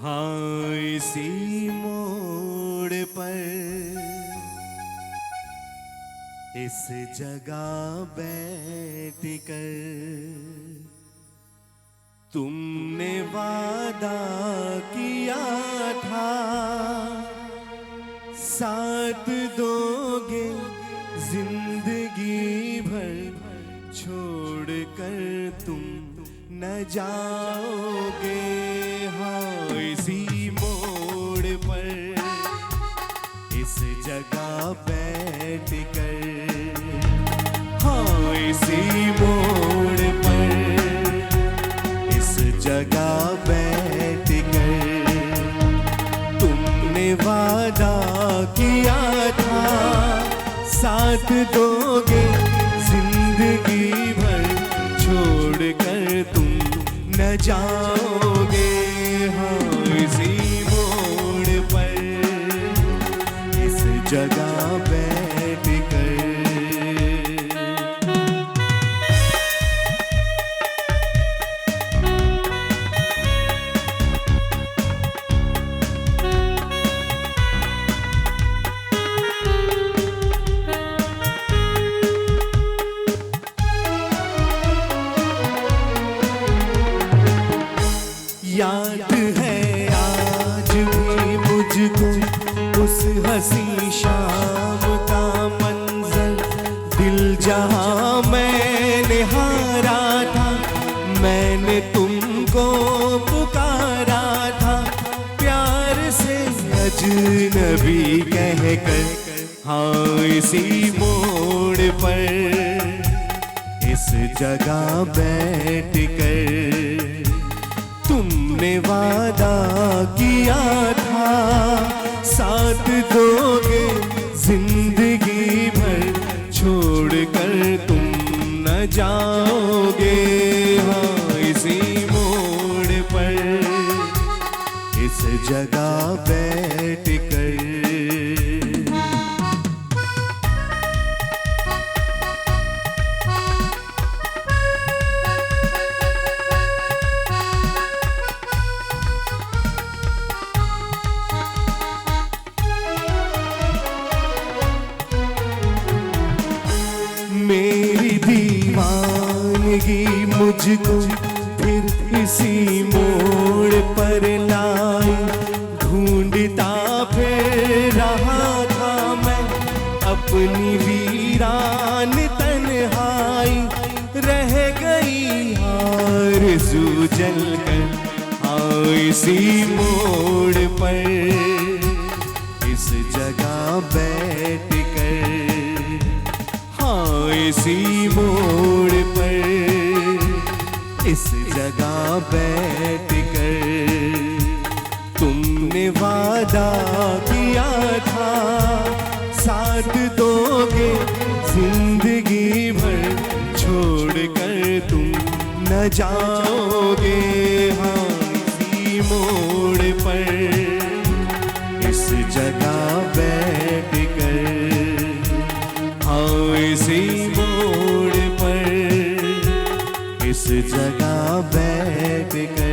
हाँ इसी मोड़ पर इस जगह बैठ कर तुमने वादा किया था, साथ दोगे जिंदगी भर, छोड़ कर तुम न जाओगे। हाँ इसी मोड़ पर इस जगह बैठ कर, हाँ इसी मोड़ पर इस जगह बैठ कर तुमने वादा किया था, साथ दोगे जिंदगी भर, छोड़ कर तुम न जाओगे। हाँ इसी मोड़ पर इस जगह बैठ कर। याद है आज भी मुझको उस हंसी शाम का मंजर, दिल जहां मैंने हारा था, मैंने तुमको पुकारा था, प्यार से अजनबी कहकर। हाँ इसी मोड़ पर इस जगह बैठ कर तुमने वादा किया था, साथ दोगे जिंदगी भर, छोड़ कर तुम न जाओगे। हाँ इसी मोड़ पर इस जगह बैठ कर। मेरी दीवानगी मुझको फिर इसी मोड़ पर लाई, ढूंढता फिर रहा था मैं अपनी वीरान तन्हाई, रह गई आरज़ू जलकर। हाँ इसी मोड़ पर इस जगह बैठ कर, हाँ इसी मोड़ पर इस जगह बैठ कर तुमने वादा किया था, साथ दोगे जिंदगी भर, छोड़ कर तुम न जाओगे। हाँ इसी मोड़ पर इस जगह बैठ कर, हाँ इसी मोड़ पर इस जगह बैठ कर।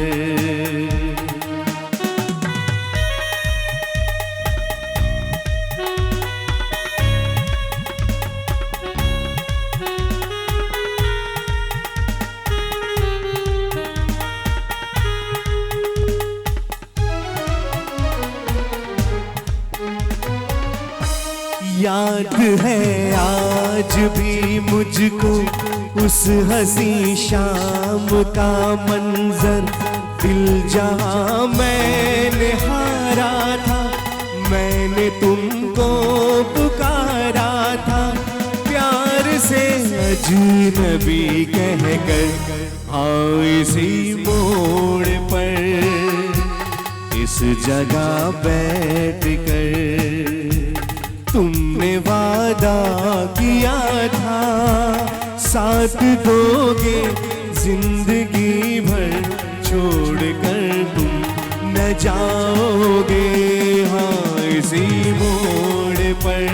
याद है आज भी मुझको उस हंसी शाम का मंजर, दिल जहां मैंने हारा था, मैंने तुमको पुकारा था, प्यार से अजनबी कहकर। हाँ इसी मोड़ पर इस जगह बैठ कर तुमने वादा किया था, साथ दोगे जिंदगी भर, छोड़ कर तुम न जाओगे। हाँ इसी मोड़ पर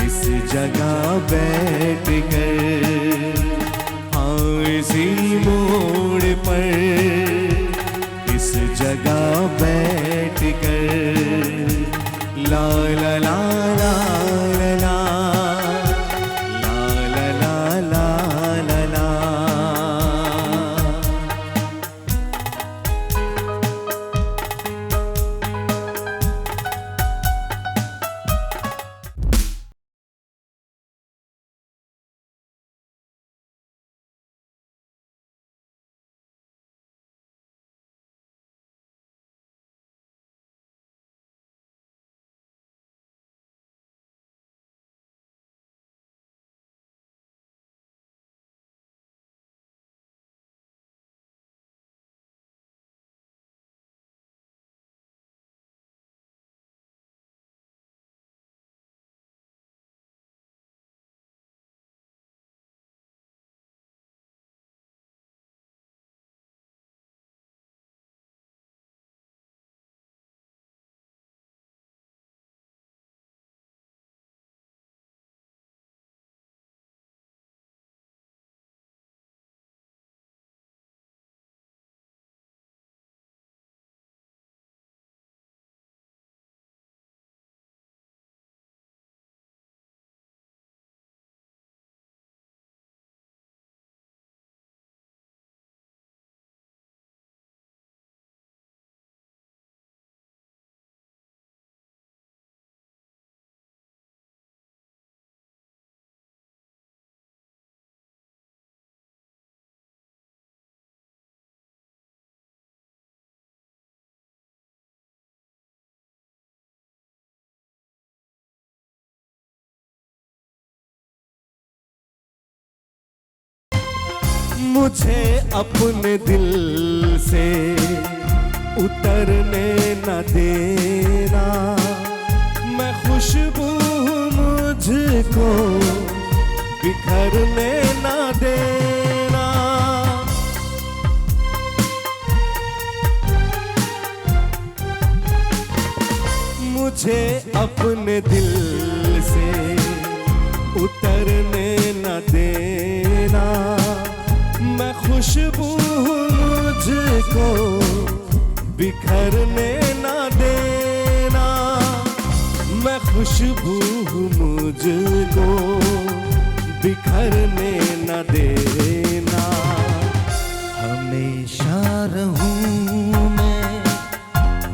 इस जगह बैठ कर, हाँ इसी मोड़ पर इस जगह बैठ कर ला ला ला ला ला ला ला ला ला ला ला। मुझे अपने दिल से उतरने न देना, मैं खुशबू मुझको बिखरने न देना। मुझे अपने दिल से उतरने न देना, मैं खुशबू मुझको बिखरने न देना, मैं खुशबू मुझको बिखरने न देना। हमेशा रहूं मैं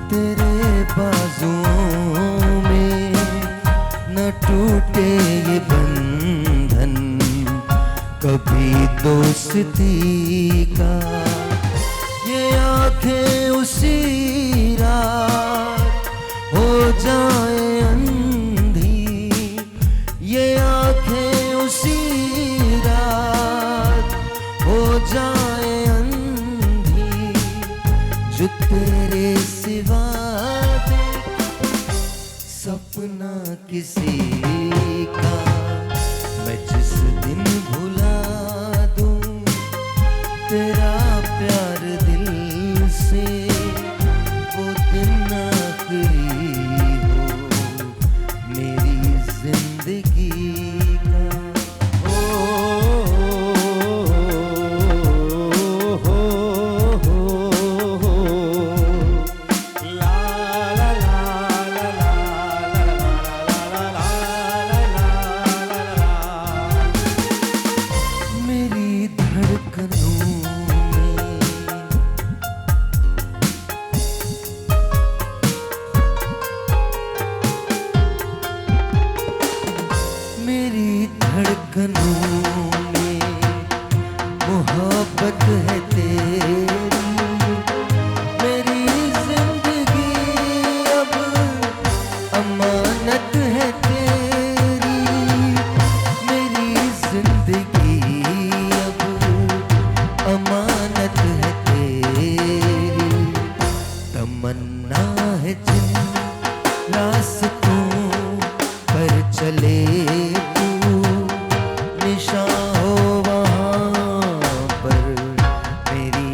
तेरे बाजुओं में, न टूटे ये बंधन कभी दोस्ती का। ये आंखें उसी रात हो जाए अंधी, ये आंखें उसी रात हो जाए अंधी, जो तेरे सिवा सपना किसी का। मैं जिस दिन भुला दूं तेरा प्यार दिल से, वो दिन आखिरी हो मेरी जिंदगी का। मेरी धड़कनों में मोहब्बत है तेरी, मेरी जिंदगी अब अमानत है तेरी, मेरी जिंदगी अब अमानत है तेरी। तमन्ना है जिन रास्तों पर चले निशा हो वहाँ पर मेरी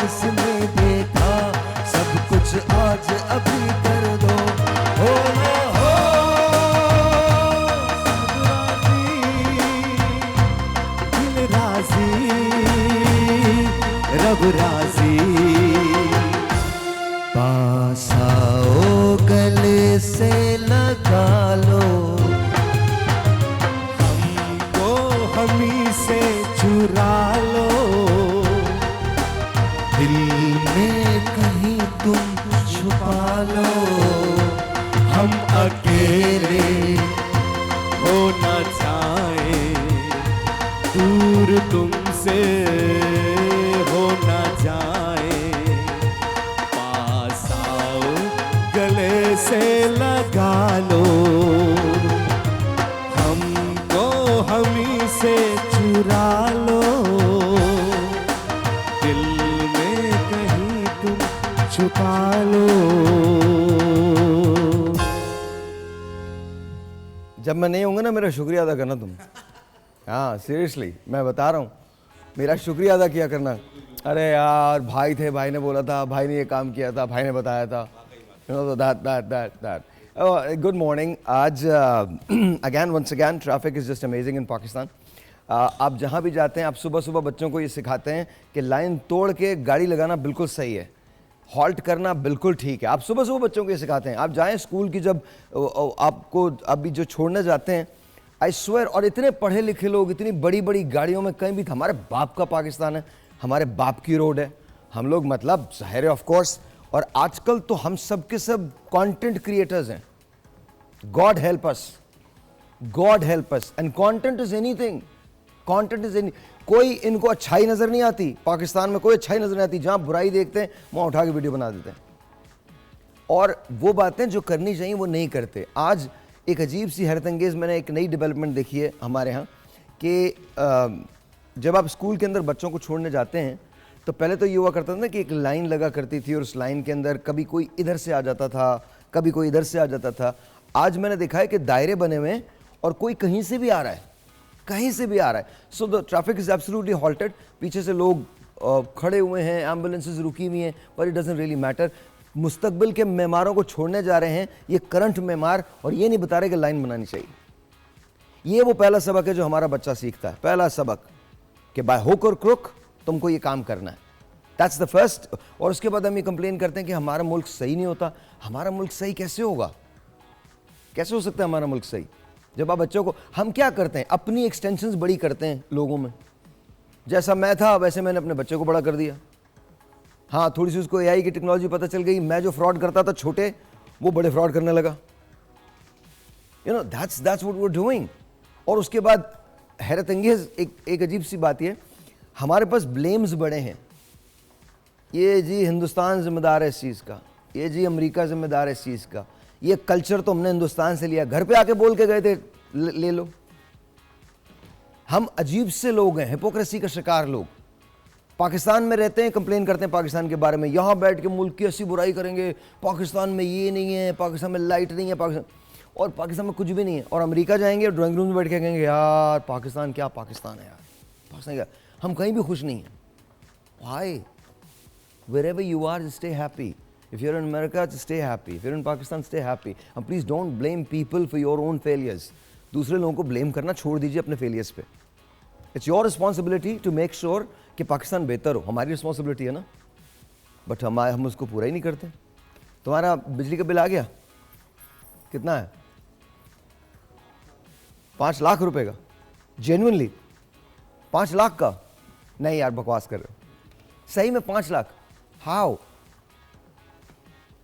किसने देखा, सब कुछ आज अभी कर दो, हो ना हो दिल राजी रब राजी। पास आओ गले से लगा लो, हमको हमी से चुरा लो, दिल में कहीं तुम छुपा लो, हम अकेले हो ना जाए, दूर तुमसे हो ना जाए, पास आओ गले से लगा लो, हमको हमी से चुरा लो, दिल में कहीं तुम छुपा लो। जब मैं नहीं होऊंगा ना मेरा शुक्रिया अदा करना तुम। हाँ सीरियसली मैं बता रहा हूँ, मेरा शुक्रिया अदा किया करना। अरे यार भाई थे, भाई ने बोला था, भाई ने ये काम किया था, भाई ने बताया था, you know that. Good morning. आज again once again traffic is just amazing in Pakistan. आप जहाँ भी जाते हैं आप सुबह सुबह बच्चों को ये सिखाते हैं कि लाइन तोड़ के गाड़ी लगाना बिल्कुल सही है, हॉल्ट करना बिल्कुल ठीक है। आप सुबह सुबह बच्चों को ये सिखाते हैं। आप जाएं स्कूल की, जब आपको अभी जो छोड़ने जाते हैं, आई स्वेयर, और इतने पढ़े लिखे लोग इतनी बड़ी बड़ी गाड़ियों में कहीं भी, हमारे बाप का पाकिस्तान है, हमारे बाप की रोड है, हम लोग मतलब ज़ाहिर है ऑफ कोर्स। और आजकल तो हम सब के सब कंटेंट क्रिएटर्स हैं। God help us, God help us. And content is anything, content is any. कोई इनको अच्छाई नजर नहीं आती, पाकिस्तान में कोई अच्छाई नजर नहीं आती। जहां बुराई देखते हैं वहां उठा के वीडियो बना देते हैं, और वो बातें जो करनी चाहिए वो नहीं करते। आज एक अजीब सी हैरतअंगेज़ मैंने एक नई डेवलपमेंट देखी है हमारे यहाँ कि जब आप स्कूल के अंदर बच्चों को छोड़ने जाते हैं तो पहले तो ये हुआ करता था ना कि एक लाइन लगा करती थी, और उस लाइन के अंदर कभी कोई इधर से आ जाता था, कभी कोई इधर से आ जाता था। आज मैंने देखा है कि दायरे बने हुए हैं और कोई कहीं से भी आ रहा है, कहीं से भी आ रहा है। So the traffic is absolutely halted. पीछे से लोग खड़े हुए हैं, एम्बुलेंसेज रुकी हुई हैं, पर इट डजंट रियली मैटर। मुस्तकबिल के मेहमारों को छोड़ने जा रहे हैं ये करंट मेहमान, और ये नहीं बता रहे कि लाइन बनानी चाहिए। ये वो पहला सबक है जो हमारा बच्चा सीखता है, पहला सबक कि बाय हुक और क्रुक तुमको ये काम करना है। That's the first. और उसके बाद हम ये कंप्लेन करते हैं कि हमारा मुल्क सही नहीं होता। हमारा मुल्क सही कैसे होगा? कैसे हो सकता है हमारा मुल्क सही? जब आप बच्चों को, हम क्या करते हैं, अपनी एक्सटेंशंस बड़ी करते हैं लोगों में। जैसा मैं था वैसे मैंने अपने बच्चे को बड़ा कर दिया। हाँ, थोड़ी सी उसको एआई की टेक्नोलॉजी पता चल गई, मैं जो फ्रॉड करता था छोटे, वो बड़े फ्रॉड करने लगा। You know that's what we are doing. और उसके बाद हैरतअंगेज एक अजीब सी बात ये, हमारे पास ब्लेम्स बड़े हैं। ये जी हिंदुस्तान जिम्मेदार है इस चीज़ का, ये जी अमेरिका जिम्मेदार है इस चीज़ का, ये कल्चर तो हमने हिंदुस्तान से लिया। घर पे आके बोल के गए थे ले लो। हम अजीब से लोग हैं, हिपोक्रेसी का शिकार लोग। पाकिस्तान में रहते हैं, कंप्लेन करते हैं पाकिस्तान के बारे में, यहाँ बैठ के मुल्क की ऐसी बुराई करेंगे, पाकिस्तान में ये नहीं है, पाकिस्तान में लाइट नहीं है, पाकिस्तान, और पाकिस्तान में कुछ भी नहीं है। और अमेरिका जाएंगे और ड्राइंग रूम में बैठ के कहेंगे यार पाकिस्तान क्या पाकिस्तान है यार, पाकिस्तान क्या। हम कहीं भी खुश नहीं हैं। Y? Wherever you are, just stay happy. If you're in America, just stay happy. If you're in Pakistan, stay happy. And please don't blame people for your own failures. दूसरे लोगों को blame करना छोड़ दीजिए अपने failures पे। It's your responsibility to make sure कि पाकिस्तान बेहतर हो। हमारी responsibility है ना, बट हम उसको पूरा ही नहीं करते। तुम्हारा बिजली का बिल आ गया? कितना है? 5 लाख रुपए का? Genuinely 5 लाख का? नहीं यार बकवास कर रहे हो। सही में 5 लाख? हाउ?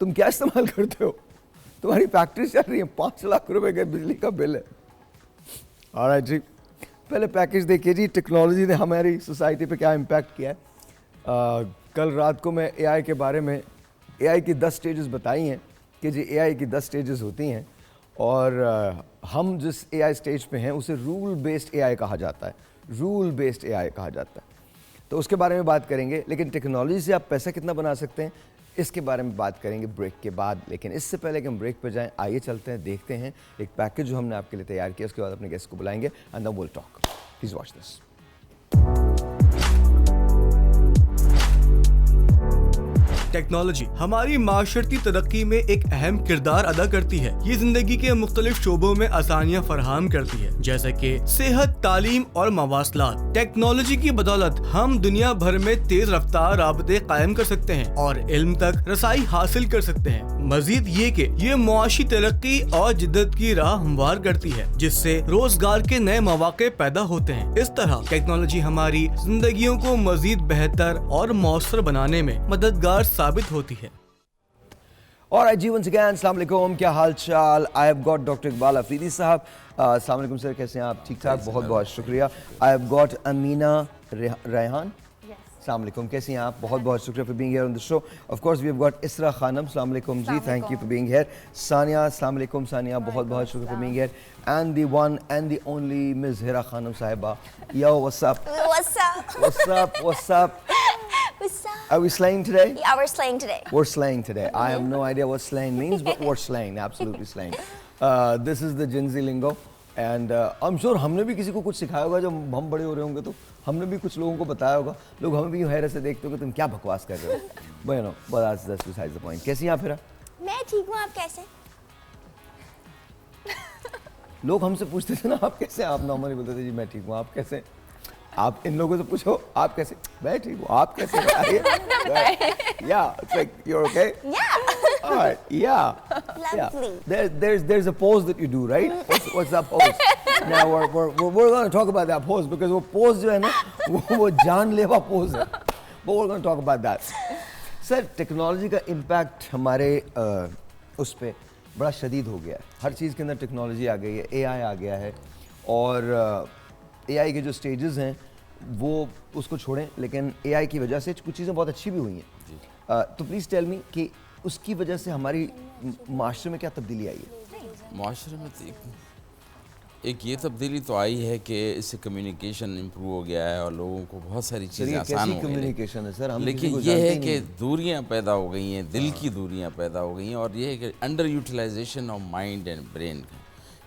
तुम क्या इस्तेमाल करते हो? तुम्हारी फैक्ट्री चल रही है, 5 लाख रुपए का बिजली का बिल है। ऑलराइट जी, पहले पैकेज देखिए जी, टेक्नोलॉजी ने हमारी सोसाइटी पे क्या इम्पैक्ट किया है। कल रात को मैं एआई के बारे में, एआई की 10 स्टेजेस बताई हैं कि जी एआई की 10 स्टेजेस होती हैं, और हम जिस एआई स्टेज पे हैं उसे रूल बेस्ड एआई कहा जाता है। रूल बेस्ड एआई कहा जाता है, तो उसके बारे में बात करेंगे। लेकिन टेक्नोलॉजी से आप पैसा कितना बना सकते हैं, इसके बारे में बात करेंगे ब्रेक के बाद। लेकिन इससे पहले कि हम ब्रेक पे जाएं, आइए चलते हैं, देखते हैं एक पैकेज जो हमने आपके लिए तैयार किया। उसके बाद अपने गेस्ट को बुलाएंगे and then will talk. Please watch this. Technology हमारी माशरती तरक्की में एक अहम किरदार अदा करती है। ये जिंदगी के मुख्तलिफ शोबों में आसानियाँ फराहम करती है, जैसे कि सेहत, तालीम और मवासलात। टेक्नोलॉजी की बदौलत हम दुनिया भर में तेज रफ्तार राबते कायम कर सकते हैं और इल्म तक रसाई हासिल कर सकते हैं। मजीद ये कि ये मुआशी तरक्की और जिद्दत की राह हमवार करती है, जिससे रोजगार के नए मौके पैदा होते हैं। इस तरह टेक्नोलॉजी हमारी जिंदगियों को मजीद बेहतर और मौसर बनाने में मददगार साबित होती है। और जी वंस अगेन अस्सलाम वालेकुम, क्या हाल चाल। आई have got doctor Iqbal Afridi साहब। अस्सलाम वालेकुम सर, कैसे हैं आप? ठीक ठाक, बहुत बहुत शुक्रिया। I have got Amina Rehan. अस्सलाम वालेकुम, कैसी हैं आप? बहुत बहुत शुक्रिया for being here on the show. Of course we have got Isra Khanam. अस्सलाम वालेकुम जी, thank you for being here. Sania, अस्सलाम वालेकुम सानिया, बहुत बहुत शुक्रिया for being here. And the one and the only miss Hira Khanam Sahiba. Yo what's up? What's up? What's up? What's up? What's up? Are we slaying today? Yeah, we're slaying today. We're slaying today. I have no idea what slaying means, but we're slaying, absolutely slaying. This is the Gen Z lingo, and I'm sure हमने भी किसी को कुछ सिखाया होगा जब हम बड़े हो रहे होंगे, तो हमने भी कुछ लोगों को बताया होगा। लोग हमें भी यूँ हैरत से देखते हो कि तुम क्या बकवास कर रहे हो। But you know, but that's besides the point. कैसी हैं आप फिर? मैं ठीक हूँ, आप कैसे? लोग हमसे पूछते थे ना आप कैसे हैं? आप नॉर्मली बोलते थे जी मैं ठीक हूँ, आप कैसे? आप इन लोगों से पूछो आप कैसे? मैं ठीक हूँ, आप कैसे? Yeah, it's like you're okay. Yeah. All right, yeah. Lovely. Yeah. There's a pose that you do, right? What's that pose? Now we're going to talk about that pose because वो pose जो है ना वो जानलेवा pose है. But we're going to talk about that. Sir, technology का impact हमारे उस पे बड़ा शदीद हो गया है। हर चीज़ के अंदर टेक्नोलॉजी आ गई है, AI आ गया है, और AI के जो स्टेजेस हैं वो उसको छोड़ें, लेकिन AI की वजह से कुछ चीज़ें बहुत अच्छी भी हुई हैं। तो प्लीज़ टेल मी कि उसकी वजह से हमारी माशरे में क्या तब्दीली आई है? माशरे में एक ये तब्दीली तो आई है कि इससे कम्युनिकेशन इम्प्रूव हो गया है और लोगों को बहुत सारी चीज़ें आसान हो गई। कम्युनिकेशन है सर, हम लेकिन ये है कि दूरियां पैदा हो गई हैं, दिल की दूरियां पैदा हो गई हैं, और ये है कि under utilization of mind and brain का,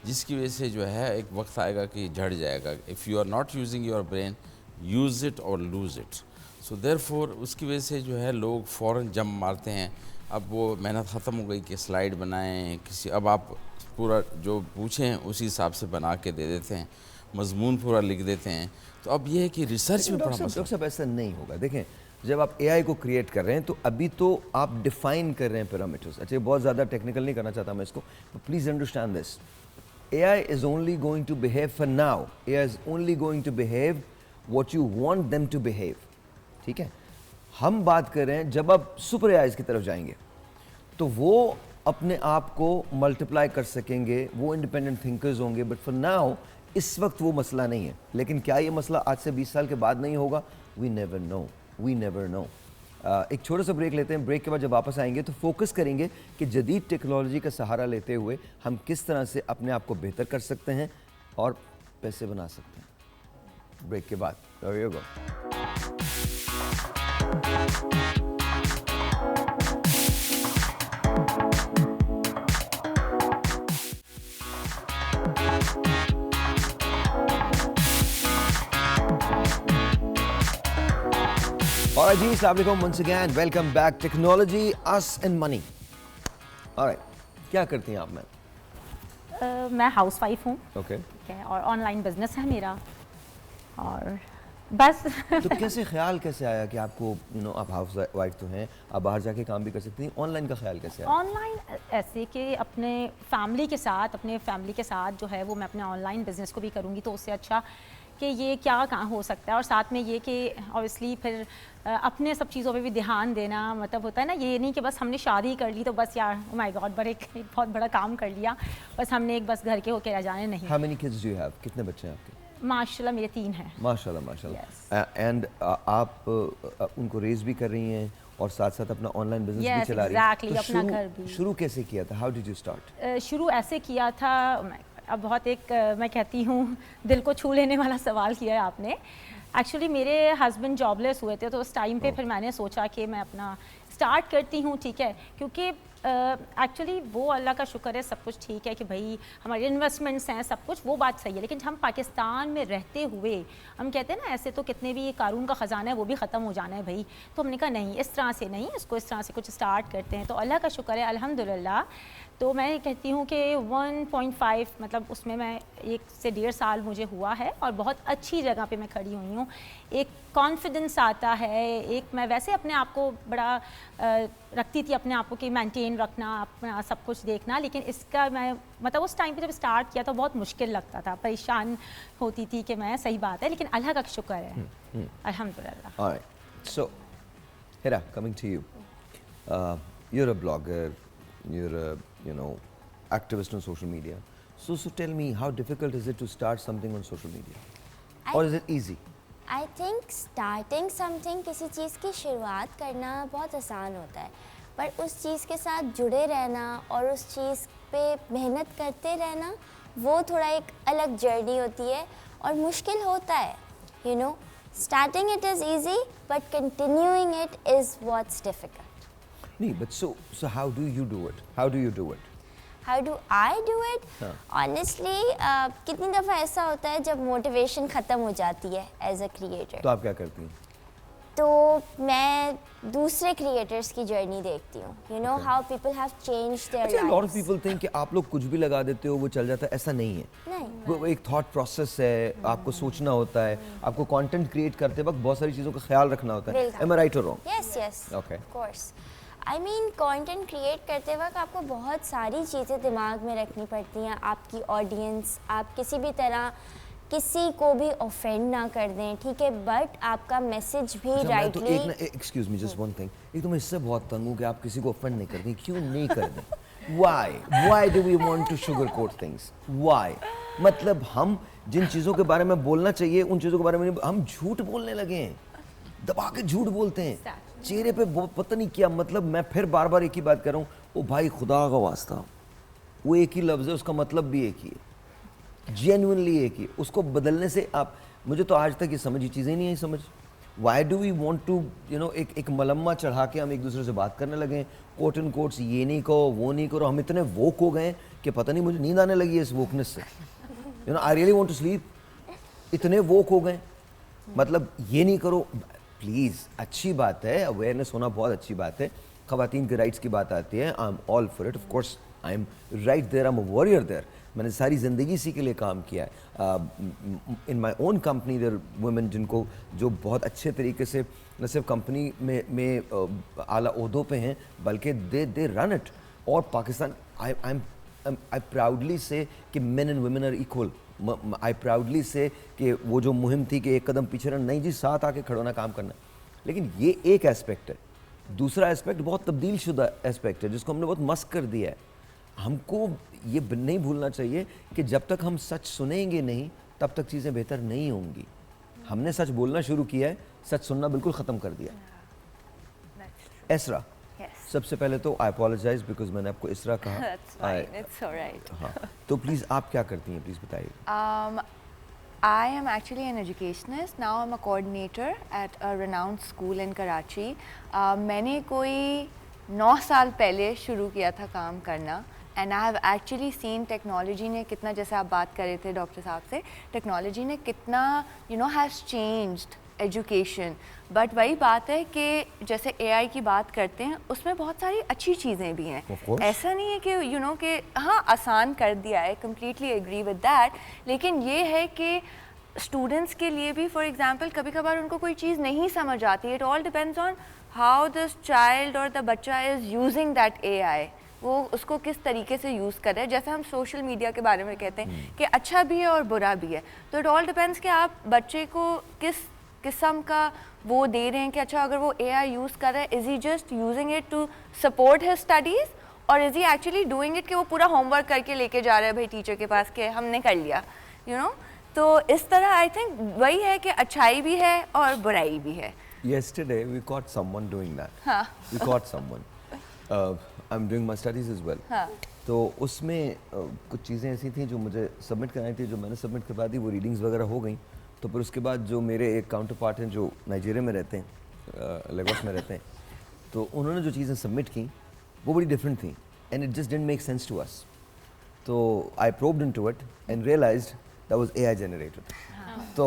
जिसकी वजह से जो है एक वक्त आएगा कि झड़ जाएगा। If you are not using your brain, use it और लूज़ इट। सो देयरफॉर उसकी वजह से जो है लोग फ़ौरन जंप मारते हैं। अब वो मेहनत ख़त्म हो गई कि स्लाइड बनाएं किसी, अब आप पूरा जो पूछें उसी हिसाब से बना के दे देते हैं, मजमून पूरा लिख देते हैं। तो अब ये है कि रिसर्च में बड़ा डॉक्टर साहब ऐसा नहीं होगा। देखें, जब आप AI को क्रिएट कर रहे हैं तो अभी तो आप डिफाइन कर रहे हैं पैरामीटर्स। अच्छा, बहुत ज़्यादा टेक्निकल नहीं करना चाहता मैं इसको, but please understand this, AI is only going to behave for now. AI is only going to behave what you want them to behave. ठीक है, हम बात कर रहे हैं जब आप सुपर AIs की तरफ जाएंगे तो वो अपने आप को मल्टीप्लाई कर सकेंगे, वो इंडिपेंडेंट थिंकर्स होंगे, बट फॉर नाउ इस वक्त वो मसला नहीं है। लेकिन क्या ये मसला आज से 20 साल के बाद नहीं होगा? We never know, we never know. एक छोटा सा ब्रेक लेते हैं। ब्रेक के बाद जब वापस आएंगे तो फोकस करेंगे कि जदीद टेक्नोलॉजी का सहारा लेते हुए हम किस तरह से अपने आप को बेहतर कर सकते हैं और पैसे बना सकते हैं। ब्रेक के बाद There you go. Alright जी, अस्सलाम वालेकुम once again, welcome back. Technology, us and money. Alright, क्या करती हैं आप मैम? मैं हाउस वाइफ हूँ। Okay. ठीक है, और ऑनलाइन बिजनेस है मेरा, और बस तो कैसे ख्याल कैसे आया कि आपको आप हाउस वाइफ तो हैं, आप बाहर जाके काम भी कर सकती हैं, ऑनलाइन का ख्याल कैसे आया? ऑनलाइन ऐसे कि अपने फैमिली के साथ जो है वो मैं अपने ऑनलाइन बिजनेस को भी करूँगी, तो उससे अच्छा कि ये क्या कहाँ हो सकता है। और साथ में ये कि ऑब्वियसली फिर अपने सब चीज़ों पे भी ध्यान देना, मतलब होता है ना, ये नहीं कि बस हमने शादी कर ली तो बस यार ओ माय गॉड बहुत बड़ा काम कर लिया, बस हमने एक बस घर के होके रह जाने नहीं। How many kids do you have? कितने बच्चे हैं आपके? माशाल्लाह मेरे 3 हैं। माशाल्लाह माशाल्लाह। एंड आप उनको रेज भी कर रही हैं और साथ साथ अपना ऑनलाइन बिजनेस भी चला रही हैं। exactly, तो अपना घर भी। शुरू कैसे किया था? How did you start? शुरू ऐसे किया था, अब बहुत एक मैं कहती हूँ दिल को छू लेने वाला सवाल किया है आपने। एक्चुअली मेरे हस्बैंड जॉबलेस हुए थे, तो उस टाइम पे फिर मैंने सोचा कि मैं अपना स्टार्ट करती हूँ, ठीक है, क्योंकि एक्चुअली वो अल्लाह का शुक्र है, सब कुछ ठीक है कि भाई हमारे इन्वेस्टमेंट्स हैं, सब कुछ वो बात सही है, लेकिन हम पाकिस्तान में रहते हुए हम कहते हैं ना ऐसे तो कितने भी कारून का ख़जाना है वो भी ख़त्म हो जाना है भाई, तो हमने कहा नहीं, इस तरह से नहीं, इसको इस तरह से कुछ स्टार्ट करते हैं। तो अल्लाह का शुक्र है अल्हम्दुलिल्लाह। तो मैं कहती हूँ कि 1.5 मतलब उसमें मैं 1 से 1.5 साल मुझे हुआ है और बहुत अच्छी जगह पे मैं खड़ी हुई हूँ। एक कॉन्फिडेंस आता है, एक मैं वैसे अपने आप को बड़ा रखती थी अपने आप को कि मेंटेन रखना, अपना सब कुछ देखना, लेकिन इसका मैं मतलब उस टाइम पे जब स्टार्ट किया तो बहुत मुश्किल लगता था, परेशान होती थी कि मैं सही बात है, लेकिन अल्लाह का शुक्र है अल्हम्दुलिल्लाह। All right. So, Hira, coming to you. You're a blogger. You're a, you know, activist on social media. So tell me, how difficult is it to start something on social media? Or is it easy? I think starting something, किसी चीज़ की शुरुआत करना बहुत आसान होता है, पर उस चीज़ के साथ जुड़े रहना और उस चीज़ पे मेहनत करते रहना वो थोड़ा एक अलग जर्नी होती है और मुश्किल होता है। You know, starting it is easy but continuing it is what's difficult. No, but so how do you do it? How do you do it? How do I do it? हाँ. Honestly कितनी दफ़ा ऐसा होता है जब motivation ख़त्म हो जाती है एज अ क्रिएटर, तो आप क्या करती हैं? तो मैं दूसरे क्रिएटर्स की जर्नी देखती हूँ। You know how people have changed their अच्छा, lot of lives. People think कि आप लोग कुछ भी लगा देते हो वो चल जाता है, ऐसा नहीं है। नहीं, वो एक थॉट प्रोसेस है, आपको सोचना होता है, आपको कंटेंट क्रिएट करते वक्त बहुत सारी चीज़ों का ख्याल रखना होता है। बिल्कुल। Am I right or wrong? Yes yes Okay. Of course. I mean content create करते वक्त आपको बहुत सारी चीज़ें दिमाग में रखनी पड़ती हैं। आपकी ऑडियंस, आप किसी भी तरह किसी को भी ऑफेंड ना कर दें, ठीक है, बट आपका मैसेज भी अच्छा, मैं तो राइटली। एक ना, excuse me, just one thing, एक तो मैं इससे बहुत तंग हूँ कि आप किसी को ऑफेंड नहीं करते, क्यों नहीं करते? Why do we want to sugarcoat things? Why? मतलब हम जिन चीज़ों के बारे में बोलना चाहिए उन चीज़ों के बारे में नहीं, हम झूठ बोलने लगे हैं, दबा के झूठ बोलते हैं, चेहरे पे पता नहीं क्या, मतलब मैं फिर बार बार एक ही बात कर रहा हूँ, ओ भाई खुदा का वास्ता, वो एक ही लफ्ज़ है, उसका मतलब भी एक ही है, जेन्युइनली एक ही, उसको बदलने से आप, मुझे तो आज तक ये समझ, ये चीज़ें नहीं आई समझ। Why do we want to you know, एक मलम्मा चढ़ा के हम एक दूसरे से बात करने लगे, कोट एंड कोट्स, ये नहीं कहो वो नहीं करो, हम इतने वोक हो गए कि पता नहीं, मुझे नींद आने लगी है इस वोकनेस से। You know, I really want to sleep, इतने वोक हो गए, मतलब ये नहीं करो। प्लीज़, अच्छी बात है, अवेयरनेस होना बहुत अच्छी बात है, ख़वातीन के राइट्स की बात आती है, I am all for it, of course I am right there, I am a warrior there, मैंने सारी ज़िंदगी इसी के लिए काम किया है। In my own company there women जिनको, जो बहुत अच्छे तरीके से न सिर्फ कंपनी में आला ओहदों पे हैं, बल्कि दे रन इट। और पाकिस्तान, आई प्राउडली से कि men and women are equal. I proudly say कि वो जो मुहिम थी कि एक कदम पीछे रहना, नहीं जी, साथ आके खड़े होना, काम करना। लेकिन ये एक एस्पेक्ट है, दूसरा एस्पेक्ट बहुत तब्दील शुदा एस्पेक्ट है जिसको हमने बहुत मस्क कर दिया है। हमको ये नहीं भूलना चाहिए कि जब तक हम सच सुनेंगे नहीं तब तक चीज़ें बेहतर नहीं होंगी। हमने सच बोलना शुरू किया है, सच सुनना बिल्कुल ख़त्म कर दिया। एसरा, सबसे पहले तो आई अपोलोजाइज बिकॉज मैंने आपको इसरा कहा। That's fine. It's all right. हाँ, तो प्लीज़ आप क्या करती हैं, प्लीज़ बताइए। I am actually an educationist. Now I'm a coordinator at a renowned school in Karachi. मैंने कोई 9 साल पहले शुरू किया था काम करना, and I have actually seen technology ने कितना, जैसे आप बात कर रहे थे डॉक्टर साहब से, टेक्नोलॉजी ने कितना हैज़ चेंज्ड एजुकेशन। बट वही बात है कि जैसे एआई की बात करते हैं, उसमें बहुत सारी अच्छी चीज़ें भी हैं। ऐसा नहीं है कि कि हाँ आसान कर दिया है, कम्प्लीटली एग्री विद दैट, लेकिन ये है कि स्टूडेंट्स के लिए भी, फॉर एग्जांपल, कभी कभार उनको कोई चीज़ नहीं समझ आती। It all depends on how this child और द बच्चा इज़ यूजिंग दैट एआई, वो उसको किस तरीके से यूज़ कर रहे हैं। जैसे हम सोशल मीडिया के बारे में कहते हैं कि अच्छा भी है और बुरा भी है, तो इट ऑल डिपेंड्स कि आप बच्चे को किस किस्म का वो दे रहे हैं कि अच्छा, अगर वो एआई यूज़ कर रहा है, is he just using it to support his studies, और is he actually doing it कि वो पूरा होमवर्क करके लेके जा रहा है भाई टीचर के पास कि हमने कर लिया, तो इस तरह आई थिंक वही है कि अच्छाई भी है और बुराई भी है। Yesterday we caught someone doing that. हाँ. We caught someone. I'm doing my studies as well. हाँ. तो उसमें कुछ चीज़ें ऐसी थी जो मुझे सबमिट करनी थी, जो मैंने सबमिट करवा दी, वो रीडिंग्स वगैरह हो गई। तो फिर उसके बाद जो मेरे एक काउंटर पार्ट हैं जो नाइजीरिया में रहते हैं, लेगोस में रहते हैं, तो उन्होंने जो चीज़ें सबमिट की वो बड़ी डिफरेंट थी and it just didn't make sense to us. तो I probed into it and realised that was AI generated. तो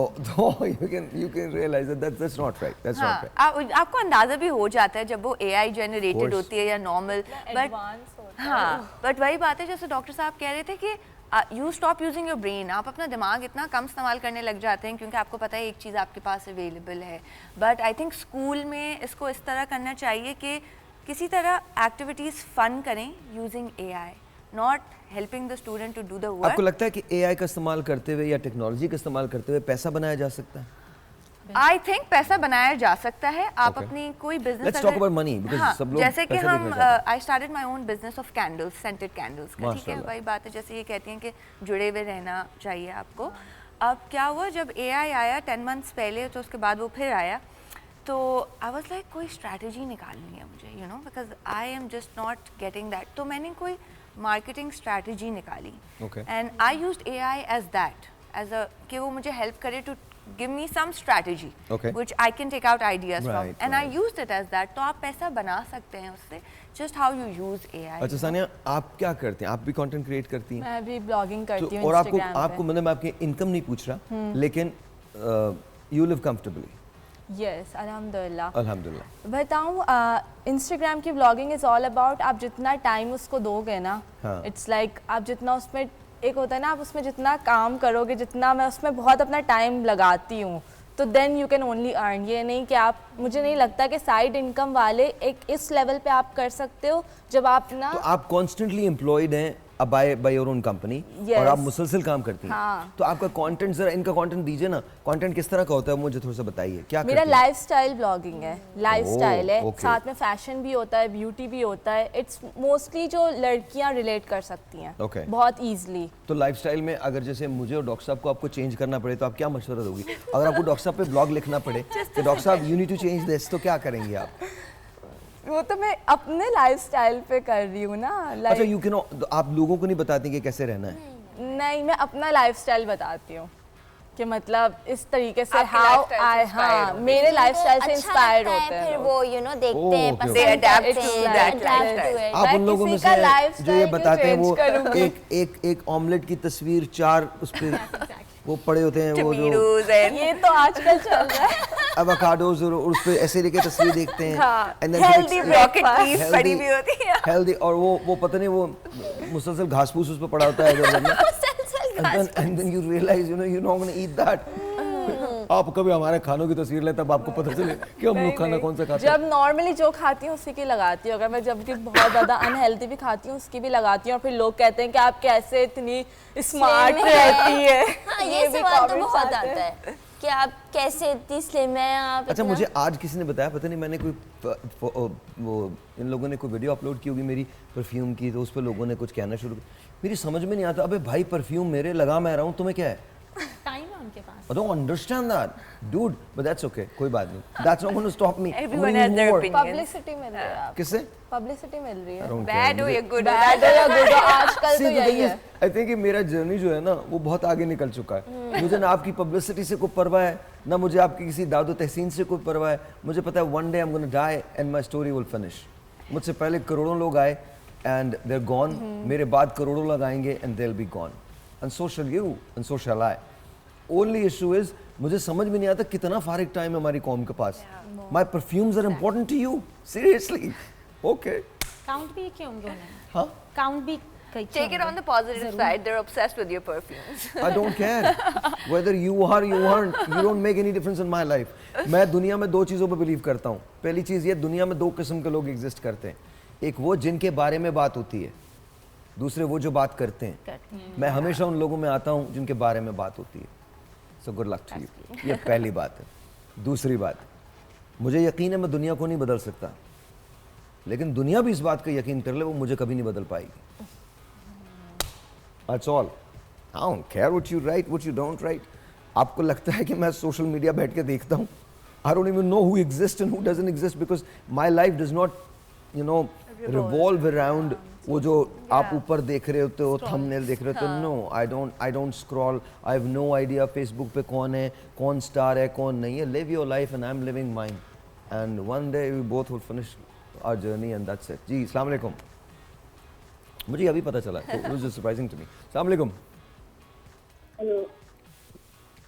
you can realize that that's not right. That's not right. आपको अंदाजा भी हो जाता है जब वो AI जनरेटेड होती है या नॉर्मल, बट हाँ, बट वही बात है जैसे डॉक्टर साहब कह रहे थे कि you stop using your brain. आप अपना दिमाग इतना कम इस्तेमाल करने लग जाते हैं क्योंकि आपको पता है एक चीज़ आपके पास अवेलेबल है. बट आई थिंक स्कूल में इसको इस तरह करना चाहिए कि किसी तरह एक्टिविटीज़ फन करें using AI, not helping the student to do the work. आपको लगता है कि AI का इस्तेमाल करते हुए या टेक्नोलॉजी का इस्तेमाल करते हुए पैसा बनाया जा सकता है? आई थिंक पैसा बनाया जा सकता है. आप अपनी कोई business, Let's talk about money, because सब लोग जैसे कि पैसा हम देखना चाहते I started my own business of candles, scented candles का. ठीक है, वही बात है जैसे ये कहती हैं कि जुड़े हुए रहना चाहिए आपको. अब क्या हुआ जब AI आया 10 months पहले, तो उसके बाद वो फिर आया, तो आई वाज लाइक कोई स्ट्रैटेजी निकालनी है मुझे, you know, because I am just not getting that. तो मैंने कोई मार्केटिंग स्ट्रैटेजी निकाली and I used AI as that, as a कि वो मुझे हेल्प करे to give me some strategy which I can take out ideas from, and I used it as that. तो आप पैसा बना सकते हैं उससे, just how you use AI. अच्छा सानिया, आप क्या करते हैं? आप भी कंटेंट क्रिएट करती हैं? मैं भी ब्लॉगिंग करती हूँ और Instagram आपको मतलब मैं आपकी इनकम नहीं पूछ रहा, लेकिन यू लिव कंफर्टेबली? यस, अल्हम्दुलिल्लाह. अल्हम्दुलिल्लाह. बताऊँ, इंस्टाग्राम की ब्लॉगिंग इज़ ऑल अबाउट आप जितना टाइम उसको दोगे ना, इट्स लाइक आप जितना उसमें, एक होता है ना, आप उसमें जितना काम करोगे, जितना मैं उसमें बहुत अपना टाइम लगाती हूँ, तो then you can only earn. ये नहीं कि आप, मुझे नहीं लगता कि साइड इनकम वाले एक इस लेवल पे आप कर सकते हो जब आप ना, तो आप कॉन्स्टेंटली एम्प्लॉयड हैं बाय योर ओन कंपनी, और आप मुसलसल काम करती हैं. हाँ. तो आपका कंटेंट, जरा इनका कंटेंट दीजिए ना. कंटेंट किस तरह का होता है मुझे थोड़ा सा बताइए. क्या मेरा करती हैं? लाइफस्टाइल ब्लॉगिंग है. लाइफस्टाइल है, okay. साथ में फैशन भी होता है, ब्यूटी भी होता है. इट्स मोस्टली जो लड़कियां रिलेट कर सकती हैं Okay. बहुत ईजिली. तो लाइफस्टाइल में अगर जैसे मुझे और डॉक्टर साहब को आपको चेंज करना पड़े तो आप क्या मशवरा दोगी? अगर आपको डॉक्टर साहब पे ब्लॉग लिखना पड़े तो डॉक्टर साहब you need to change this, तो क्या करेंगी आप? वो तो मैं अपने लाइफस्टाइल पे कर रही हूँ ना. अच्छा, यू कैन, आप लोगों को नहीं बताती कि कैसे रहना है? नहीं, मैं अपना लाइफस्टाइल बताती हूँ कि मतलब इस तरीके से आपके हाउ lifestyle से आई, inspired हाँ, होते मेरे लाइफस्टाइल से अच्छा इंस्पायर लगता है, होते हैं फिर लोग. वो यू नो देखते हैं, Okay, पसंद okay. Adapt करते to हैं, that adapt lifestyle. to it. आप मैं उन लोगों में किसी का से जो lifestyle ये को बताते हैं वो change करूंगी. एक ऑमलेट की तस्वीर 4 उस पे वो पड़े होते हैं, वो जो Tomatoes and ये तो आजकल चल रहा है. एवोकाडोस, और उस पे ऐसे लेके तस्वीर देखते हैं. हाँ, And then healthy फिर rocket breakfast. peas पड़ी भी होती है. हेल्दी, और वो पता नहीं वो मुसलसल घास फूस उस पे पड़ा होता है इधर-उधर में. and then you realize you're not going to eat that. आप कभी हमारे खानों की तस्वीर ले तब आपको पता चले कि हम लोग खाना कौन सा खाते हैं. जब नॉर्मली जो खाती हूँ उसी की लगाती हूँ. अगर मैं जब भी बहुत ज़्यादा अनहेल्दी भी खाती हूँ उसकी भी लगाती हूँ, और फिर लोग कहते हैं कि आप कैसे इतनी स्मार्ट Slim है. रहती है. हाँ, ये भी सवाल तो comments बहुत आते आता हैं. है कि आप कैसे इतनी स्लिम हैं आप. अच्छा, इतना- मुझे आज किसी ने बताया, पता नहीं मैंने कोई वो इन लोगों ने कोई वीडियो अपलोड की होगी मेरी परफ्यूम की, तो उस पर लोगों ने कुछ कहना शुरू किया. मेरी समझ में नहीं आता, अबे भाई परफ्यूम मेरे लगा मैं रहा हूँ, तुम्हें क्या है? टाइम है उनके पास. I don't understand that, dude. But that's okay. कोई बात नहीं. That's not going to stop me. Everyone I'm has gonna their use more. opinion. Publicity मिल रही है आपको. किससे? पब्लिसिटी मिल रही I है. don't bad care. हो या good हो. बैड हो या गुड हो, आजकल See, तो the thing यही is, है. I think कि मेरा जर्नी जो है ना वो बहुत आगे निकल चुका है. मुझे ना आपकी पब्लिसिटी से कोई परवाह है, ना मुझे आपकी किसी दादो तहसीन से कोई परवाह है. मुझे पता है one day I'm going to die and my story will finish. मुझसे पहले करोड़ों लोग आए and they're gone. मेरे बाद करोड़ों लोग आएंगे and they'll be gone. And so shall you and so shall I. Only issue is मुझे समझ में नहीं आता कितना फारिग टाइम है हमारी कौम के पास. My perfumes are important to you. Seriously. Okay. Count भी क्यों उन्होंने? हाँ? काउंट भी कई क्यों Take it on the positive side. They're obsessed with your perfumes. I don't care. Whether you are, you aren't. You don't make any difference in my life. मैं दुनिया में 2 चीज़ों पे बिलीव करता हूँ. पहली चीज़ ये, दुनिया में 2 किस्म के लोग एग्जिस्ट करते हैं. एक वो जिनके बारे में बात होती है, दूसरे वो जो बात करते हैं. मैं हमेशा उन लोगों में आता हूँ जिनके बारे में बात होती है. So good luck to you. ये पहली बात है. दूसरी बात, मुझे यकीन है मैं दुनिया को नहीं बदल सकता, लेकिन दुनिया भी इस बात का यकीन कर ले वो मुझे कभी नहीं बदल पाएगी. That's all. I don't care what you write, what you don't write. आपको लगता है कि मैं सोशल मीडिया बैठ के देखता हूँ? I don't even know who exists and who doesn't exist because my life does not, revolve around वो जो आप ऊपर देख रहे होते हो, थंबनेल देख रहे होते हो. No, I don't scroll. I have no idea Facebook पे कौन है, कौन स्टार है, कौन नहीं है. Live your life and I'm living mine. And one day we both will finish our journey and that's it. जी अस्सलाम वालेकुम। मुझे अभी पता चला, it was surprising to me. अस्सलाम वालेकुम। Hello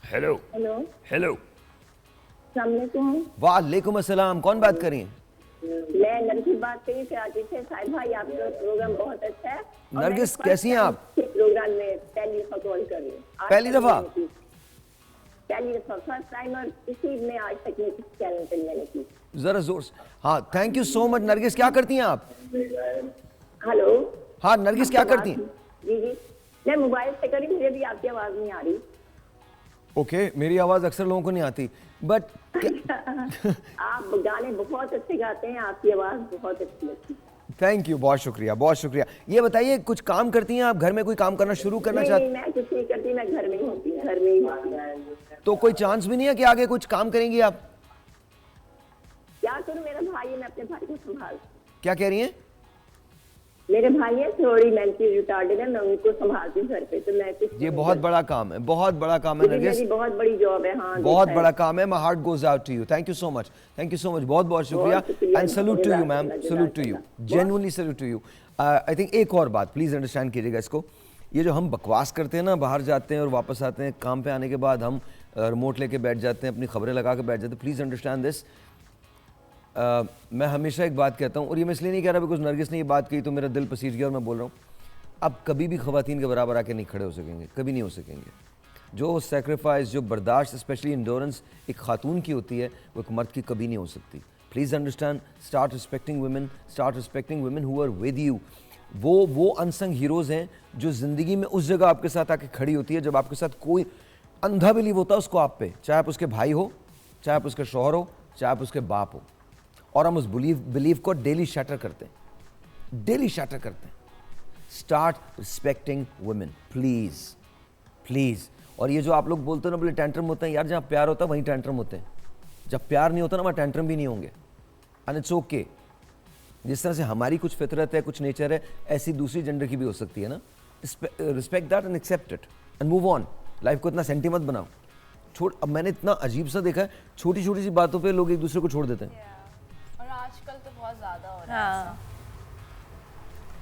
hello hello hello. अस्सलाम वालेकुम अस्सलाम। कौन बात कर रही हैं? मैं नरगिस बात कर रही कराची से। साहिब भाई आपका प्रोग्राम बहुत अच्छा है। और नरगिस, मैं कैसी हैं आप? इस प्रोग्राम में पहली दफा कॉल कर रही हूँ। आज पहली तक दफा? मैंने की। पहली दफा फर्स्ट टाइम, और किसी में आज तक नहीं किसी चैनल पे मैंने की। जरा जोर से। हाँ thank you so much. Nargis क्या करती हैं आप? हेलो हाँ नरगिस क्या करती हैं? जी जी, मैं मोबाइल से करी, मुझे भी आपकी आवाज नहीं आ रही। ओके मेरी आवाज़ अक्सर लोगों को नहीं आती बट आप गाने बहुत अच्छे गाते हैं, आपकी आवाज बहुत अच्छी लगती है। थैंक यू, बहुत शुक्रिया बहुत शुक्रिया। ये बताइए कुछ काम करती हैं आप? घर में कोई काम करना शुरू करना नहीं, चाहती? मैं कुछ नहीं करती, मैं घर में ही होती हूँ, घर में ही होती हूँ। तो कोई चांस भी नहीं है कि आगे कुछ काम करेंगी आप? क्या करूँ, मेरा भाई है, मैं अपने भाई को संभाल। क्या कह रही हैं? मेरे भाई है थोड़ी मेंटली रिटार्डेड है, मैं उनको संभालती हूँ घर पे, तो मैं कुछ ये बहुत बड़ा काम है, बहुत बड़ा काम है नरगिस, मेरी बहुत बड़ी जॉब है। हाँ बहुत देखा बड़ा है। काम है। My heart goes out to you. Thank you so much, thank you so much, बहुत बहुत शुक्रिया and salute to you ma'am, salute to you, genuinely salute to you. I think एक और बात प्लीज़ अंडरस्टैंड कीजिएगा इसको, ये जो हम बकवास करते हैं ना, बाहर जाते हैं और वापस आते हैं, काम पे आने के बाद हम रिमोट लेके बैठ जाते हैं, अपनी खबरें लगा के बैठ जाते हैं, प्लीज़ अंडरस्टैंड दिस। मैं हमेशा एक बात कहता हूँ, और ये मैं इसलिए नहीं कह रहा बिकॉज नरगिस ने ये बात कही तो मेरा दिल पसीज गया और मैं बोल रहा हूँ, आप कभी भी ख़वातीन के बराबर आके नहीं खड़े हो सकेंगे, कभी नहीं हो सकेंगे। जो सेक्रीफाइस, जो बर्दाश्त, स्पेशली इंडोरेंस एक खातून की होती है, वो एक मर्द की कभी नहीं हो सकती। Please understand, start respecting women, start respecting women who are with you. वो अनसंग हीरोज़ हैं जो ज़िंदगी में उस जगह आपके साथ आके खड़ी होती है जब आपके साथ कोई अंधा बिलीव होता है उसको आप पे, चाहे आप उसके भाई हो, चाहे आप उसके शौहर हो, चाहे आप उसके बाप हो, और हम उस बिलीव को डेली शैटर करते हैं, डेली शैटर करते हैं। Start respecting women please please. और ये जो आप लोग बोलते हो ना, बोले टेंट्रम होते हैं, यार जहाँ प्यार होता है वहीं टेंट्रम होते हैं, जब प्यार नहीं होता ना वहाँ टेंट्रम भी नहीं होंगे। एंड इट्स ओके, जिस तरह से हमारी कुछ फितरत है, कुछ नेचर है, ऐसी दूसरी जेंडर की भी हो सकती है ना। Respect that and accept it and move on. Life को इतना सेंटी मत बनाओ। अब मैंने इतना अजीब सा देखा है, छोटी छोटी सी बातों पे लोग एक दूसरे को छोड़ देते हैं। और आजकल तो बहुत ज़्यादा हो रहा है ऐसा।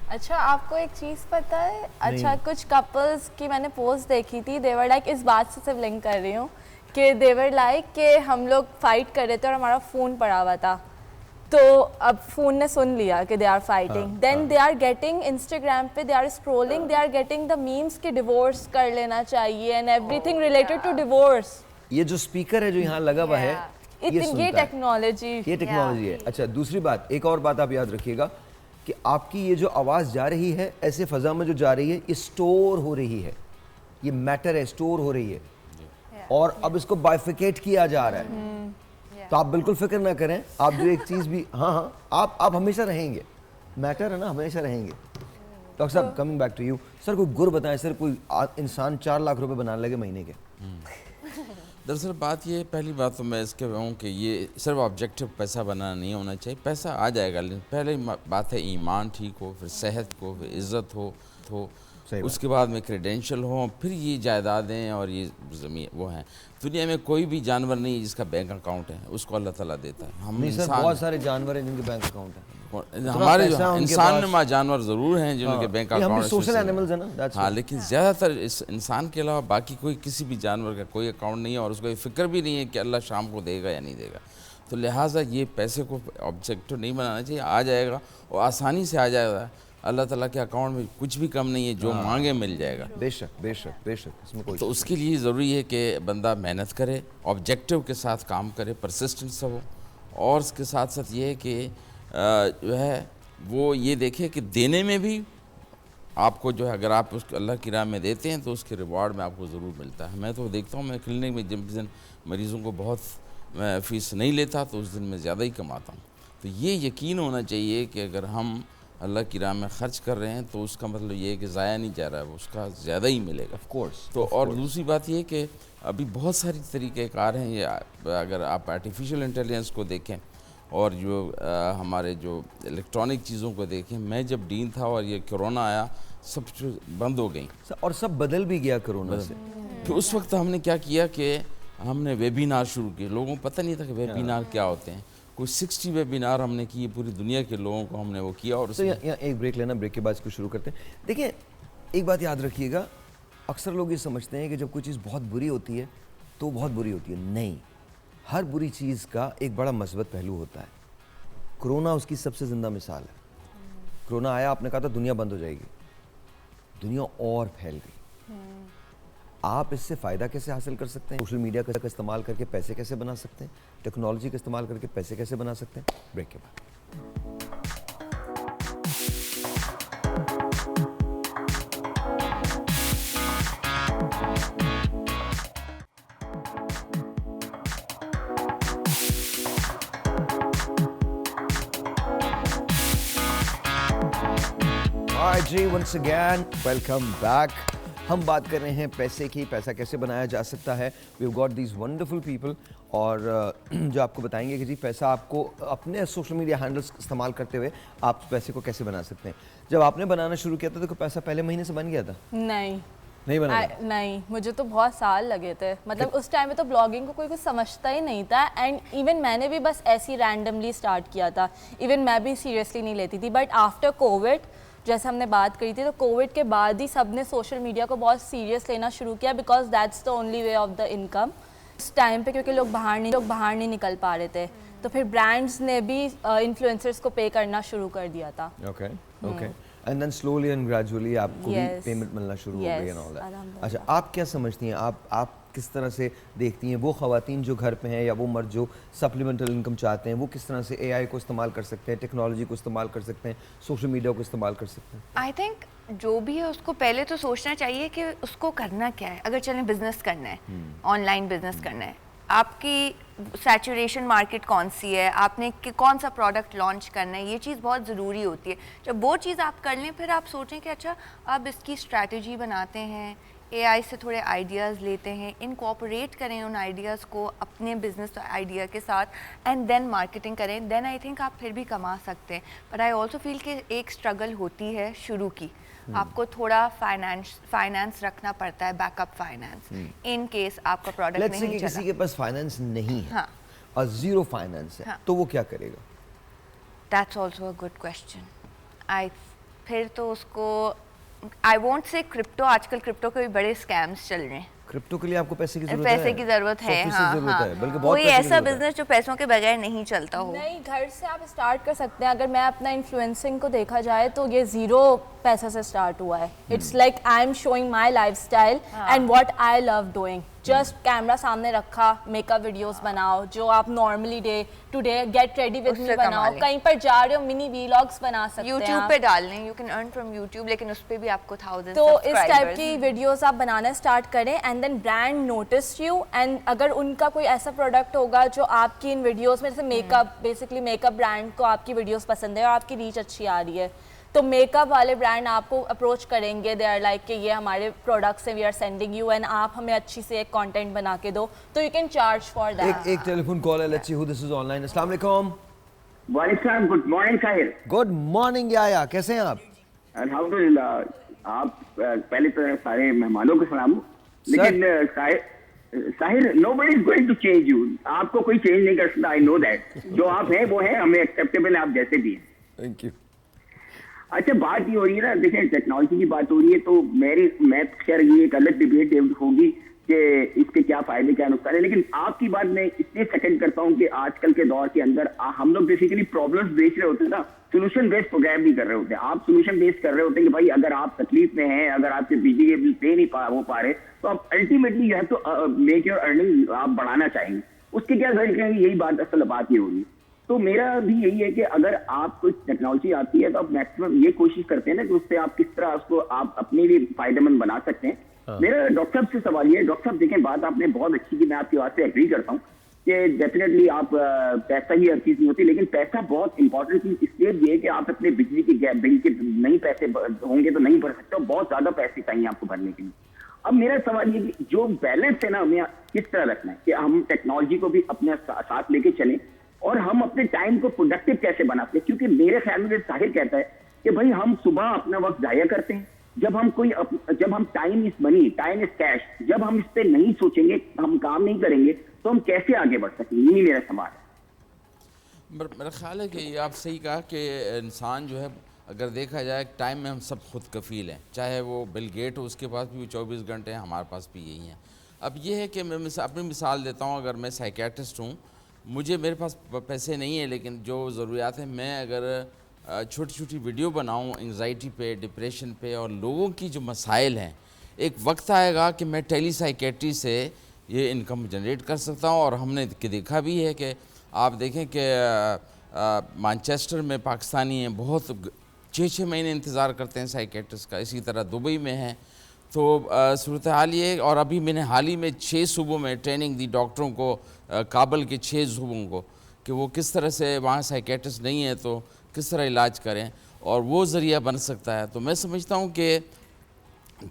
अच्छा आपको एक चीज़ पता है, अच्छा कुछ कपल्स की मैंने पोस्ट देखी थी, देवर लाइक, इस बात से सिर्फ लिंक कर रही हूँ कि देवर लाइक कि हम लोग फाइट कर रहे थे और हमारा फ़ोन पड़ा हुआ था, तो अब फ़ोन ने सुन लिया कि they are fighting, then they are getting Instagram पे, they are scrolling, they are getting the memes कि डिवोर्स कर लेना चाहिए and everything related to divorce. ये जो स्पीकर है जो यहाँ लगा हुआ है, ये टेक्नोलॉजी, ये टेक्नोलॉजी है। अच्छा दूसरी बात, एक और बात आप याद रखिएगा कि आपकी ये जो आवाज़ जा रही है ऐसे फ़ज़ा में जो जा रही है, ये स्टोर हो रही है, ये मैटर है, स्टोर हो रही है, और अब इसको बाइफिकेट किया जा रहा है। तो आप बिल्कुल फिक्र ना करें, आप जो एक चीज़ भी, हाँ आप हमेशा रहेंगे, मैटर है ना, हमेशा रहेंगे। डॉक्टर साहब coming back to you, sir कोई गुर बताएं सर, कोई इंसान 4 लाख रुपए बनाने लगे महीने के। दरअसल बात ये, पहली बात तो मैं इसके कहूँ कि ये सिर्फ ऑब्जेक्टिव पैसा बनाना नहीं होना चाहिए, पैसा आ जाएगा, लेकिन पहले बात है ईमान ठीक हो, फिर सेहत हो, फिर इज़्ज़त हो, उसके बाद में क्रेडेंशियल हो, फिर ये जायदादें और ये ज़मीन वो हैं। दुनिया में कोई भी जानवर नहीं जिसका बैंक अकाउंट है, उसको अल्लाह ताला देता है। हम सर बहुत सारे जानवर हैं जिनके बैंक अकाउंट है, हमारे जो इंसान नुमा जानवर ज़रूर हैं जिनके बैंक अकाउंट, सोशल एनिमल्स है ना, हाँ, लेकिन ज़्यादातर इस इंसान के अलावा बाकी कोई किसी भी जानवर का कोई अकाउंट नहीं है, और उसको ये फिक्र भी नहीं है कि अल्लाह शाम को देगा या नहीं देगा। तो लिहाजा ये पैसे को ऑब्जेक्टिव नहीं बनाना चाहिए, आ जाएगा और आसानी से आ जाएगा। अल्लाह ताला के अकाउंट में कुछ भी कम नहीं है, जो मांगे मिल जाएगा। बेशक बेशक बेशक, इसमें कोई तो उसके लिए ज़रूरी है कि बंदा मेहनत करे, ऑब्जेक्टिव के साथ काम करे, परसिस्टेंस हो, और इसके साथ साथ ये है कि जो है वो ये देखे कि देने में भी आपको जो है, अगर आप उस अल्लाह की राह में देते हैं तो उसके रिवार्ड में आपको ज़रूर मिलता है। मैं तो देखता हूँ, मैं क्लिनिक में जिस दिन मरीज़ों को बहुत फ़ीस नहीं लेता तो उस दिन मैं ज़्यादा ही कमाता हूँ। तो ये यकीन होना चाहिए कि अगर हम अल्लाह की राह में ख़र्च कर रहे हैं तो उसका मतलब ये है कि ज़ाया नहीं जा रहा है, उसका ज़्यादा ही मिलेगा। Of course. तो और दूसरी बात ये है कि अभी बहुत सारी तरीक़ेकार हैं, ये अगर आप आर्टिफिशियल इंटेलिजेंस को देखें और जो हमारे जो इलेक्ट्रॉनिक चीज़ों को देखें, मैं जब डीन था और ये कोरोना आया, सब बंद हो गई और सब बदल भी गया कोरोना से। फिर उस वक्त हमने क्या किया कि हमने वेबिनार शुरू किए, लोगों को पता नहीं था कि वेबिनार क्या होते हैं, कोई 60 वेबिनार हमने किए, पूरी दुनिया के लोगों को हमने वो किया। और तो यहाँ एक ब्रेक लेना, ब्रेक के बाद इसको शुरू करते हैं। देखिए एक बात याद रखिएगा, अक्सर लोग ये समझते हैं कि जब कोई चीज़ बहुत बुरी होती है तो बहुत बुरी होती है। नहीं, हर बुरी चीज़ का एक बड़ा मस्बत पहलू होता है। कोरोना उसकी सबसे ज़िंदा मिसाल है। कोरोना आया, आपने कहा था दुनिया बंद हो जाएगी, दुनिया और फैल गई। आप इससे फ़ायदा कैसे हासिल कर सकते हैं? सोशल मीडिया का इस्तेमाल करके पैसे कैसे बना सकते हैं? टेक्नोलॉजी का इस्तेमाल करके पैसे कैसे बना सकते हैं? ब्रेक के बाद। Hi जी, once again, welcome back. हम बात कर रहे हैं पैसे की, पैसा कैसे बनाया जा सकता है। We have got these wonderful people और जो आपको बताएंगे कि जी पैसा आपको अपने सोशल मीडिया हैंडल्स इस्तेमाल करते हुए आप पैसे को कैसे बना सकते हैं। जब आपने बनाना शुरू किया था तो पैसा पहले महीने से बन गया था? नहीं बना? नहीं, मुझे तो बहुत साल लगे थे। मतलब उस टाइम में तो ब्लॉगिंग को कोई कुछ समझता ही नहीं था एंड इवन मैंने भी बस ऐसे रैंडमली स्टार्ट किया था। इवन मैं भी सीरियसली नहीं लेती थी, बट आफ्टर कोविड जैसे हमने बात करी थी, तो कोविड के बाद ही सबने सोशल मीडिया को बहुत सीरियस लेना शुरू किया, because that's the only way of the income उस टाइम पे, क्योंकि लोग बाहर नहीं निकल पा रहे थे। तो फिर ब्रांड्स ने भी इन्फ्लुएंसर्स को पे करना शुरू कर दिया था। Okay and then slowly and gradually आपको भी पेमेंट मिलना शुरू हो गई एंड ऑल दैट। अच्छा, आप क्या समझती हैं, आप किस तरह से देखती हैं वो ख़वातीन जो घर पे हैं या वो मर्द जो सप्लीमेंटल इनकम चाहते हैं, वो किस तरह से एआई को इस्तेमाल कर सकते हैं, टेक्नोलॉजी को इस्तेमाल कर सकते हैं, सोशल मीडिया को इस्तेमाल कर सकते हैं? आई थिंक जो भी है उसको पहले तो सोचना चाहिए कि उसको करना क्या है। अगर चलें बिजनेस करना है, ऑनलाइन बिजनेस करना है, आपकी सैचुरेशन मार्केट कौन सी है, आपने कौन सा प्रोडक्ट लॉन्च करना है, ये चीज़ बहुत ज़रूरी होती है। जब वो चीज़ आप कर लें फिर आप सोचें कि अच्छा अब इसकी स्ट्रैटेजी बनाते हैं, एआई से थोड़े आइडियाज़ लेते हैं, इनकॉर्पोरेट करें उन आइडियाज़ को अपने बिजनेस आइडिया के साथ एंड देन मार्केटिंग करें, देन आई थिंक आप फिर भी कमा सकते हैं। बट आई ऑल्सो फील कि एक स्ट्रगल होती है शुरू की, आपको थोड़ा फाइनेंस रखना पड़ता है, बैकअप फाइनेंस, इन केस आपका प्रोडक्ट नहीं चला। किसी के पास फाइनेंस नहीं है, हाँ, और जीरो फाइनेंस है, तो वो क्या करेगा? That's also a good question. फिर तो उसको आई वोंट से क्रिप्टो, आजकल क्रिप्टो के भी बड़े स्कैम्स चल रहे हैं। क्रिप्टो के लिए आपको पैसे की जरूरत है, हाँ, बल्कि कोई ऐसा बिजनेस जो पैसों के बगैर नहीं चलता हो। नहीं, घर से आप स्टार्ट कर सकते हैं। अगर मैं अपना इन्फ्लुएंसिंग को देखा जाए तो ये ज़ीरो पैसा से स्टार्ट हुआ है। It's like I am showing my lifestyle and what I love doing. Just camera सामने रखा, मेकअप वीडियोस बनाओ जो आप normally day to day get ready with me बनाओ, कहीं पर जा रहे हो मिनी व्लॉग्स बना सकते हैं, यूट्यूब पे डाल लें, you can earn from YouTube, लेकिन उस पे भी आपको 1000 तो इस टाइप की वीडियोस आप बनाना स्टार्ट करें and then brand notice you. And अगर उनका कोई ऐसा प्रोडक्ट होगा जो आपकी इन वीडियोस में, जैसे मेकअप, बेसिकली मेकअप ब्रांड को आपकी वीडियोस पसंद है और आपकी रीच अच्छी आ रही है, तो मेकअप वाले ब्रांड आपको अप्रोच करेंगे, दे आर लाइक कि ये हमारे प्रोडक्ट्स हैं, we are sending you and आप हमें अच्छी से एक कंटेंट बना के दो, तो you can charge for that. एक टेलीफोन कॉल है, let's see who this is online. अस्सलाम वालेकुम। वालेकुम, good morning Sahir. Good morning Yaya, कैसे हैं आप? अल्हम्दुलिल्लाह। आप पहले तो सारे मेहमानों को सलाम। लेकिन Sahir, nobody is going to change you. आपको कोई चेंज नहीं कर सकता, आई नो दैट। जो आप हैं वो हैं, हमें एक्सेप्टेबल है आप जैसे भी हैं। Thank you. अच्छा, बात ये हो रही है ना, देखिए टेक्नोलॉजी की बात हो रही है, तो मैं खैर ये एक अलग डिबेट होगी कि इसके क्या फायदे क्या नुकसान है, लेकिन आपकी बात मैं इसलिए सेकंड करता हूँ कि आजकल के दौर के अंदर हम लोग बेसिकली प्रॉब्लम्स बेच रहे होते हैं ना, सोल्यूशन बेस्ड प्रोग्राम नहीं कर रहे होते। आप सोल्यूशन बेस्ड कर रहे होते हैं कि भाई अगर आप तकलीफ में हैं, अगर आपके बिजली के बिल पे नहीं हो पा रहे, तो आप ultimately you have to make your earning आप बढ़ाना चाहेंगे। उसके क्या करेंगे, यही बात असल बात ये होगी। तो मेरा भी यही है कि अगर आप कोई टेक्नोलॉजी आती है तो आप मैक्सिमम ये कोशिश करते हैं ना कि उससे आप किस तरह उसको आप अपने लिए फायदेमंद बना सकते हैं। मेरा डॉक्टर साहब से सवाल ये है, डॉक्टर साहब देखें, बात आपने बहुत अच्छी की, मैं आपकी बात से एग्री करता हूँ कि डेफिनेटली आप पैसा ही हर चीज नहीं होती, लेकिन पैसा बहुत इंपॉर्टेंट चीज इसलिए भी है कि आप अपने बिजली के बिल के नहीं पैसे होंगे तो नहीं भर सकते, बहुत ज्यादा पैसे चाहिए आपको भरने के लिए। अब मेरा सवाल ये कि जो बैलेंस है ना, हमें किस तरह रखना है कि हम टेक्नोलॉजी को भी अपने साथ लेके चलें और हम अपने टाइम को प्रोडक्टिव कैसे बनाते हैं। क्योंकि मेरे ख्याल में साहिर कहता है कि भाई हम सुबह अपना वक्त जाया करते हैं, जब हम time is money, time is cash, जब हम इस पे नहीं सोचेंगे, हम काम नहीं करेंगे, तो हम कैसे आगे बढ़ सकेंगे, यही मेरा सवाल है। मेरा ख्याल है कि ये आप सही कहा कि इंसान जो है, अगर देखा जाए टाइम में हम सब खुद कफ़ील हैं, चाहे वो बिल गेट हो, उसके पास भी 24 घंटे हैं, हमारे पास भी यही हैं। अब ये है कि मैं अपनी मिसाल देता हूँ, अगर मैं साइकियाट्रिस्ट हूँ, मेरे पास पैसे नहीं है, लेकिन जो ज़रूरियात है, मैं अगर छोटी छोटी वीडियो बनाऊँ एंग्जाइटी पे, डिप्रेशन पे और लोगों की जो मसाइल हैं, एक वक्त आएगा कि मैं टेली साइकियाट्री से ये इनकम जनरेट कर सकता हूँ। और हमने देखा भी है कि आप देखें कि मैनचेस्टर में पाकिस्तानी हैं, बहुत 6-6 महीने इंतज़ार करते हैं साइकियाट्रिस्ट का, इसी तरह दुबई में है। तो सूरत हाल ये, और अभी मैंने हाल ही में 6 सूबों में ट्रेनिंग दी डॉक्टरों को, काबल के 6 सूबों को, कि वो किस तरह से वहाँ साइकियाट्रिस्ट नहीं है तो किस तरह इलाज करें, और वो ज़रिया बन सकता है। तो मैं समझता हूँ कि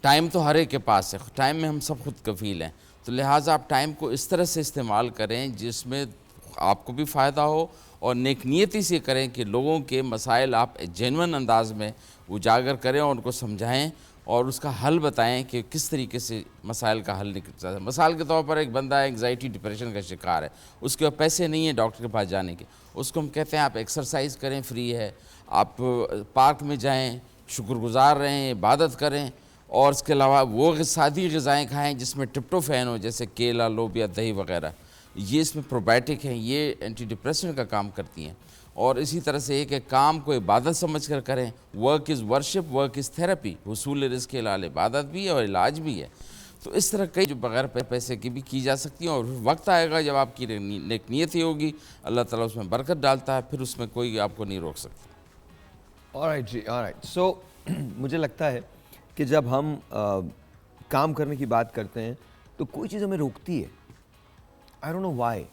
टाइम तो हर एक के पास है, टाइम में हम सब खुद कफ़ील हैं, तो लिहाजा आप टाइम को इस तरह से इस्तेमाल करें जिसमें आपको भी फ़ायदा हो, और नेक नियति से करें कि लोगों के मसाइल आप जेन्युइन अंदाज में उजागर करें और उनको समझाएं और उसका हल बताएं कि किस तरीके से मसाइल का हल निकलता है। मिसाल के तौर पर एक बंदा एंग्जाइटी डिप्रेशन का शिकार है, उसके पास पैसे नहीं है डॉक्टर के पास जाने के, उसको हम कहते हैं आप एक्सरसाइज करें, फ्री है, आप पार्क में जाएँ, शुक्रगुजार रहें, इबादत करें, और इसके अलावा वो सादी ग़िज़ाएँ खाएँ जिसमें ट्रिप्टोफैन हो, जैसे केला, लोबिया, दही वगैरह, ये इसमें प्रोबायोटिक हैं, ये एंटी डिप्रेशन का काम करती हैं। और इसी तरह से एक काम को इबादत समझ कर करें, work is worship, work is therapy, हुसूल रिज़्क़ के लाल इबादत भी है और इलाज भी है। तो इस तरह कई जो बग़ैर पैसे की भी की जा सकती हैं, और वक्त आएगा जब आपकी नेक नीयत ही होगी, अल्लाह ताला उसमें बरकत डालता है, फिर उसमें कोई आपको नहीं रोक सकता। ऑलराइट जी, ऑलराइट। सो मुझे लगता है कि जब हम काम करने की बात करते हैं तो कोई चीज़ हमें रोकती है, आई डोंट नो व्हाई।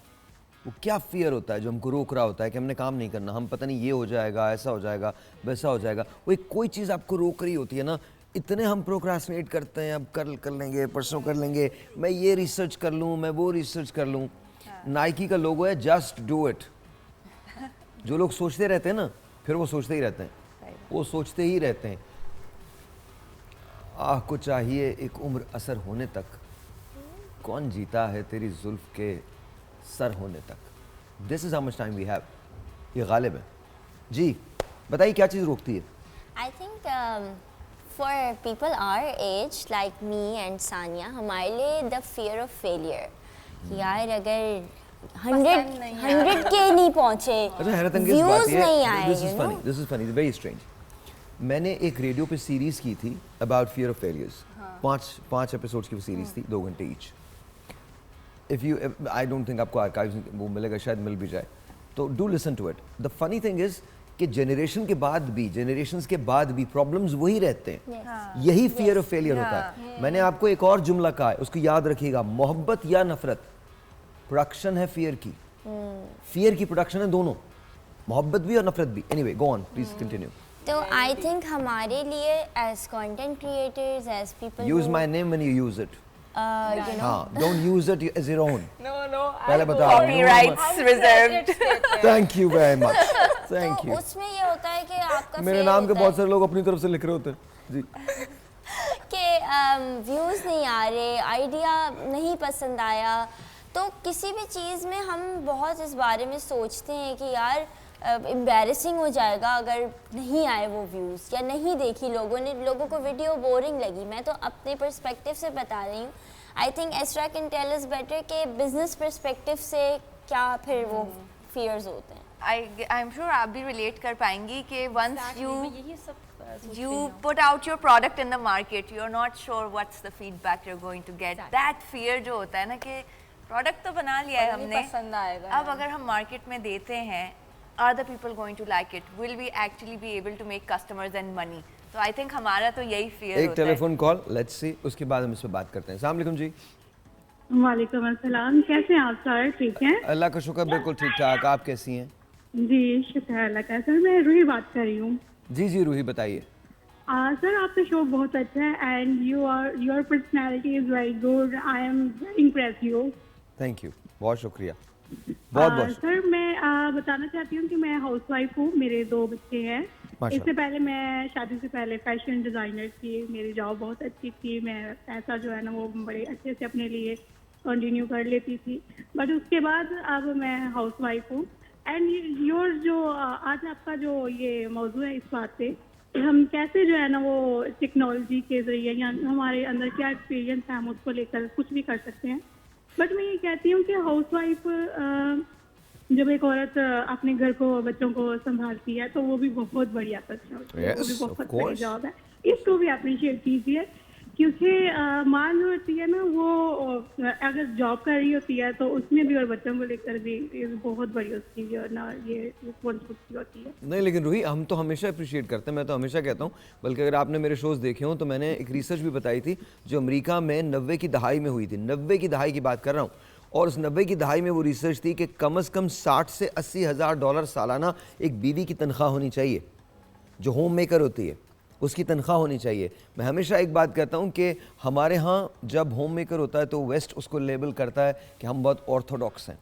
वो क्या फियर होता है जो हमको रोक रहा होता है कि हमने काम नहीं करना, हम पता नहीं ये हो जाएगा, ऐसा हो जाएगा, वैसा हो जाएगा। वो एक कोई चीज़ आपको रोक रही होती है ना, इतने हम प्रोक्रास्टिनेट करते हैं, अब कर लेंगे, परसों कर लेंगे, मैं ये रिसर्च कर लूँ, मैं वो रिसर्च कर लूँ। नाइकी का लोगो है जस्ट डू इट। जो लोग सोचते रहते हैं ना, फिर वो सोचते ही रहते हैं, वो सोचते ही रहते हैं। आह को चाहिए एक उम्र असर होने तक, कौन जीता है तेरी जुल्फ के सर होने तक। This is how much time we have. ये गालिब है जी। बताइए क्या चीज़ रोकती है? I think for people our age like me and Sania, हमारे लिए द फियर ऑफ फेलियर, कि यार अगर 100 के नहीं पहुंचे, व्यूज नहीं आए, this is funny, very strange. मैंने एक रेडियो पे सीरीज़ की थी about fear of failures, 5 episodes की वो सीरीज़ थी, 2 घंटे each. If you, I don't think आपको आर्काइव्स वो मिलेगा, शायद मिल भी जाए, तो do listen to it. The funny thing is कि जनरेशंस के बाद भी प्रॉब्लम्स वही रहते हैं। यही फियर ऑफ फेलियर होता है। मैंने आपको एक और जुमला कहा है, उसको याद रखिएगा, मोहब्बत या नफरत प्रोडक्शन है फियर की। फियर की प्रोडक्शन है दोनों, मोहब्बत भी और नफरत भी। Anyway, go on please, continue. तो आई थिंक हमारे लिए as content creators, as people, use my name when you use it. you know, don't use it as your own. No, पहले बताओ। Copyrights reserved. Thank you very much, thank you. उसमें ये होता है कि आपका मेरे नाम के बहुत सारे लोग अपनी तरफ से लिख रहे होते हैं जी, कि व्यूज़ नहीं आ रहे, आइडिया नहीं पसंद आया। तो किसी भी चीज़ में हम बहुत इस बारे में सोचते हैं कि यार एम्बैरेसिंग हो जाएगा अगर नहीं आए वो व्यूज़, या नहीं देखी लोगों को वीडियो बोरिंग लगी। मैं तो अपने पर्सपेक्टिव से बता रही हूँ। I think Astra can tell us better कि बिजनेस पर्सपेक्टिव से क्या फिर वो फियर्स होते हैं। आई एम श्योर आप भी रिलेट कर पाएंगी कि once you put out your product in the market, you're not sure what's the feedback you're going to get. That fear जो होता है ना कि प्रोडक्ट तो बना लिया है हमने, पसंद आएगा, अब अगर हम मार्केट में देते हैं, are the people going to like it? Will we actually be able to make customers and money? तो आई थिंक हमारा तो यही fear होता है। एक टेलीफोन कॉल, लेट्स सी, उसके बाद हम इस पर बात करते हैं। अस्सलाम वालेकुम जी। वालेकुम अस्सलाम, कैसे हैं आप सर? ठीक है, अल्लाह का शुक्र, बिल्कुल ठीक ठाक। आप कैसी हैं? जी शुक्र है अल्लाह का। सर मैं रूही बात कर रही हूँ। जी रूही बताइए। सर आपका शो बहुत अच्छा है and your personality is very good. I am impress you. Thank you, बहुत शुक्रिया, बहुत सर मैं बताना चाहती हूँ कि मैं हाउसवाइफ हूँ, मेरे 2 बच्चे हैं। इससे पहले मैं शादी से पहले फैशन डिज़ाइनर थी, मेरी जॉब बहुत अच्छी थी, मैं पैसा जो है ना वो बड़े अच्छे से अपने लिए कंटिन्यू कर लेती थी। बट उसके बाद अब मैं हाउसवाइफ हूँ एंड योर जो आज आपका जो ये मौजू है इस बात पे कि हम कैसे जो है ना वो टेक्नोलॉजी के जरिए या हमारे अंदर क्या एक्सपीरियंस है हम उसको लेकर कुछ भी कर सकते हैं। बट मैं ये कहती हूँ कि हाउसवाइफ जब एक औरत अपने घर को बच्चों को संभालती है तो वो भी बहुत बढ़िया करती है, वो भी बहुत बड़ी जॉब है, इसको भी अप्रिशिएट कीजिए। क्योंकि माँ जो होती है ना वो अगर जॉब कर रही होती है तो उसमें भी और बच्चों को लेकर भी बहुत बड़ी उसकी जो ना ये रिस्पॉन्सिबिलिटी होती है। नहीं लेकिन रूही हम तो हमेशा अप्रिशिएट करते हैं, मैं तो हमेशा कहता हूँ, बल्कि अगर आपने मेरे शोज़ देखे हों तो मैंने एक रिसर्च भी बताई थी जो अमेरिका में 90 की दहाई में हुई थी, 90 की दहाई की बात कर रहा हूँ, और उस 90 की दहाई में वो रिसर्च थी कि कम से कम 60 से 80 हज़ार डॉलर सालाना एक बीवी की तनख्वाह होनी चाहिए, जो होम मेकर होती है उसकी तनख्वाह होनी चाहिए। मैं हमेशा एक बात कहता हूँ कि हमारे यहाँ जब होम मेकर होता है तो वेस्ट उसको लेबल करता है कि हम बहुत ऑर्थोडॉक्स हैं,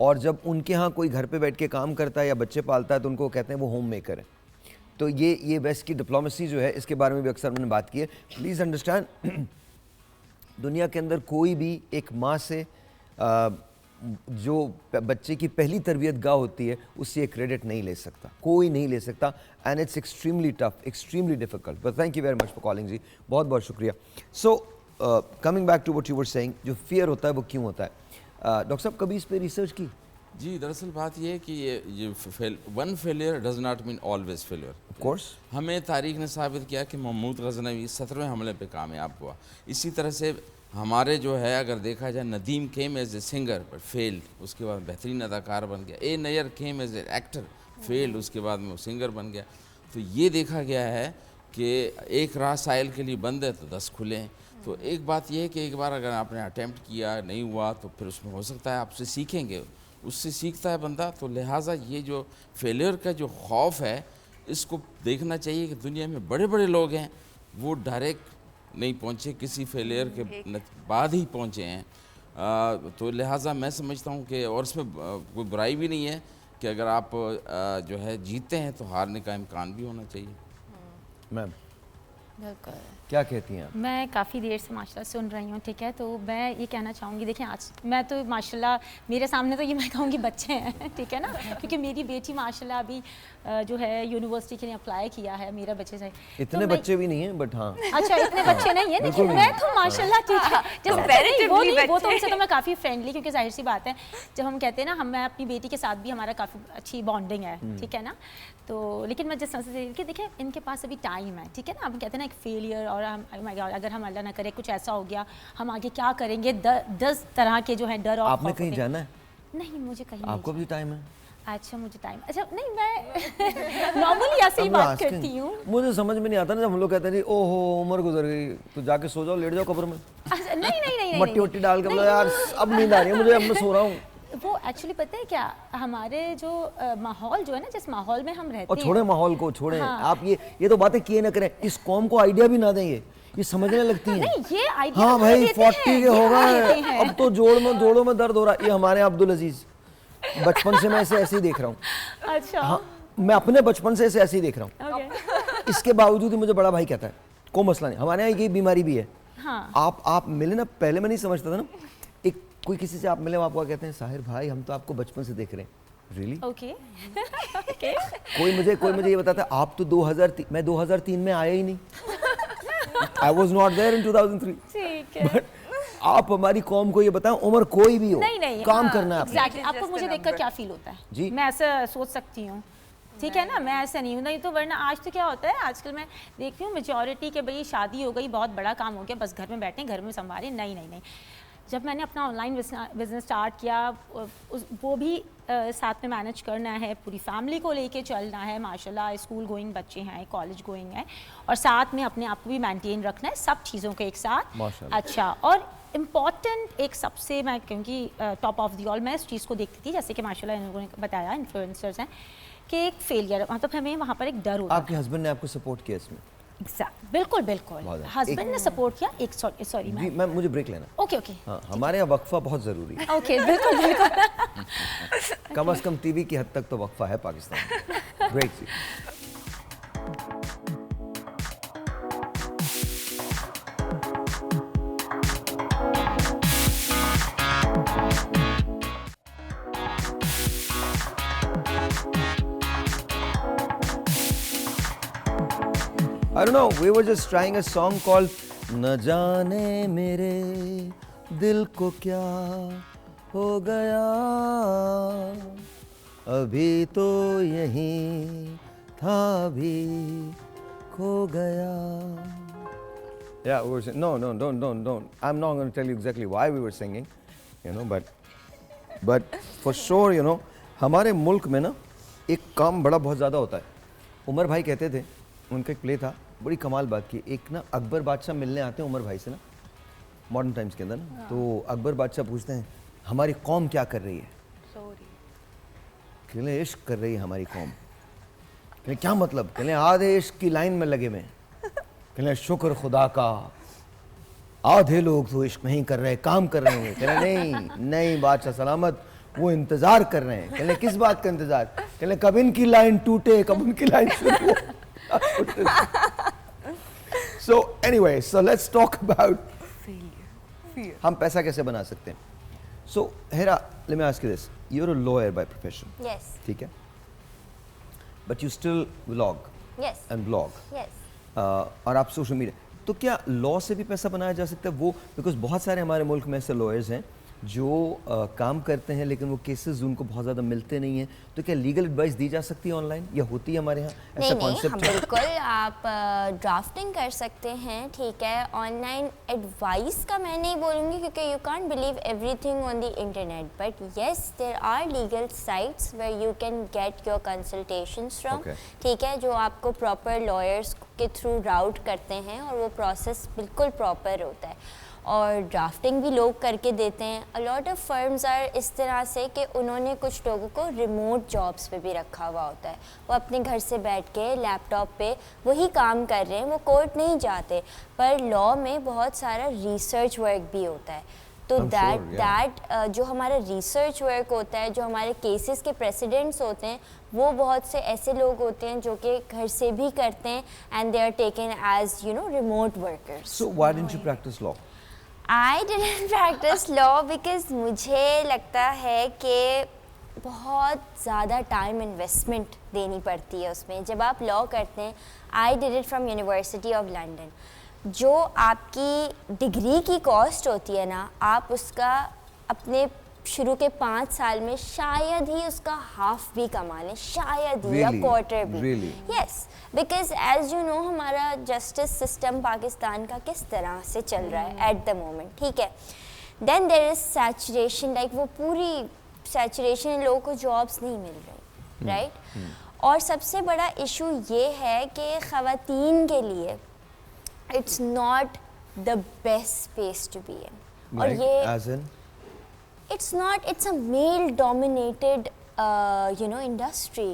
और जब उनके यहाँ कोई घर पे बैठ के काम करता है या बच्चे पालता है तो उनको कहते हैं वो होम मेकर है। तो ये वेस्ट की डिप्लोमेसी जो है इसके बारे में भी अक्सर मैंने बात की है। प्लीज़ अंडरस्टैंड, दुनिया के अंदर कोई भी एक माँ से जो बच्चे की पहली तरबियत गाह होती है उससे क्रेडिट नहीं ले सकता, कोई नहीं ले सकता, and it's extremely tough, extremely difficult. But thank you very much for calling जी, बहुत बहुत शुक्रिया। So coming back to what you were saying, जो फियर होता है वो क्यों होता है? डॉक्टर साहब कभी इस पर रिसर्च की? जी, दरअसल बात ये है कि ये one failure does not mean always failure. Of course हमें तारीख ने साबित किया कि महमूद गजनवी 17वें हमले पे कामयाब हुआ। इसी तरह से हमारे जो है अगर देखा जाए, Nadeem came as a singer but failed, उसके बाद बेहतरीन अदाकार बन गया। A Nayyar came as a actor, failed, उसके बाद में वो सिंगर बन गया। तो ये देखा गया है कि एक राह साहिल के लिए बंद है तो 10 खुले हैं। तो एक बात यह है कि एक बार अगर आपने अटैम्प्ट किया नहीं हुआ तो फिर उसमें हो सकता है आपसे सीखेंगे, उससे सीखता है बंदा। तो लिहाजा ये जो फेलियर का जो खौफ है इसको देखना चाहिए कि दुनिया में बड़े बड़े लोग हैं वो डायरेक्ट नहीं पहुँचे, किसी फेलियर के बाद ही पहुँचे हैं। तो लिहाजा मैं समझता हूँ कि, और इसमें कोई बुराई भी नहीं है कि अगर आप जो है जीतते हैं तो हारने का इम्कान भी होना चाहिए। मैम बिल्कुल, क्या कहती हैं आप? मैं काफ़ी देर से माशाल्लाह सुन रही हूँ, ठीक है। तो मैं ये कहना चाहूँगी, देखिए आज मैं तो माशाल्लाह मेरे सामने तो ये मैं कहूँगी बच्चे हैं, ठीक है ना, क्योंकि मेरी बेटी माशाल्लाह अभी जो है यूनिवर्सिटी के लिए अप्लाई किया है, मेरा बच्चे से इतने तो बच्चे भी नहीं हैं, बट हाँ अच्छा इतने बच्चे नहीं है, लेकिन मैं तो माशाल्लाह ठीक है, वो तो उनसे तो मैं काफ़ी फ्रेंडली, क्योंकि जाहिर सी बात है जब हम कहते हैं ना, मैं अपनी बेटी के साथ भी हमारा काफ़ी अच्छी बॉन्डिंग है, ठीक है ना। तो लेकिन मैं जिस तरह से देखिए, देखिए इनके पास अभी टाइम है, ठीक है ना। हम कहते हैं ना एक फेलियर, और हम अगर हम अल्लाह ना करे कुछ ऐसा हो गया, हम आगे क्या करेंगे, 10 तरह के जो है डर। और आपने कहीं जाना है? नहीं, मुझे कहीं आपको भी टाइम है? अच्छा मुझे टाइम, अच्छा नहीं मैं नॉर्मली ऐसे ही बात करती हूँ। मुझे समझ में नहीं आता ना जब हम लोग कहते हैं जी ओहो उम्र गुजर गई, तो जाके सो जाओ, लेट जाओ कब्र में। अच्छा नहीं मट्टी वट्टी डाल के बोलो यार अब नींद आ रही है मुझे, अब मैं सो रहा हूँ। वो एक्चुअली पता है क्या, हमारे जो माहौल जो है ना, जिस माहौल में हम रहते हैं, और छोड़े माहौल को, छोड़े आप ये तो बातें किए ना करें, इस कौम को आइडिया भी ना दें, ये समझने लगती है। नहीं ये आइडिया हाँ भाई 40 के हो गए, अब तो जोड़ों में दर्द हो रहा है। ये हमारे अब्दुल अजीज, बचपन से मैं इसे ऐसे ही देख रहा हूँ। अच्छा हाँ, मैं अपने बचपन से इसे ऐसे ही देख रहा हूँ। इसके बावजूद ही मुझे बड़ा भाई कहता है, कोई मसला नहीं, हमारे यहाँ ये बीमारी भी है। हाँ। आप मिले ना, पहले मैं नहीं समझता था ना, एक कोई किसी से आप मिले, आपको कहते हैं साहिर भाई हम तो आपको बचपन से देख रहे हैं। रियली? ओके। कोई मुझे ये बताता है आप तो 2003, मैं 2003 में आया ही नहीं, I was not there in 2003। ठीक है। बट आप हमारी कौम को ये बताएं, उम्र कोई भी हो, नहीं, काम करना है exactly, आपको मुझे देखकर क्या फील होता है जी? मैं ऐसा सोच सकती हूँ, ठीक है ना, मैं ऐसा नहीं हूँ, नहीं तो वरना आज तो क्या होता है, आजकल मैं देखती हूँ मेजॉरिटी के भाई शादी हो गई, बहुत बड़ा काम हो गया, बस घर में बैठे, घर में संभालें। नहीं, जब मैंने अपना ऑनलाइन बिजनेस स्टार्ट किया, वो भी साथ में मैनेज करना है, पूरी फैमिली को लेके चलना है, माशाल्लाह स्कूल गोइंग बच्चे हैं, कॉलेज गोइंग है, और साथ में अपने आप को भी मेंटेन रखना है, सब चीज़ों को एक साथ। अच्छा, और इम्पॉर्टेंट एक सबसे, मैं क्योंकि टॉप ऑफ द ऑल मैं इस चीज़ को देखती थी, जैसे कि माशाल्लाह इन लोगों ने बताया, इन्फ्लुएंसर्स हैं, कि एक फेलियर मतलब हमें वहाँ पर एक डर होता है। आपके हस्बैंड ने आपको सपोर्ट किया इसमें? बिल्कुल हस्बैंड ने सपोर्ट किया। एक सॉरी जी मैम, मुझे ब्रेक लेना। ओके हाँ, हमारे यहाँ वक्फा बहुत ज़रूरी है। ओके बिल्कुल कम से कम टीवी की हद तक तो वक्फा है पाकिस्तान में। ब्रेक जी। I don't know, we were just trying a song called न जाने मेरे दिल को क्या हो गया अभी तो यहीं था भी खो गया. Yeah, we were saying, no, don't. I'm not going to tell you exactly why we were singing, you know, but for sure, you know, हमारे मुल्क में ना एक काम बड़ा बहुत ज़्यादा होता है. उमर भाई कहते थे, उनका एक प्ले था, बड़ी कमाल बात की. एक ना अकबर बादशाह मिलने आते हैं उमर भाई से ना, मॉडर्न टाइम्स के अंदर ना, तो अकबर बादशाह पूछते हैं हमारी कौम क्या कर रही है. कहले इश्क कर रही है हमारी कौम. कहले क्या मतलब. कहले आधे इश्क की लाइन में लगे में. कहले शुक्र खुदा का आधे लोग तो इश्क नहीं कर रहे, काम कर रहे हैं. कहले नहीं बादशाह सलामत, वो इंतजार कर रहे हैं. कहले किस बात का इंतजार. कहले कब इनकी लाइन टूटे कब उनकी लाइन शुरू हो. So anyway, so let's talk about Fear. हम पैसा कैसे बना सकते हैं. So Hera, let me ask you this. You're a lawyer by profession. Yes. ठीक है. But you still vlog Yes. and blog. Yes. और आप सोशल मीडिया, तो क्या लॉ से भी पैसा बनाया जा सकता है वो. बिकॉज बहुत सारे हमारे मुल्क में ऐसे लॉयर्स हैं जो काम करते हैं लेकिन वो केसेस उनको बहुत ज़्यादा मिलते नहीं हैं. तो क्या लीगल एडवाइस दी जा सकती है ऑनलाइन या होती है हमारे यहाँ ऐसा नहीं, कॉन्सेप्ट हाँ, बिल्कुल आप ड्राफ्टिंग कर सकते हैं. ठीक है, ऑनलाइन एडवाइस का मैं नहीं बोलूँगी क्योंकि you can't believe everything on the internet. But yes, there are legal sites where you can get your consultations from. ठीक है, जो आपको प्रॉपर लॉयर्स के थ्रू राउट करते हैं और वो प्रोसेस बिल्कुल प्रॉपर होता है. और ड्राफ्टिंग भी लोग करके देते हैं. A lot of firms are इस तरह से कि उन्होंने कुछ लोगों को रिमोट जॉब्स पे भी रखा हुआ होता है. वो अपने घर से बैठ के लैपटॉप पे वही काम कर रहे हैं, वो कोर्ट नहीं जाते. पर लॉ में बहुत सारा रिसर्च वर्क भी होता है. तो दैट जो हमारा रिसर्च वर्क होता है, जो हमारे केसेस के प्रेसिडेंट्स होते हैं, वो बहुत से ऐसे लोग होते हैं जो कि घर से भी करते हैं and they are taken as you know remote workers. So why didn't you practice law. I didn't practice law because मुझे लगता है कि बहुत ज़्यादा टाइम इन्वेस्टमेंट देनी पड़ती है उसमें जब आप लॉ करते हैं. I did it from University of London. जो आपकी डिग्री की कॉस्ट होती है ना, आप उसका अपने शुरू के 5 साल में शायद ही उसका हाफ भी कमा लें, शायद ही या क्वार्टर भी. Yes, because as you know हमारा जस्टिस सिस्टम पाकिस्तान का किस तरह से चल रहा है एट द मोमेंट. ठीक है, then there is saturation, like वो पूरी सैचुरेशन, लोगों को जॉब्स नहीं मिल रही. राइट. और सबसे बड़ा इशू ये है कि ख़वातीन के लिए it's not the best space to be in. और ये it's not, it's a male dominated you know industry.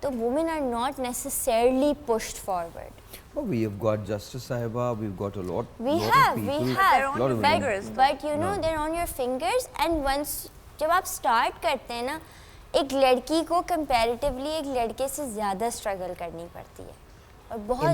So women are not necessarily pushed forward. Oh, we have got Justice Sahiba, we've got a lot we of have they're on your fingers, but you know they're on your fingers. And once जब आप start करते हैं ना, एक लड़की को comparatively एक लड़के से ज़्यादा struggle करनी पड़ती है. और बहुत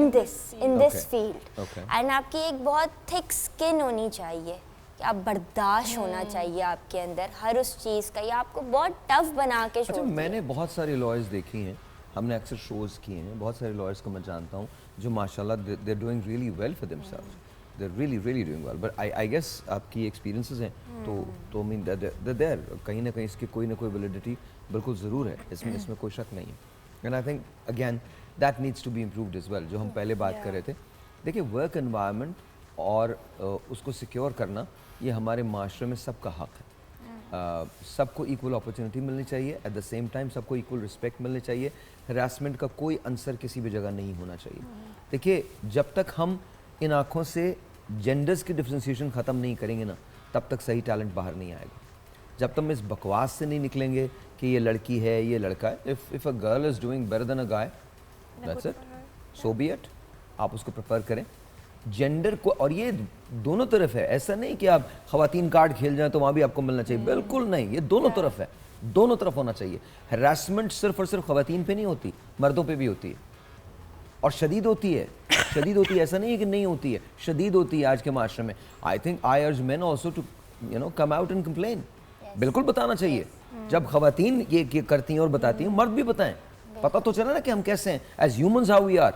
in this field. And आपकी एक बहुत thick skin होनी चाहिए. आप बर्दाश्त होना चाहिए आपके अंदर हर उस चीज़ का, या आपको बहुत टफ बना के छोड़ती है. मैंने बहुत सारे लॉयर्स देखी हैं, हमने अक्सर शोज़ किए हैं, बहुत सारे लॉयर्स को मैं जानता हूँ जो माशाल्लाह they are doing really well for themselves. They are really doing well. But I guess आपकी एक्सपीरियंसेस हैं तो मीन देयर कहीं ना कहीं इसकी कोई ना कोई वैलिडिटी बिल्कुल ज़रूर है, इसमें कोई शक नहीं है. And I think again that needs to be improved as well. जो हम पहले बात कर रहे थे, देखिए वर्क एनवायरनमेंट और उसको सिक्योर करना ये हमारे माशरे में सबका हक है. सबको इक्वल अपॉर्चुनिटी मिलनी चाहिए, एट द सेम टाइम सबको इक्वल रिस्पेक्ट मिलनी चाहिए. हरासमेंट का कोई अंसर किसी भी जगह नहीं होना चाहिए. देखिए, जब तक हम इन आँखों से जेंडर्स की डिफ्रेंशिएशन ख़त्म नहीं करेंगे ना, तब तक सही टैलेंट बाहर नहीं आएगा. जब तक हम इस बकवास से नहीं निकलेंगे कि ये लड़की है, ये लड़का है. If a girl is doing better than a guy, that's it, so B it. आप उसको प्रेफर करें. जेंडर को, और ये दोनों तरफ है. ऐसा नहीं कि आप ख़वातीन कार्ड खेल जाएं तो वहाँ भी आपको मिलना चाहिए, बिल्कुल नहीं. ये दोनों तरफ है, दोनों तरफ होना चाहिए. हरासमेंट सिर्फ और सिर्फ ख़वातीन पे नहीं होती, मर्दों पे भी होती है, और शदीद होती है. शदीद होती है, ऐसा नहीं है कि नहीं होती है, शदीद होती है आज के माशरे में. आई think I urge men also to you know come out and complain. बिल्कुल बताना चाहिए. जब ख़वातीन ये करती हैं और बताती हैं, मर्द भी बताएं. पता तो चला ना कि हम कैसे हैं, as humans how we are.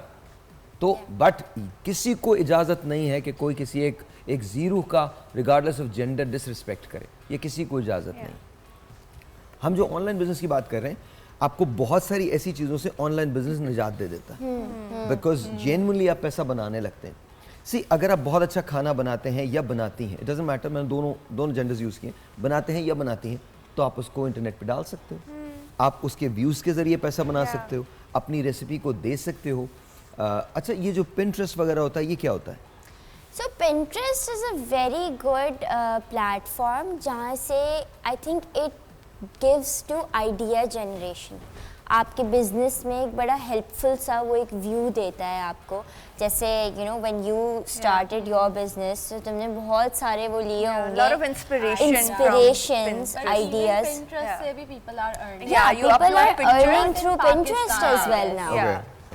तो बट किसी को इजाज़त नहीं है कि कोई किसी एक ज़ीरो का रिगार्डलेस ऑफ जेंडर डिसरिस्पेक्ट करे, ये किसी को इजाज़त नहीं। हम जो ऑनलाइन बिजनेस की बात कर रहे हैं, आपको बहुत सारी ऐसी चीज़ों से ऑनलाइन बिजनेस निजात दे देता है, बिकॉज जेन्युइनली आप पैसा बनाने लगते हैं। सी अगर आप बहुत अच्छा खाना बनाते हैं या बनाती हैं, इट डजंट मैटर, मैंने दोनों जेंडर्स यूज़ किए, बनाते हैं या बनाती हैं, तो आप उसको इंटरनेट पे डाल सकते हो, आप उसके व्यूज़ के ज़रिए पैसा बना सकते हो, अपनी रेसिपी को दे सकते हो। अच्छा, ये जो Pinterest वगैरह होता है, ये क्या होता है? So Pinterest is a very good platform जहाँ से I think it gives to idea generation. आपके बिजनेस में एक बड़ा हेल्पफुल सा वो एक व्यू देता है आपको। जैसे when you started your business, तो तुमने बहुत सारे वो लिए होंगे, lot of inspirations, ideas. Pinterest से भी people are earning. Yeah, you people are upload pictures earning through Pinterest as well now.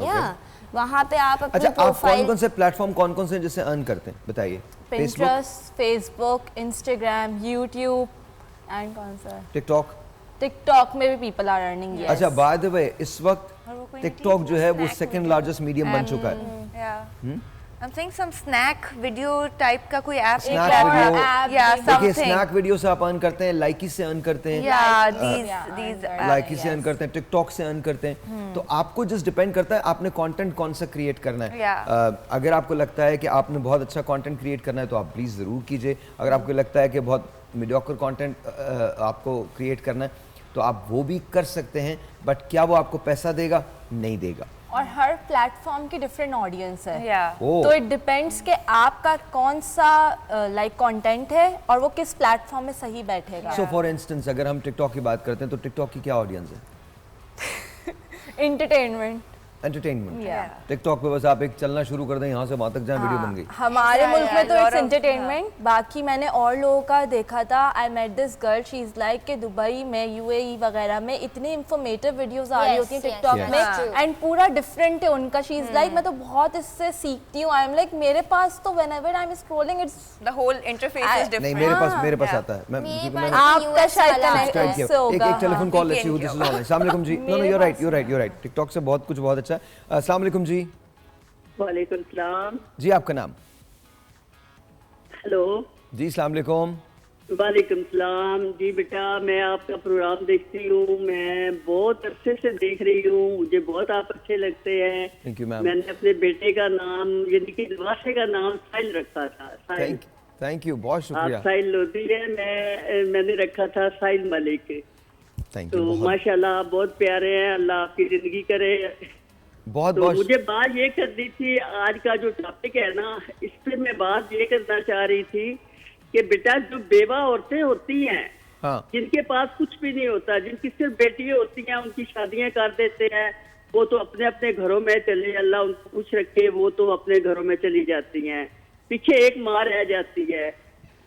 Yeah, वहाँ पे आप अपनी अच्छा, आप प्रोफाइल कौन-कौन से प्लेटफॉर्म कौन-कौन से जिससे अर्न करते हैं, बताइए? Pinterest, Facebook, Instagram, YouTube and कौन सा? TikTok में भी people are earning. Yes. अच्छा, बाय द वे इस वक्त टिकटॉक जो है वो सेकंड लार्जेस्ट मीडियम बन चुका है। I'm saying some snack video type का कोई ऐप स्नैक वीडियो, yeah, देखिए something. स्नैक वीडियो से आप अर्न करते हैं, लाइकी से अर्न करते हैं, these लाइकी से अर्न करते हैं, टिकटॉक से अर्न करते हैं। तो आपको जस्ट डिपेंड करता है आपने कंटेंट कौन सा क्रिएट करना है। अगर आपको लगता है कि आपने बहुत अच्छा कंटेंट क्रिएट करना है तो आप प्लीज़ ज़रूर कीजिए। अगर आपको लगता है कि बहुत मीडियोकर कंटेंट आपको क्रिएट करना है तो आप वो भी कर सकते हैं, बट क्या वो आपको पैसा देगा? नहीं देगा। और हर प्लेटफॉर्म की डिफरेंट ऑडियंस है। Oh. तो इट डिपेंड्स कि आपका कौन सा लाइक कंटेंट है और वो किस प्लेटफॉर्म में सही बैठेगा। सो फॉर इंस्टेंस अगर हम टिकटॉक की बात करते हैं तो टिकटॉक की क्या ऑडियंस है? Entertainment, entertainment. टिकटॉक पे बस आप एक चलना शुरू कर दें, यहाँ से वहाँ तक जहाँ वीडियो बन गई। हमारे मुल्क में तो इट्स एंटरटेनमेंट। बाकी मैंने और लोगों का देखा था, I met this girl, she is like कि दुबई में, UAE वगैरह में इतनी इंफॉर्मेटिव वीडियोस आ रही होती हैं टिकटॉक में, एंड पूरा डिफरेंट है उनका। शी इज लाइक मैं तो बहुत इससे सीखती हूँ। आई एम लाइक मेरे पास तो whenever I am scrolling it's the whole interface is different. नहीं, मेरे पास आता है। मैं आपका शायद कनेक्ट से होगा। एक telephone call let's see who this is online. अस्सलाम वालेकुम जी। No you are right. TikTok से बहुत कुछ बहुत अच्छा। अस्सलाम वालेकुम जी। वालेकुम सलाम जी, आपका नाम? हेलो जी, अस्सलाम वालेकुम। वालेकुम सलाम जी। बेटा मैं आपका प्रोग्राम देखती हूँ, मैं बहुत अरसे से देख रही हूँ, मुझे बहुत आप अच्छे लगते हैं। Thank you ma'am. मैंने अपने बेटे का नाम यानी कि नवासे का नाम साहिल रखा था। साहिल, थैंक यू, बहुत शुक्रिया। आप साहिल लोधी है, मैंने रखा था साहिल मलिक। Thank you. तो माशाल्लाह आप बहुत प्यारे हैं, अल्लाह आपकी जिंदगी करे। बहुत तो बहुत मुझे बात ये करनी थी, आज का जो टॉपिक है ना, इस पे मैं बात ये करना चाह रही थी कि बेटा जो बेवा औरतें होती हैं, हाँ, जिनके पास कुछ भी नहीं होता, जिनकी सिर्फ बेटियां होती हैं, उनकी शादियां कर देते हैं, वो तो अपने अपने घरों में चले, अल्लाह उनको खुश रखे, वो तो अपने घरों में चली जाती हैं, पीछे एक माँ रह जाती है।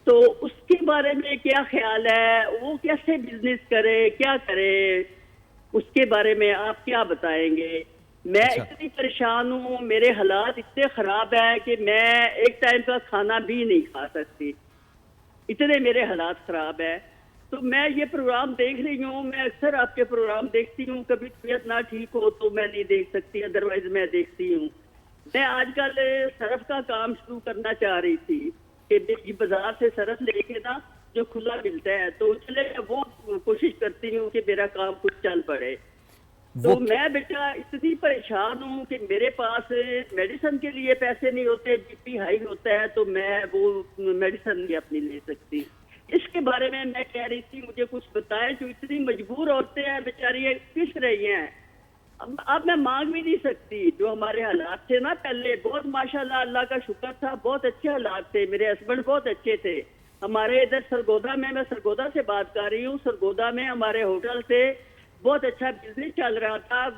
तो उसके बारे में क्या ख्याल है, वो कैसे बिजनेस करे, क्या करे, उसके बारे में आप क्या बताएंगे? मैं इतनी परेशान हूँ, मेरे हालात इतने खराब है कि मैं एक टाइम का खाना भी नहीं खा सकती, इतने मेरे हालात खराब है। तो मैं ये प्रोग्राम देख रही हूँ, मैं अक्सर आपके प्रोग्राम देखती हूँ, कभी तबीयत ना ठीक हो तो मैं नहीं देख सकती, अदरवाइज मैं देखती हूँ। मैं आजकल सरफ का काम शुरू करना चाह रही थी कि बाजार से सरफ लेके ना जो खुला मिलता है तो चले, वो कोशिश करती हूँ कि मेरा काम कुछ चल पड़े। तो मैं बेटा इतनी परेशान हूँ कि मेरे पास मेडिसिन के लिए पैसे नहीं होते, बीपी हाई होता है तो मैं वो मेडिसिन नहीं अपनी ले सकती। इसके बारे में मैं कह रही थी मुझे कुछ बताएं, जो इतनी मजबूर औरतें हैं बेचारी पिस रही हैं। अब मैं मांग भी नहीं सकती। जो हमारे हालात थे ना पहले, बहुत माशाल्लाह अल्लाह का शुक्र था, बहुत अच्छे हालात थे, मेरे हस्बैंड बहुत अच्छे थे। हमारे इधर सरगोदा में, मैं सरगोदा से बात कर रही हूँ, सरगोदा में हमारे होटल से बहुत अच्छा बिजनेस चल रहा था,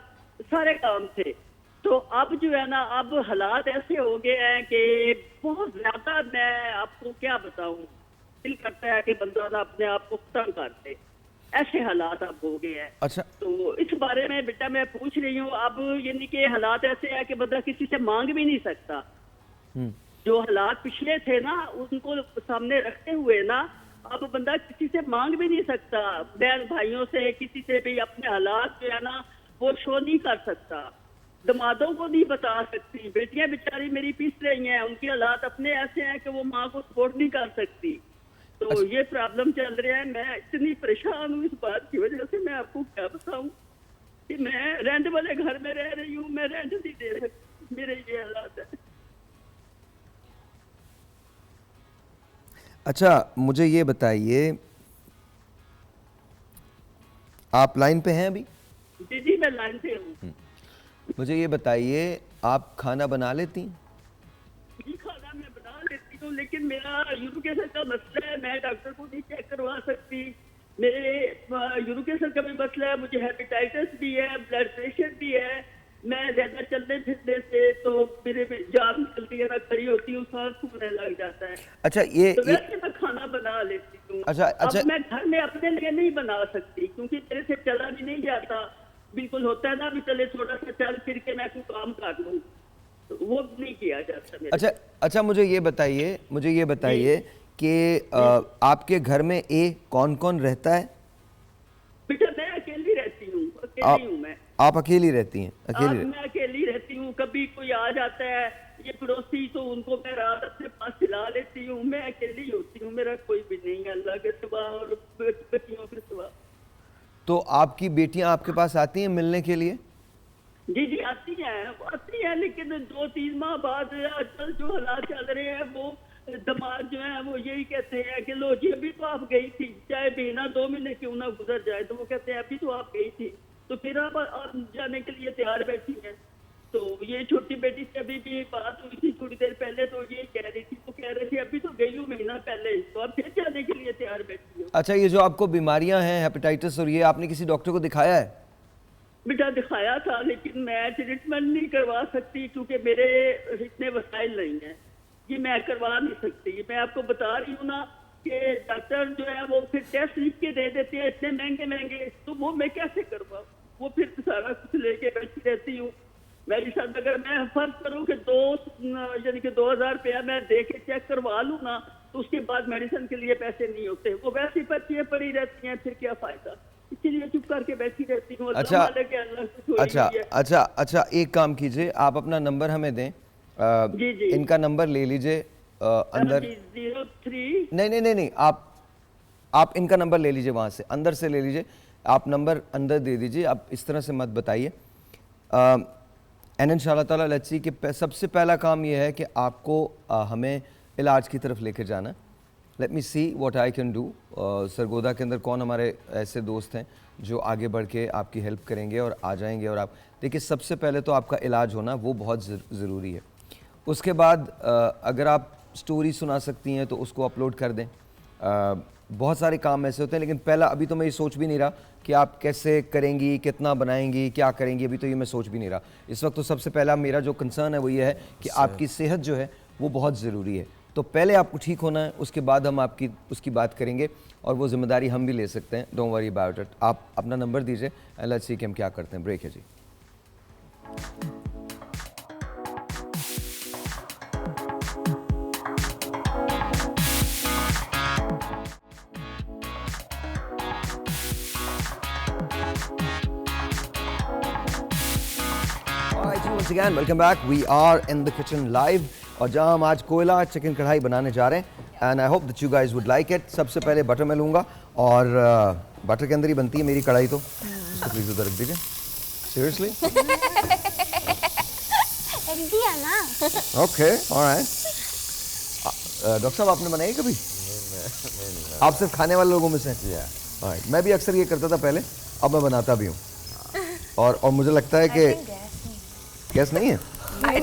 सारे काम थे। तो अब जो है ना, अब हालात ऐसे हो गए हैं कि बहुत ज्यादा, मैं आपको क्या बताऊं, दिल करता है कि बंदा ना अपने आप को खत्म कर दे, ऐसे हालात अब हो गए हैं। अच्छा, तो इस बारे में बेटा मैं पूछ रही हूँ, अब यानी कि हालात ऐसे है कि बंदा किसी से मांग भी नहीं सकता। जो हालात पिछले थे ना, उनको सामने रखते हुए ना, अब बंदा किसी से मांग भी नहीं सकता, बहन भाइयों से, किसी से भी अपने हालात जो है ना वो शो नहीं कर सकता। दमादों को नहीं बता सकती। बेटियां बेचारी मेरी पिस रही हैं, उनके हालात अपने ऐसे हैं कि वो माँ को सपोर्ट नहीं कर सकती। तो ये प्रॉब्लम चल रहा है। मैं इतनी परेशान हूँ इस बात की वजह से, मैं आपको क्या बताऊँ कि मैं रेंट वाले घर में रह रही हूँ, मैं रेंट नहीं दे सकती, मेरे ये हालात है। अच्छा मुझे ये बताइए, आप लाइन पे हैं अभी? जी जी मैं लाइन पे हूँ। मुझे ये बताइए, आप खाना बना लेती हैं? जी खाना मैं बना लेती हूँ, लेकिन मेरा यूरिक एसिड का मसला है, मैं डॉक्टर को नहीं चेक करवा सकती। मेरे यूरिक एसिड का भी मसला है, मुझे हेपेटाइटिस भी है, ब्लड प्रेशर भी है। मैं ज्यादा चलने फिरने से तो मेरे में जान निकलती है, मैं खड़ी होती हूँ, सांस फूलने लग जाता है। अच्छा ये तो वैसे मैं खाना बना लेती हूँ। अच्छा अब मैं घर में अपने लिए नहीं बना सकती क्योंकि मेरे से चला भी नहीं जाता। बिल्कुल होता है ना भी चले थोड़ा सा चल फिर के मैं कोई काम कर लूँ, तो वो नहीं किया जाता मेरे। अच्छा मुझे ये बताइए कि आपके घर में कौन कौन रहता है? बेटा मैं अकेली रहती हूँ, अकेली हूँ मैं। आप अकेली रहती हैं? मैं अकेली रहती हूँ। कभी कोई आ जाता है ये पड़ोसी, तो उनको मैं रात अपने पास खिला लेती हूँ। मैं अकेली होती हूँ, मेरा कोई भी नहीं है अल्लाह के सिवा और बच्चियों के सिवा। तो आपकी बेटियां आपके पास आती हैं मिलने के लिए? जी जी आती हैं, लेकिन 2-3 माह बाद आजकल जो हालात चल रहे हैं वो दमाद जो है वो यही कहते हैं कि लो जी अभी तो आप गई थी, चाहे महीना 2 महीने क्यों ना गुजर जाए, तो वो कहते हैं अभी तो आप गई थी, तो फिर आप जाने के लिए तैयार बैठी हैं। तो ये छोटी बेटी से अभी भी बात हुई थी थोड़ी देर पहले, तो ये कह रही थी, तो कह रही थी अभी तो गई हूँ महीना पहले, तो अब फिर जाने के लिए तैयार बैठी हो। अच्छा ये जो आपको बीमारियां हैं हेपेटाइटिस और ये, आपने किसी डॉक्टर को दिखाया है? बेटा दिखाया था, लेकिन मैं ट्रीटमेंट नहीं करवा सकती क्योंकि मेरे इतने वसाइल नहीं हैं, ये मैं करवा नहीं सकती। मैं आपको बता रही हूँ ना कि डॉक्टर जो है वो फिर टेस्ट लिख के दे देते हैं इतने महंगे महंगे, तो वो मैं कैसे करवाऊँ? वो फिर सारा कुछ लेके बैठी रहती हूँ। मेरे साथ अगर मैं फर्ज करूँ कि 2000 रुपया मैं दे के चेक करवा लूँ ना, तो उसके बाद मेडिसिन के लिए पैसे नहीं होते, वो वैसी पर्चियाँ पड़ी रहती हैं, फिर क्या फायदा? इसीलिए चुप करके बैठी रहती हूँ। अच्छा एक काम कीजिए, आप अपना नंबर हमें दें। जी जी इनका नंबर ले लीजिए अंदर। 03 नहीं, आप इनका नंबर ले लीजिए, वहाँ से अंदर से ले लीजिए, आप नंबर अंदर दे दीजिए, आप इस तरह से मत बताइए। एंड इंशाल्लाह ताला लेट्स सी कि सबसे पहला काम ये है कि आपको हमें इलाज की तरफ लेकर जाना। Let me see what I can do. Sargodha के अंदर कौन हमारे ऐसे दोस्त हैं जो आगे बढ़ के आपकी हेल्प करेंगे और आ जाएंगे। और आप देखिए, सबसे पहले तो आपका इलाज होना वो बहुत ज़रूरी है। उसके बाद अगर आप स्टोरी सुना सकती हैं तो उसको अपलोड कर दें। बहुत सारे काम ऐसे होते हैं, लेकिन पहला अभी तो मैं ये सोच भी नहीं रहा कि आप कैसे करेंगी, कितना बनाएंगी, क्या करेंगी, अभी तो ये मैं सोच भी नहीं रहा। इस वक्त तो सबसे पहला मेरा जो कंसर्न है वो ये है कि आपकी सेहत जो है वो बहुत ज़रूरी है। तो पहले आपको ठीक होना है, उसके बाद हम आपकी उसकी बात करेंगे और वो जिम्मेदारी हम भी ले सकते हैं। Don't worry about it. आप अपना नंबर दीजिए एंड लेट्स सी कि हम क्या करते हैं। ब्रेक है जी। Once again, welcome back. We are in the kitchen live और जहाँ हम आज कोयला चिकन कढ़ाई बनाने जा रहे हैं and I hope that you guys would like it. सबसे पहले बटर मैं लूँगा और बटर के अंदर ही बनती है मेरी कढ़ाई, तो इसको प्लीज उधर रख दीजिए। सीरियसली? रख दिया ना। Okay, alright. डॉक्टर साहब आपने बनाई कभी? आप सिर्फ खाने वाले लोगों में से? ऑलराइट। मैं भी अक्सर ये करता था पहले, अब मैं बनाता भी हूँ। और मुझे लगता है कि गैस नहीं है? नहीं,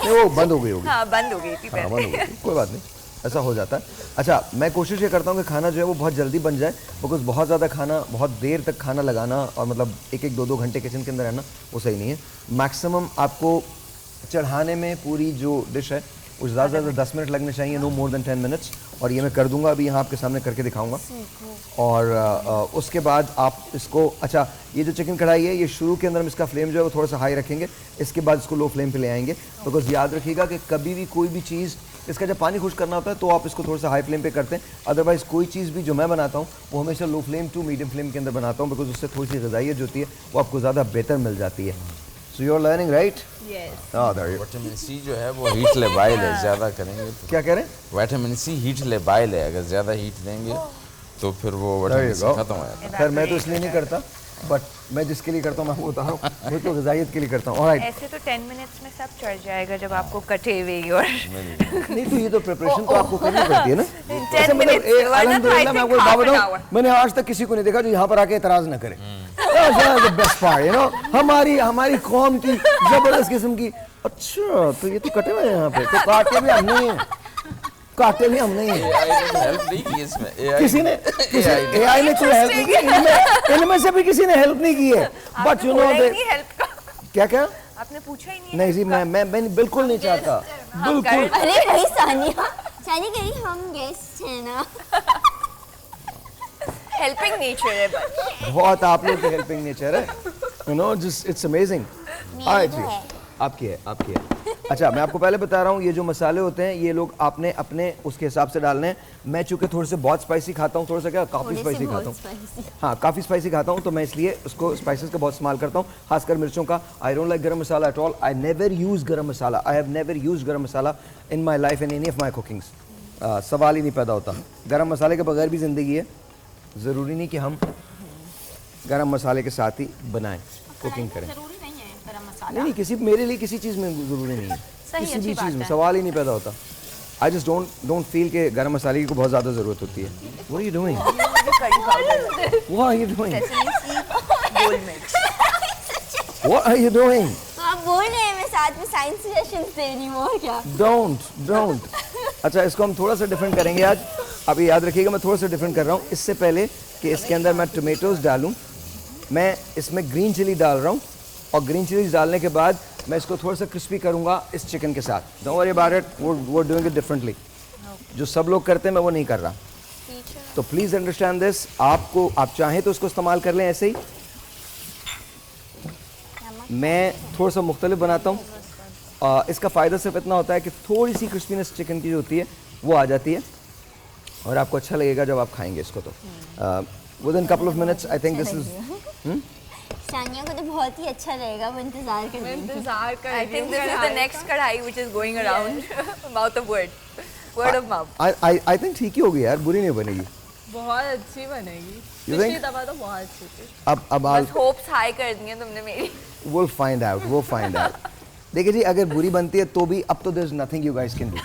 वो बंद हो गई होगी। हाँ, बंद हो गई थी पहले। कोई बात नहीं, ऐसा हो जाता है। अच्छा, मैं कोशिश ये करता हूँ कि खाना जो है वो बहुत जल्दी बन जाए, बिकॉज बहुत ज़्यादा खाना, बहुत देर तक खाना लगाना और मतलब 1-2 घंटे किचन के अंदर रहना वो सही नहीं है। मैक्सिमम आपको चढ़ाने में पूरी जो डिश है वो ज़्यादा से ज़्यादा 10 मिनट लगने चाहिए, नो मोर देन 10 मिनट्स। और ये मैं कर दूंगा, अभी यहाँ आपके सामने करके दिखाऊंगा। और उसके बाद आप इसको, अच्छा ये जो चिकन कढ़ाई है ये शुरू के अंदर हम इसका फ्लेम जो है वो थोड़ा सा हाई रखेंगे, इसके बाद इसको लो फ्लेम पे ले आएंगे। बिकॉज याद रखिएगा कि कभी भी कोई भी चीज़ इसका जब पानी खुश करना होता है तो आप इसको थोड़ा सा हाई फ्लेम पे करते हैं, अदरवाइज कोई चीज़ भी जो मैं बनाता हूँ वो हमेशा low flame to medium flame के अंदर बनाता हूँ, बिकॉज उससे थोड़ी सी ग़िज़ाइयत जो होती है वो आपको ज़्यादा बेहतर मिल जाती है। So you are learning right? Vitamin C जो है वो हीट लेबाइल है, ज़्यादा करेंगे तो क्या कह रहे हैं? विटामिन सी हीट लेबाइल है, अगर ज़्यादा हीट देंगे तो फिर वो विटामिन सी खत्म हो जाता है। खैर मैं तो इसलिए नहीं करता, बट मैं जिसके लिए करता हूँ मैं वो बता रहा हूँ, मैं तो ग़िज़ाइयत के लिए करता हूँ। ऑलराइट, ऐसे तो 10 मिनट्स में सब चढ़ जाएगा जब आपको कटे हुए और नहीं तो ये तो प्रिपरेशन तो आपको करनी पड़ती है ना। 10 minutes, अल्हम्दुलिल्लाह मैं आपको बात बताऊं, मैंने आज तक किसी को नहीं देखा जो यहाँ पर आके एतराज़ ना करे। बेस्ट पार्ट, यू नो, हमारी कौम की जबरदस्त किस्म की। अच्छा तो ये तो कटे हुए हैं यहाँ पे, तो काटे भी हम नहीं हैं, काटे भी हम नहीं हैं। हेल्प नहीं की इसमें, किसी ने AI ने कोई हेल्प नहीं की, इनमें से भी किसी ने हेल्प नहीं की है। बट यू नो क्या क्या आपने पूछा ही नहीं। नहीं जी, मैं बिल्कुल नहीं चाहता, बिल्कुल। अरे नहीं सानिया कहीं हम गेस्ट हैं ना। हेल्पिंग नेचर है बहुत आप लोग की हेल्पिंग नेचर है, you know, just it's amazing. आपकी है। अच्छा मैं आपको पहले बता रहा हूँ, ये जो मसाले होते हैं ये लोग आपने अपने उसके हिसाब से डालने हैं। मैं चूँकि थोड़े से बहुत स्पाइसी खाता हूँ, थोड़ा सा क्या काफ़ी स्पाइसी खाता हूँ, हाँ काफ़ी स्पाइसी खाता हूँ, तो मैं इसलिए उसको स्पाइसेस का बहुत इस्तेमाल करता हूँ, खासकर मिर्चों का। आई don't like garam masala at all, I never use garam masala, I have never use garam masala in my life in any of my cookings. सवाल ही नहीं पैदा होता, गरम मसाले के बगैर भी ज़िंदगी है, ज़रूरी नहीं कि हम गरम मसाले के साथ ही बनाएं कुकिंग करें। नहीं किसी मेरे लिए किसी चीज़ में ज़रूरी नहीं है, किसी भी चीज़ में सवाल ही नहीं पैदा होता। आई जस्ट डोंट फील के गरम मसाले की को बहुत ज़्यादा ज़रूरत होती है। What are you doing? What are you doing? What are you doing? तो आप बोल रहे हैं मैं साथ में साइंस सेशंस दे रही हूँ और क्या? Don't. अच्छा इसको हम थोड़ा सा डिफरेंट करेंगे आज। अभी याद रखिएगा मैं थोड़ा सा डिफरेंट कर रहा हूँ। इससे पहले कि इसके अंदर मैं टोमेटोज़ डालूँ, मैं इसमें ग्रीन चिली डाल रहा हूँ, और ग्रीन चिलीज डालने के बाद मैं इसको थोड़ा सा क्रिस्पी करूँगा इस चिकन के साथ। डोंट वरी अबाउट इट, वो डूइंग इट डिफरेंटली। जो सब लोग करते हैं मैं वो नहीं कर रहा, तो प्लीज़ अंडरस्टैंड दिस। आप चाहें तो इसको इस्तेमाल कर लें ऐसे ही, मैं थोड़ा सा मुख्तलिफ बनाता हूँ। इसका फ़ायदा सिर्फ इतना होता है कि थोड़ी सी क्रिस्पीनेस चिकन की जो होती है वो आ जाती है, और आपको अच्छा लगेगा जब आप खाएंगे इसको। तो within couple of minutes I think this is Shania को तो बहुत ही अच्छा रहेगा, वो इंतजार कर रही है। I think this is the next कढ़ाई which is going around mouth of word of mouth. I think ठीक ही होगी यार, बुरी नहीं बनेगी, बहुत अच्छी बनेगी। You think? पिछली दफा तो बहुत अच्छी थी। अब बस होप्स हाई कर दी हैं तुमने मेरी। we'll find out. देखिए जी, अगर बुरी बनती है तो भी अब तो there's nothing you guys can do.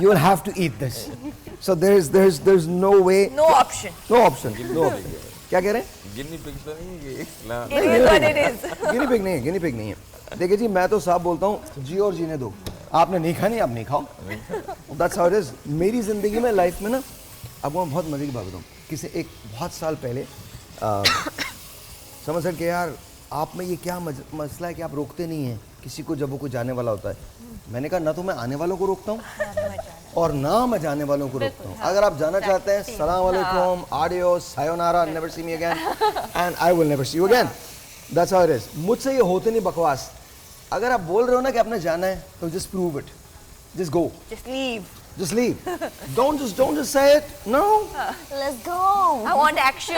You will have to eat this. So there's no way. No option. क्या कह रहे हैं? गिनी पिग तो नहीं है गिनी पिग नहीं है। देखिए जी, मैं तो साफ बोलता हूँ, जी और जीने दो, आपने नहीं खानी आप नहीं खाओ, दैट्स हाउ इट इज। मेरी ज़िंदगी में लाइफ में ना, अब मैं बहुत मज़े की बात बताऊँ, किसी एक बहुत साल पहले समझ सकते यार आप में ये क्या मसला है कि आप रोकते नहीं हैं किसी को जब वो कोई जाने वाला होता है। मैंने कहा ना तो मैं आने वालों को रोकता हूँ और ना मैं जाने वालों को रोकता हूँ। अगर आप जाना चाहते हैं, सलाम वालेकुम, adios, sayonara, never see me again and I will never see you again, that's how it is. मुझसे ये होते नहीं बकवास। अगर आप बोल रहे हो ना कि आपने जाना है तो just prove it, just go, just leave. Don't just say it. No. Let's go. I want action.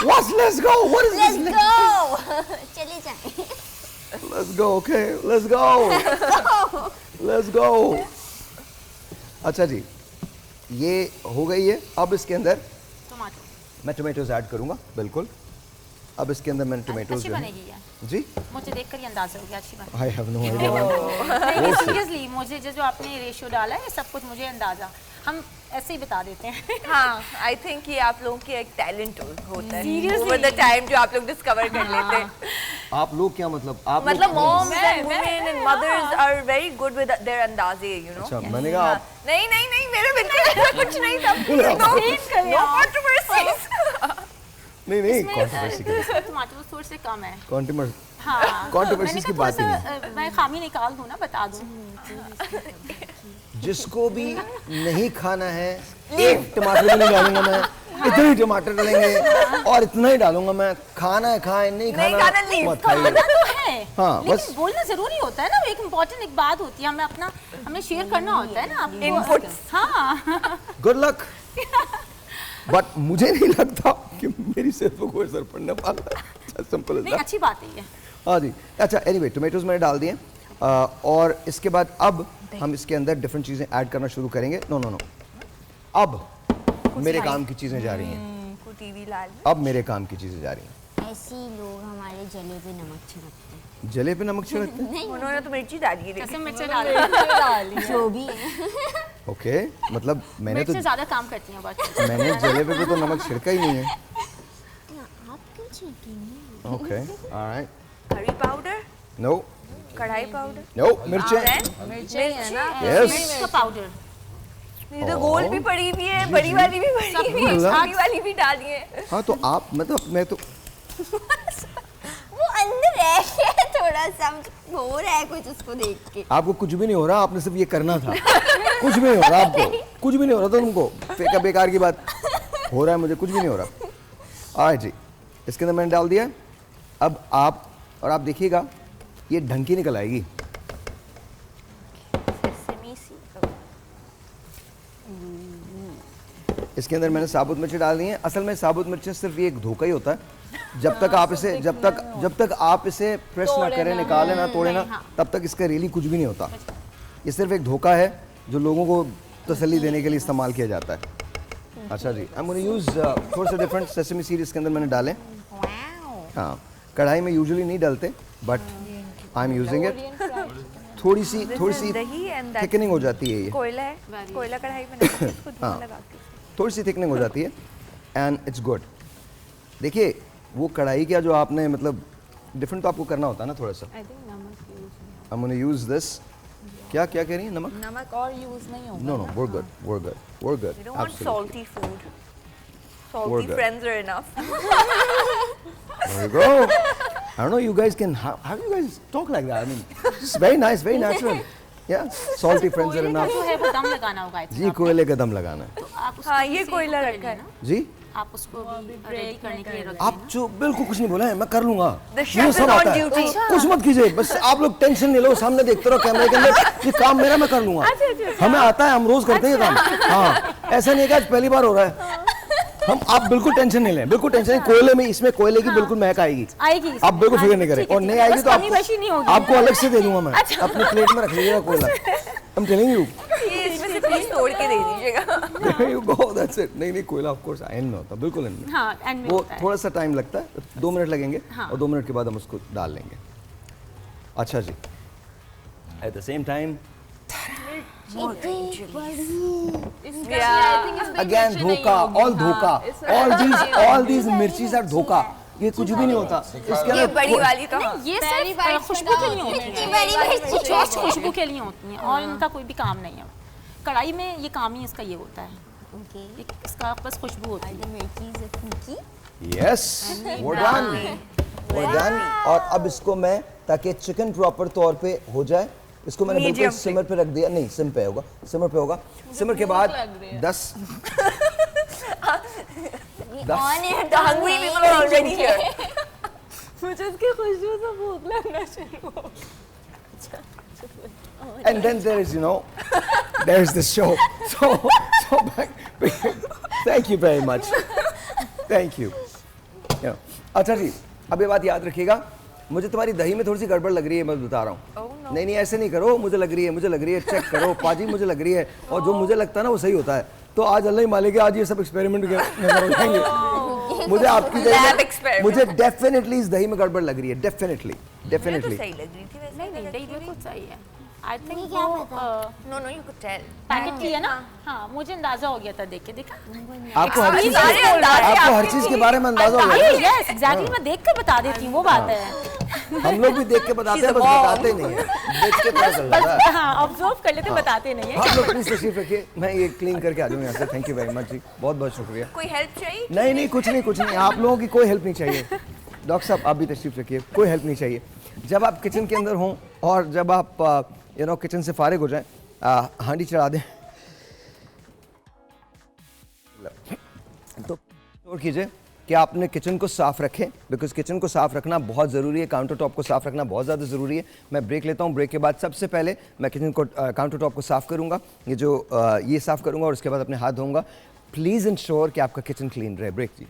What's let's go? What is Let's this? go. चले जाएं। Let's go. Okay. Let's go. Let's go. अच्छा जी, ये हो गई है। अब इसके अंदर मैं टोमेटोज ऐड करूँगा, बिल्कुल। अब इसके अंदर मैंने टोमेटोज अच्छी बनेगी क्या? जी मुझे देखकर ही अंदाजा हो गया अच्छी बनेगी। I have no idea. नहीं सीरियसली, मुझे जो आपने रेशियो डाला है सब कुछ मुझे अंदाजा, हम ऐसे ही बता देते हैं। हाँ, आई थिंक ये आप लोगों की एक टैलेंट होता है ओवर द टाइम जो आप लोग डिस्कवर कर लेते हैं। आप लोग क्या मतलब? आप मतलब moms and women and mothers are very good with their अंदाजे, you know. अच्छा, मैंने कहा आप नहीं मेरे बिल्कुल ऐसा कुछ नहीं था। No controversies. नहीं कंट्रोवर्सी की टमाटर थोड़े से कम है। हाँ, कंट्रोवर्सी की बात ही नहीं। मैं खामी निकाल दूँ ना, बता दूँ। जिसको भी नहीं खाना है, एक टमाटर भी नहीं डालूंगा मैं, इतने ही टमाटर डालेंगे और इतना ही डालूंगा मैं। खाना है खाएं, नहीं खाना मत खाइए। है। हाँ, लेकिन बस बोलना जरूरी होता है ना, वो एक इम्पोर्टेंट एक बात होती है, हमें शेयर करना होता है ना आपको। Inputs. हाँ गुड लक। बट मुझे नहीं लगता कि मेरी सेहत पर कोई असर पड़ने वाला है। सिंपल नहीं, अच्छी बात है ये। हाँ जी। अच्छा, एनीवे टोमेटोज मैंने डाल दिए और इसके बाद अब हम इसके अंदर डिफरेंट चीज़ें ऐड करना शुरू करेंगे। नो अब मेरे काम की चीज़ें जा रही हैं। टीवी लाल अब मेरे काम की चीज़ें जा रही हैं। ऐसे ही लोग हमारे जले पे नमक छिड़कते हैं। जले पे नमक छिड़कते हैं? नहीं, उन्होंने तो मिर्ची डाली है। कैसे मिर्ची डाली जो भी है। ओके, मतलब मैंने तो मिर्च से ज्यादा काम करती हैं बस। मैंने जले पे तो नमक छिड़का ही नहीं है। आप क्यों छिड़केंगे? Okay, alright. Curry powder, no kadhai powder, no, मिर्चें। मिर्ची है ना, यस। मिर्च का पाउडर। ये तो गोल भी पड़ी हुई है, बड़ी वाली भी पड़ी हुई है, छोटी वाली भी डाली है। हाँ तो आप मतलब मैं तो वो अंदर है थोड़ा सा, हो रहा है कुछ उसको देख के। आपको कुछ भी नहीं हो रहा, आपने सिर्फ ये करना था। कुछ भी नहीं हो रहा आपको, कुछ भी नहीं हो रहा था तुमको। फेंका बेकार की बात हो रहा है, मुझे कुछ भी नहीं हो रहा। आए जी, इसके अंदर मैंने डाल दिया। अब आप और आप देखिएगा ये ढंग की निकल आएगी। इसके अंदर मैंने साबुत मिर्ची डाल दी है। असल में साबुत मिर्ची सिर्फ ये एक धोखा ही होता है। जब तक आप इसे जब तक आप इसे प्रेस ना करें, निकालें ना, तोड़े ना, तब तक इसका रियली कुछ भी नहीं होता। ये सिर्फ एक धोखा है जो लोगों को तसल्ली देने के लिए इस्तेमाल किया जाता है। अच्छा जी, आई एम गोना यूज थोड़ा सा डिफरेंट सेसमी सीड इसके अंदर मैंने डाले। हाँ, कढ़ाई में यूजुअली नहीं डालते, but I am using it. थोड़ी सी थिकनिंग हो जाती है ये। कोयला है, कोयला कढ़ाई बनाते हैं, इसको धुआं लगा के। थोड़ी सी थिकनिंग हो जाती है एंड इट्स गुड। देखिए वो कढ़ाई का जो आपने मतलब डिफरेंट तो आपको करना होता है ना थोड़ा सा। I am gonna use this. क्या कह रही हैं? नमक और यूज नहीं होगा। No we're good. We don't want salty food. We're Salty good. friends are enough. There you go. I don't know, you guys can how you guys talk like that? I mean, it's very nice, very natural. Yeah, salty friends are कोयले का enough. जो है वो दम लगाना होगा इसमें जी, कोयले का दम लगाना है। तो आप उसको हाँ, ये सेक कोयला कर रखा है। लेना। जी, आप उसको रेडी करने के लिए रख आप देना। जो बिल्कुल कुछ नहीं बोला है, मैं कर लूंगा। The chef मुझे is सब on आता है। duty. कुछ मत कीजिए, बस आप लोग टेंशन नहीं लो, सामने देखते रहो कैमरे के अंदर। ये काम मेरा, मैं कर लूंगा। हमें आता है, हम रोज करते हैं ये काम। हाँ, ऐसा नहीं है कि आज पहली बार हो रहा है। आप बिल्कुल टेंशन नहीं लें, बिल्कुल टेंशन नहीं। कोयले में, इसमें कोयले की बिल्कुल महक आएगी। आप बिल्कुल फिक्र नहीं करें, और नहीं आएगी तो आपको अलग से दे दूंगा मैं। अपनी प्लेट में रख लीजिएगा कोयला। I'm telling you. ये इसमें से प्लीज तोड़ के दे दीजिएगा। There you go, that's it. नहीं कोयला ऑफ कोर्स एंड में होता, बिल्कुल एंड में। हाँ, एंड में वो होता है। थोड़ा सा टाइम लगता है, 2 मिनट लगेंगे। हाँ। और 2 मिनट के बाद हम उसको डाल लेंगे। अच्छा जी, at the same time again धोखा, ऑल धोखा, ऑल दीज मिर्चीज आर धोखा। ये कुछ भी नहीं होता। इसके ये बड़ी अंदर वाली तो ये सिर्फ खुशबू के लिए होती है, जस्ट खुशबू के लिए होती हैं और इनका कोई भी काम नहीं है। कढ़ाई में ये काम ही इसका ये होता है, इसका बस खुशबू होती है। Yes, we're done। और अब इसको मैं, ताकि चिकन प्रॉपर तौर पे हो जाए, इसको मैंने बिल्कुल सिमर पे रख दिया। नहीं, सिम पे होगा, सिमर पे होगा। सिमर के बाद 10 hungry people are already here. मुझे इसकी खुशबू से भूख लगना शुरू हो। and then there is, there is the show. So thank you very much. Thank you. अच्छा जी, अब ये बात याद रखिएगा, मुझे तुम्हारी दही में थोड़ी सी गड़बड़ लग रही है, मैं बता रहा हूँ। नहीं ऐसे नहीं करो, मुझे लग रही है, चेक करो पाजी, मुझे लग रही है। और जो मुझे लगता है ना वो सही होता है। तो आज अल्लाह ही मालिक है, आज ये सब एक्सपेरिमेंट नजर हो जाएंगे। मुझे आपकी दही, मुझे डेफिनेटली इस दही में गड़बड़ लग रही है, डेफिनेटली। सही लग रही थी वैसे। नहीं, दही बिल्कुल सही है। आई थिंक क्या पता? No you could tell. Packet की है ना। हाँ, मुझे अंदाजा हो गया था, देख के देखा। आपको हर चीज के बारे में अंदाजा हो गया। यस, एग्जैक्टली, मैं देख कर बता देती हूँ, वो बात है। हम लोग भी देख के बताते हैं, बस बताते नहीं है। देख के पता चल जाता है। हाँ, ऑब्जर्व कर लेते, बताते नहीं है। आप लोग प्लीज तशरीफ रखिए, मैं ये क्लीन करके आ जाऊँ यहाँ से। थैंक यू वेरी मच जी, बहुत बहुत शुक्रिया। कोई हेल्प चाहिए? नहीं, कुछ नहीं, आप लोगों की कोई हेल्प नहीं चाहिए। डॉक्टर साहब, आप भी तशरीफ रखिए, कोई हेल्प नहीं चाहिए। जब आप किचन के अंदर हों और जब आप किचन से फारिग हो जाएं, हांडी चढ़ा दें, तो और कीजिए कि आप अपने किचन को साफ़ रखें, बिकॉज किचन को साफ़ रखना बहुत ज़रूरी है, काउंटर टॉप को साफ़ रखना बहुत ज़्यादा ज़रूरी है। मैं ब्रेक लेता हूँ, ब्रेक के बाद सबसे पहले मैं किचन को काउंटर टॉप को साफ़ करूँगा, ये साफ़ करूँगा और उसके बाद अपने हाथ धोऊँगा। प्लीज़ इंश्योर कि आपका किचन क्लीन रहे। ब्रेक जी।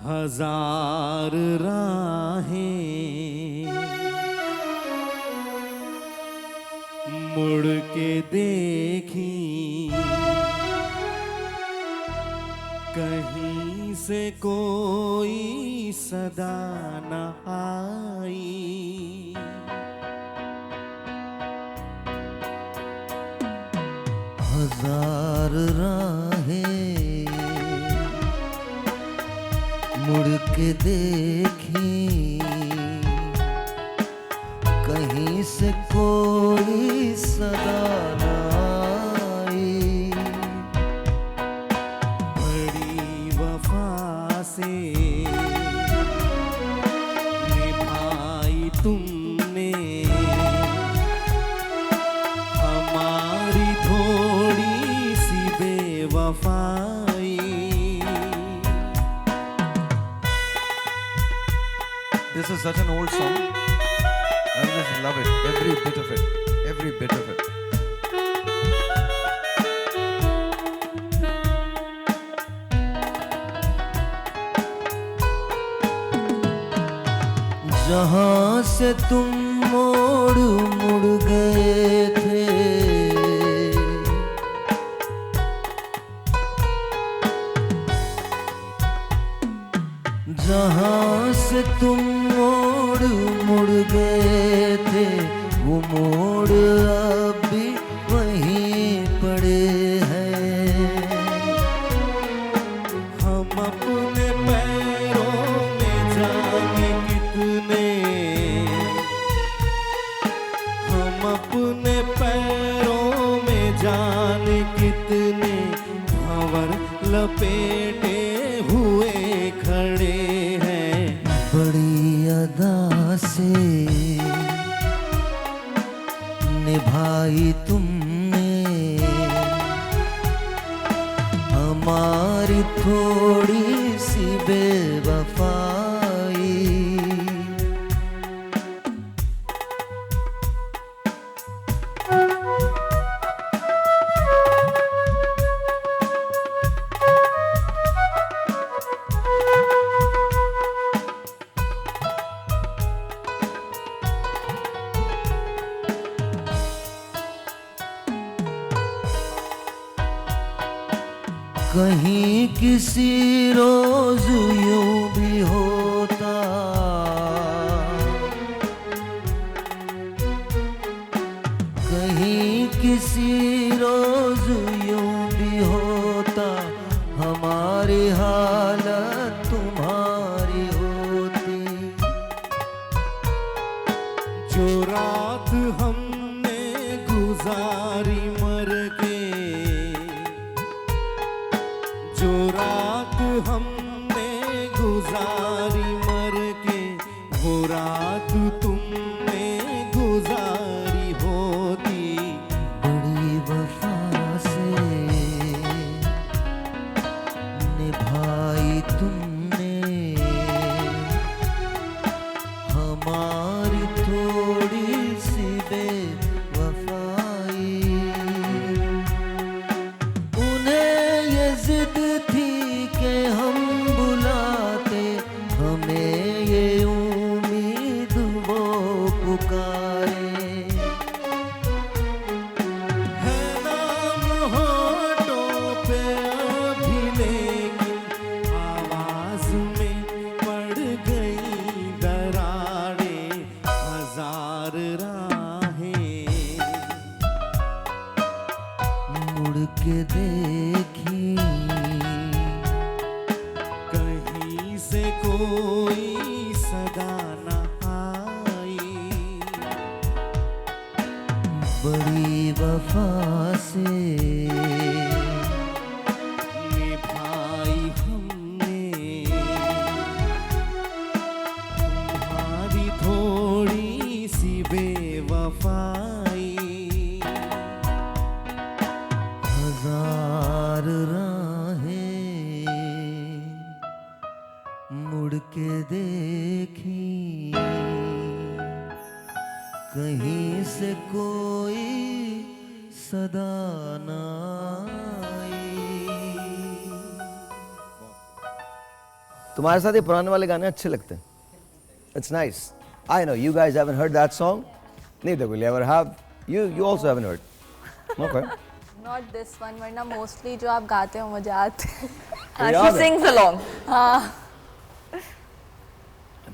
हजार राहें मुड़ के देखी, कहीं से कोई सदा न आई। हजार राहें मुड़ के देखी, कहीं से कोई सदा न आई। बड़ी वफा से निभाई तुमने हमारी थोड़ी सी बेवफाई। This is such an old song. I just love it. Every bit of it. Every bit of it. जहाँ से तुम मोड़ मुड़ गए थे, जहाँ से तुम मोड़ मुड़ गए थे, वो मोड़ अब भी वहीं पड़े हैं। हम अपने पैरों में जाने कितने, हम अपने पैरों में जाने कितने भंवर लपेटे हुए खड़े हैं। बड़ी अदा से निभाई तुमने हमारी थोड़ी सी बेवफाई। कहीं किसी रोज यूं भी होता, कहीं किसी रोज यूं भी होता, हमारी हालत तुम्हारी होती। जो रात हमने गुजारी मर के, जो रात हमने गुजारी मर के, वो रात तुमने गुजारी होती। बड़ी वफा से निभाई तुमने हमारी थोड़ी सी बेवफाई। उन्हें ये जिद थी कि हम बुलाते, हमें ये उम्मीद वो पुकारे। है नाम होठों पे अभी लेकिन आवाज में पड़ गई दरारें। हजार राहें मुड़ के देखी, मुड़ के देखी, कहीं से कोई सदा ना आई। तुम्हारे साथ ये पुराने वाले गाने अच्छे लगते हैं. It's nice. I know you guys haven't heard that song. Neither will you ever have. You also haven't heard. Okay. Not this one, वरना mostly जो आप गाते हो मुझे आते हैं. She sings along. हाँ.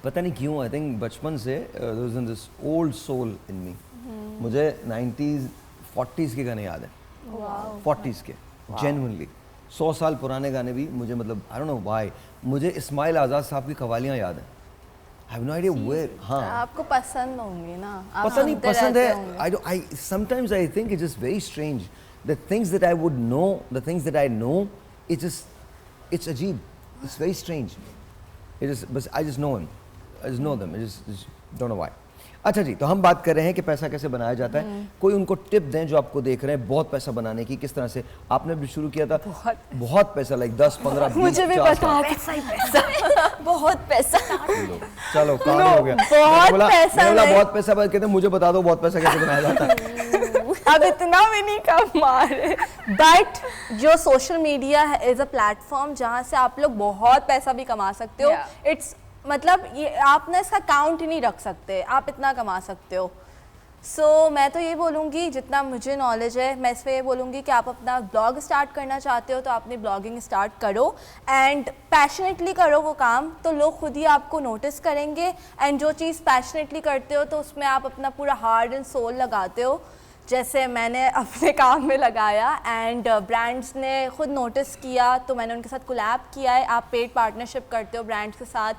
पता नहीं क्यों I think बचपन से there was this old soul in me. मुझे 90s 40s के गाने याद हैं. Wow. 40s के. Genuinely. 100 साल पुराने गाने भी मुझे मतलब I don't know why मुझे इस्माइल आज़ाद साहब की कवालियाँ याद हैं. I have no idea where. हाँ. आपको पसंद होंगी ना. पता नहीं पसंद है. I sometimes I think it's just very strange. The things that I would know, the things that I know, it's ajeeb. It's very strange. But I just know him. I just know them. I just don't know why. अच्छा जी, तो हम बात कर रहे हैं कि पैसा कैसे बनाया जाता है. कोई उनको टिप दें जो आपको देख रहे हैं बहुत पैसा बनाने की, किस तरह से आपने भी शुरू किया था. बहुत पैसा, लाइक 10 15 20 मुझे भी पता. पैसा ही पैसा. बहुत पैसा. चलो काम हो गया. बहुत पैसा. बहुत पैसा कहते हैं मुझे बता दो बहुत पैसा कैसे बनाया जाता है. अब इतना भी नहीं कमा रहे. बट जो social media is a platform जहाँ से आप लोग बहुत पैसा भी कमा सकते हो. इट्स मतलब ये आप ना इसका काउंट ही नहीं रख सकते, आप इतना कमा सकते हो. सो मैं तो ये बोलूँगी जितना मुझे नॉलेज है मैं इस पर ये बोलूँगी कि आप अपना ब्लॉग स्टार्ट करना चाहते हो तो अपनी ब्लॉगिंग स्टार्ट करो एंड पैशनेटली करो वो काम, तो लोग खुद ही आपको नोटिस करेंगे. एंड जो चीज़ पैशनेटली करते हो तो उसमें आप अपना पूरा हार्ट एंड सोल लगाते हो, जैसे मैंने अपने काम में लगाया. एंड ब्रांड्स ने खुद नोटिस किया तो मैंने उनके साथ कोलैब किया है. आप पेड पार्टनरशिप करते हो ब्रांड्स के साथ.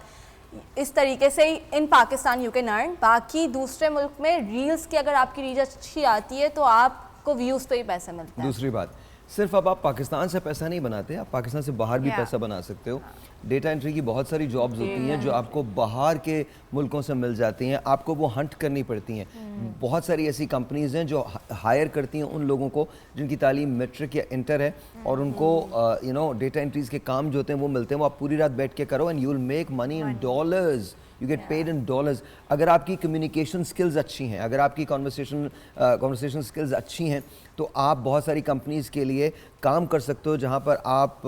इस तरीके से इन पाकिस्तान यू कैन अर्न. बाकी दूसरे मुल्क में रील्स की अगर आपकी रीच अच्छी आती है तो आपको व्यूज़ पे ही पैसे मिलते हैं. दूसरी बात, सिर्फ अब आप पाकिस्तान से पैसा नहीं बनाते, आप पाकिस्तान से बाहर भी पैसा बना सकते हो. डेटा एंट्री की बहुत सारी जॉब्स होती हैं जो आपको बाहर के मुल्कों से मिल जाती हैं. आपको वो हंट करनी पड़ती हैं. बहुत सारी ऐसी कंपनीज हैं जो हायर करती हैं उन लोगों को जिनकी तालीम मैट्रिक या इंटर है और उनको डेटा एंट्रीज के काम जो होते हैं वो मिलते हैं. वो आप पूरी रात बैठ के करो and you will make money in dollars. You get paid in dollars. अगर आपकी कम्युनिकेशन स्किल्स अच्छी हैं, अगर आपकी कॉन्वर्सेशन स्किल्स अच्छी हैं तो आप बहुत सारी कंपनीज़ के लिए काम कर सकते हो जहाँ पर आप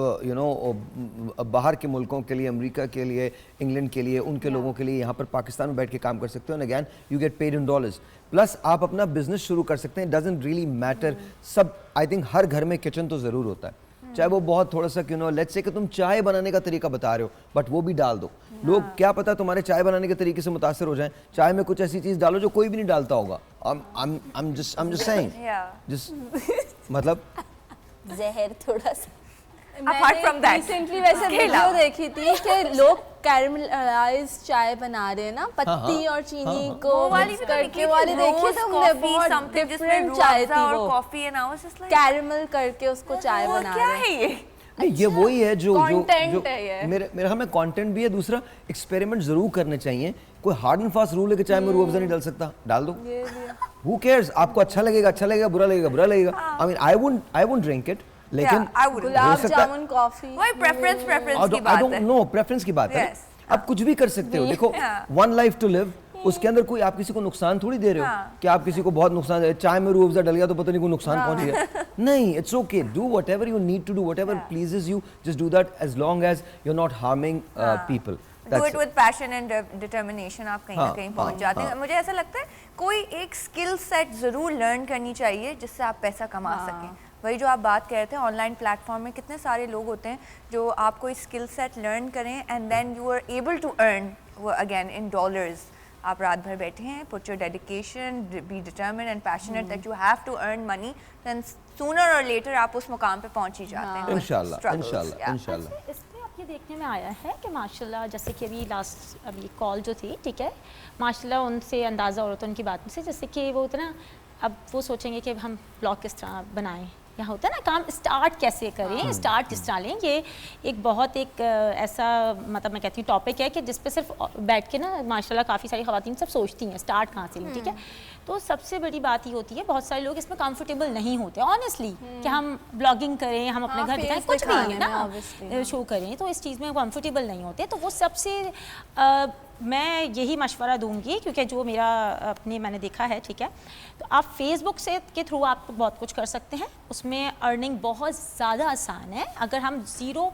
बाहर के मुल्कों के लिए, अमेरिका के लिए, इंग्लैंड के लिए, उनके लोगों के लिए यहाँ पर पाकिस्तान में बैठ के काम कर सकते हो. And again you get paid in dollars. Plus आप अपना बिजनेस शुरू कर सकते हैं. Doesn't really matter. सब आई थिंक हर घर में किचन तो ज़रूर होता है, चाहे वो बहुत थोड़ा सा क्यों ना. लेट्स से कि तुम चाय बनाने का तरीका बता रहे हो बट वो भी डाल दो. लोग क्या पता तुम्हारे चाय बनाने के तरीके से मुतासर हो जाएं. चाय में कुछ ऐसी चीज डालो जो कोई भी नहीं डालता होगा. I'm just saying. मतलब जहर थोड़ा सा. Apart from that, रिसेंटली वैसे वीडियो देखी थी कि लोग कैरमलाइज चाय बना रहे हैं ना, पत्ती और चीनी को मिक्स करके. वाली देखी तुमने? बहुत डिफरेंट चाय थी वो. Coffee and I was just like caramel करके उसको चाय बना रहे हैं. क्या है ये? नहीं, ये वही है जो Content है ये. मेरे ख्याल में कंटेंट भी है. दूसरा एक्सपेरिमेंट जरूर करने चाहिए. कोई हार्ड एंड फास्ट रूल है कि चाय में रूह अफ़ज़ा नहीं डाल सकता, डाल दो. Who cares? आपको अच्छा लगेगा, बुरा लगेगा. I mean I wouldn't drink it, लेकिन गुलाब जामुन कॉफी वही प्रेफरेंस की बात है. नो प्रेफरेंस की बात है. आप कुछ भी कर सकते हो. देखो, वन लाइफ टू लिव. उसके अंदर कोई आप किसी को नुकसान थोड़ी दे रहे हो कि आप किसी को बहुत नुकसान दे. चाय में रूह अफ़ज़ा डल गया तो पता नहीं कोई नुकसान पहुंच गया. नहीं, it's okay. Do whatever you need to do, whatever pleases you. Just do that as long as you are not harming people. Do it with passion and determination. आप कहीं ना कहीं पहुंच जाते हैं. मुझे ऐसा लगता है कोई एक स्किल सेट जरूर लर्न करनी चाहिए जिससे आप पैसा कमा सकें. वही जो आप बात कह रहे थे, ऑनलाइन प्लेटफॉर्म में कितने सारे लोग होते हैं जो आप कोई स्किल सेट लर्न करें and then you are able to earn again in dollars. आप रात भर बैठे हैं, put your dedication, be determined and passionate that you have to earn money, then sooner और लेटर आप उस मुकाम पे पहुंच ही जाते हैं. इंशाल्लाह. इसमें आप ये देखने में आया है कि माशाल्लाह, जैसे कि अभी कॉल जो थी, ठीक है, माशाल्लाह उनसे अंदाज़ा हो रहा था उनकी बात से, जैसे कि वो उतना अब वो सोचेंगे कि हम ब्लॉग किस तरह बनाएं, यहाँ होता है ना काम स्टार्ट कैसे करें, स्टार्ट किस तरह लें. ये एक बहुत एक ऐसा मतलब मैं कहती हूँ टॉपिक है कि जिस पे सिर्फ बैठ के ना माशाल्लाह काफ़ी सारी ख़वातीन सब सोचती हैं स्टार्ट कहाँ से लें. ठीक है, तो सबसे बड़ी बात ये होती है, बहुत सारे लोग इसमें कंफर्टेबल नहीं होते ऑनेस्टली, कि हम ब्लॉगिंग करें, हम अपने घर दिखाएं, कुछ भी है ना, शो करें, तो इस चीज़ में कंफर्टेबल नहीं होते। तो वो सबसे मैं यही मशवरा दूंगी, क्योंकि जो मेरा अपने मैंने देखा है, ठीक है, तो आप फेसबुक से के थ्रू आप बहुत कुछ कर सकते हैं, उसमें अर्निंग बहुत ज़्यादा आसान है। अगर हम ज़ीरो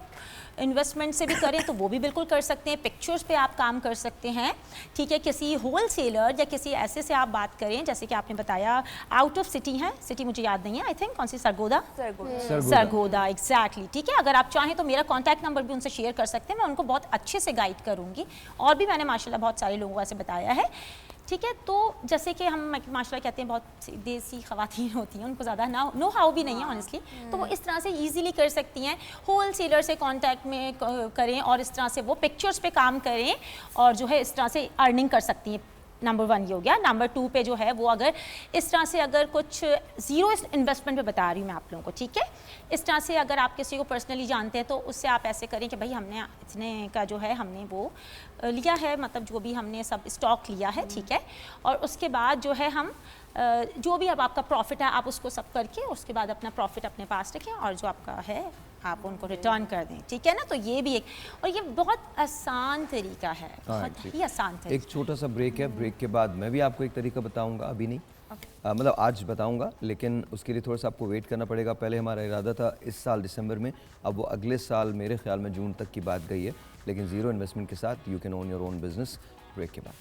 इन्वेस्टमेंट से भी करें तो वो भी बिल्कुल कर सकते हैं। पिक्चर्स पे आप काम कर सकते हैं, ठीक है। किसी होलसेलर या किसी ऐसे से आप बात करें, जैसे कि आपने बताया आउट ऑफ सिटी है, सिटी मुझे याद नहीं है, आई थिंक कौन सी, सरगोदा एग्जैक्टली, ठीक है। अगर आप चाहें तो मेरा कॉन्टैक्ट नंबर भी उनसे शेयर कर सकते हैं, मैं उनको बहुत अच्छे से गाइड करूँगी। और भी मैंने माशाल्लाह बहुत सारे लोगों को ऐसे बताया है, ठीक है। तो जैसे कि हम माशाल्लाह कहते हैं, बहुत देसी ख़वातीन होती हैं, उनको ज़्यादा नो हाउ भी नहीं है ऑनेस्टली, तो वो इस तरह से इजीली कर सकती हैं। होलसेलर से कांटेक्ट में करें और इस तरह से वो पिक्चर्स पे काम करें और जो है इस तरह से अर्निंग कर सकती हैं। नंबर 1 ये हो गया। नंबर 2 पे जो है वो अगर इस तरह से अगर कुछ ज़ीरो इन्वेस्टमेंट पे बता रही हूँ मैं आप लोगों को, ठीक है, इस तरह से अगर आप किसी को पर्सनली जानते हैं तो उससे आप ऐसे करें कि भाई हमने इतने का जो है हमने वो लिया है, मतलब जो भी हमने सब स्टॉक लिया है, ठीक है, और उसके बाद जो है हम जो भी अब आपका प्रॉफिट है आप उसको सब करके उसके बाद अपना प्रॉफिट अपने पास रखें और जो आपका है आप उनको रिटर्न कर दें, ठीक है ना। तो ये भी एक, और ये बहुत आसान तरीका है, बहुत ही आसान तरीका। एक छोटा सा ब्रेक है, ब्रेक के बाद मैं भी आपको एक तरीका बताऊंगा, अभी नहीं मतलब आज बताऊंगा, लेकिन उसके लिए थोड़ा सा आपको वेट करना पड़ेगा। पहले हमारा इरादा था इस साल दिसंबर में, अब वो अगले साल मेरे ख्याल में जून तक की बात गई है, लेकिन ज़ीरो इन्वेस्टमेंट के साथ you can own your own business. Break के बाद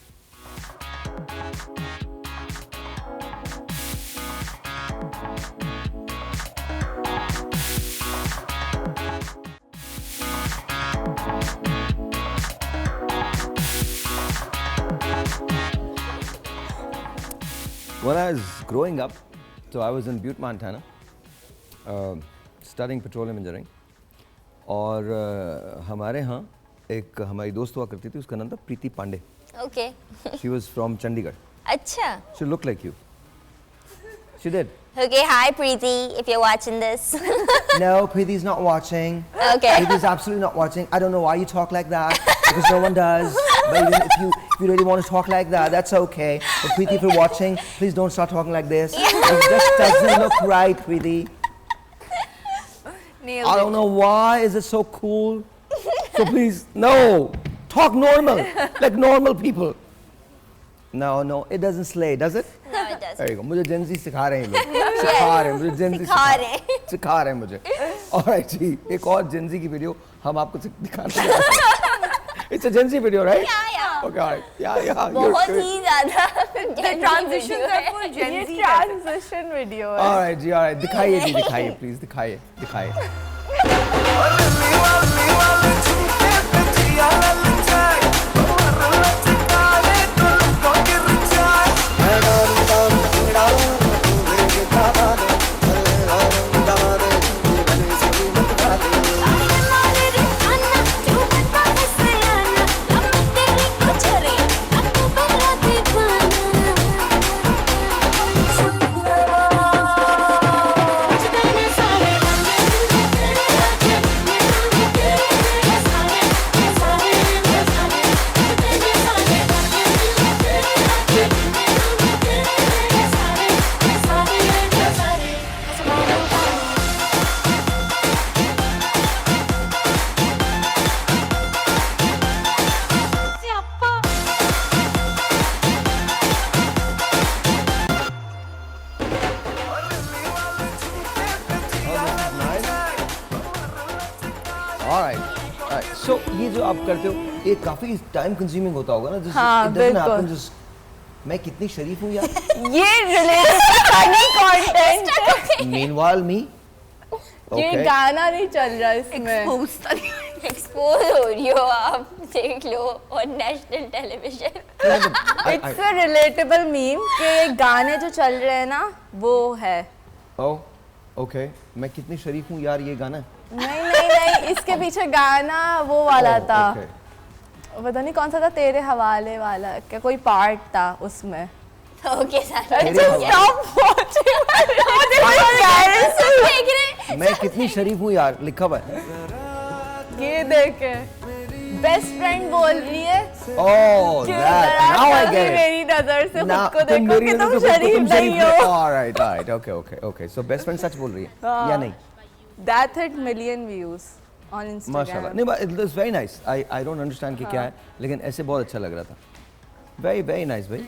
When I was growing up, so I was in Butte, Montana, studying petroleum engineering. और हमारे यहाँ एक हमारी दोस्त हुआ करती थी, उसका नाम था प्रीति Pandey. Okay. She was from Chandigarh. अच्छा. She looked like you. She did. Okay, hi Preeti, if you're watching this. No, Preeti's not watching. Okay. Preeti's absolutely not watching. I don't know why you talk like that, because no one does. But even if you really want to talk like that, that's okay. But Preeti, if you're watching, please don't start talking like this. It just doesn't look right, Preeti. I don't know why is it so cool. So please, no, talk normal, like normal people. No, it doesn't slay, does it? No, it doesn't. There you go. मुझे Gen Z सिखा रहे हैं लोग, सिखा रहे हैं मुझे Gen Z सिखा रहे हैं मुझे। Alright जी, एक और Gen Z की वीडियो हम आपको दिखाने जा रहे हैं। It's a Gen Z video, right? Yeah. Okay, alright. Yeah. बहुत ही ज़्यादा ट्रांजिशन ये ट्रांजिशन वीडियो है। Alright जी, alright. दिखाइए जी, दिखाइए प्लीज, दिखाइए। So ये जो आप करते हो ये काफी टाइम कंज्यूमिंग होता होगा ना? हाँ, बिल्कुल। मैं कितनी शरीफ हूँ यार। ये रिलेटेड कंटेंट। Meanwhile me. ये गाना नहीं चल रहा इसमें। एक्सपोज हो रही हो आप, देख लो और national television. It's a relatable meme कि गाने जो चल रहे हैं ना वो है। Oh, okay. मैं कितनी शरीफ हूँ यार, ये गाना। नहीं, इसके पीछे गाना वो वाला था। Okay. पता नहीं कौन सा था, तेरे हवाले वाला क्या कोई पार्ट था उसमें। ओके मैं कितनी शरीफ हूँ यार, लिखा हुआ है। ये देखे बेस्ट फ्रेंड बोल रही है Oh, कि that. जरा Now I कभी get it. मेरी नजर से Now, खुद को तुम देखो मेरी कि नजर तुम से खुद को शरीफ तुम नहीं शरीफ हो। All right, right. Okay. So best friend सच बोल रही है या नहीं? That hit million views on Instagram. माशाल्लाह. नहीं, but it was very nice. I don't understand कि क्या है, लेकिन ऐसे बहुत अच्छा लग रहा था. Very nice भाई.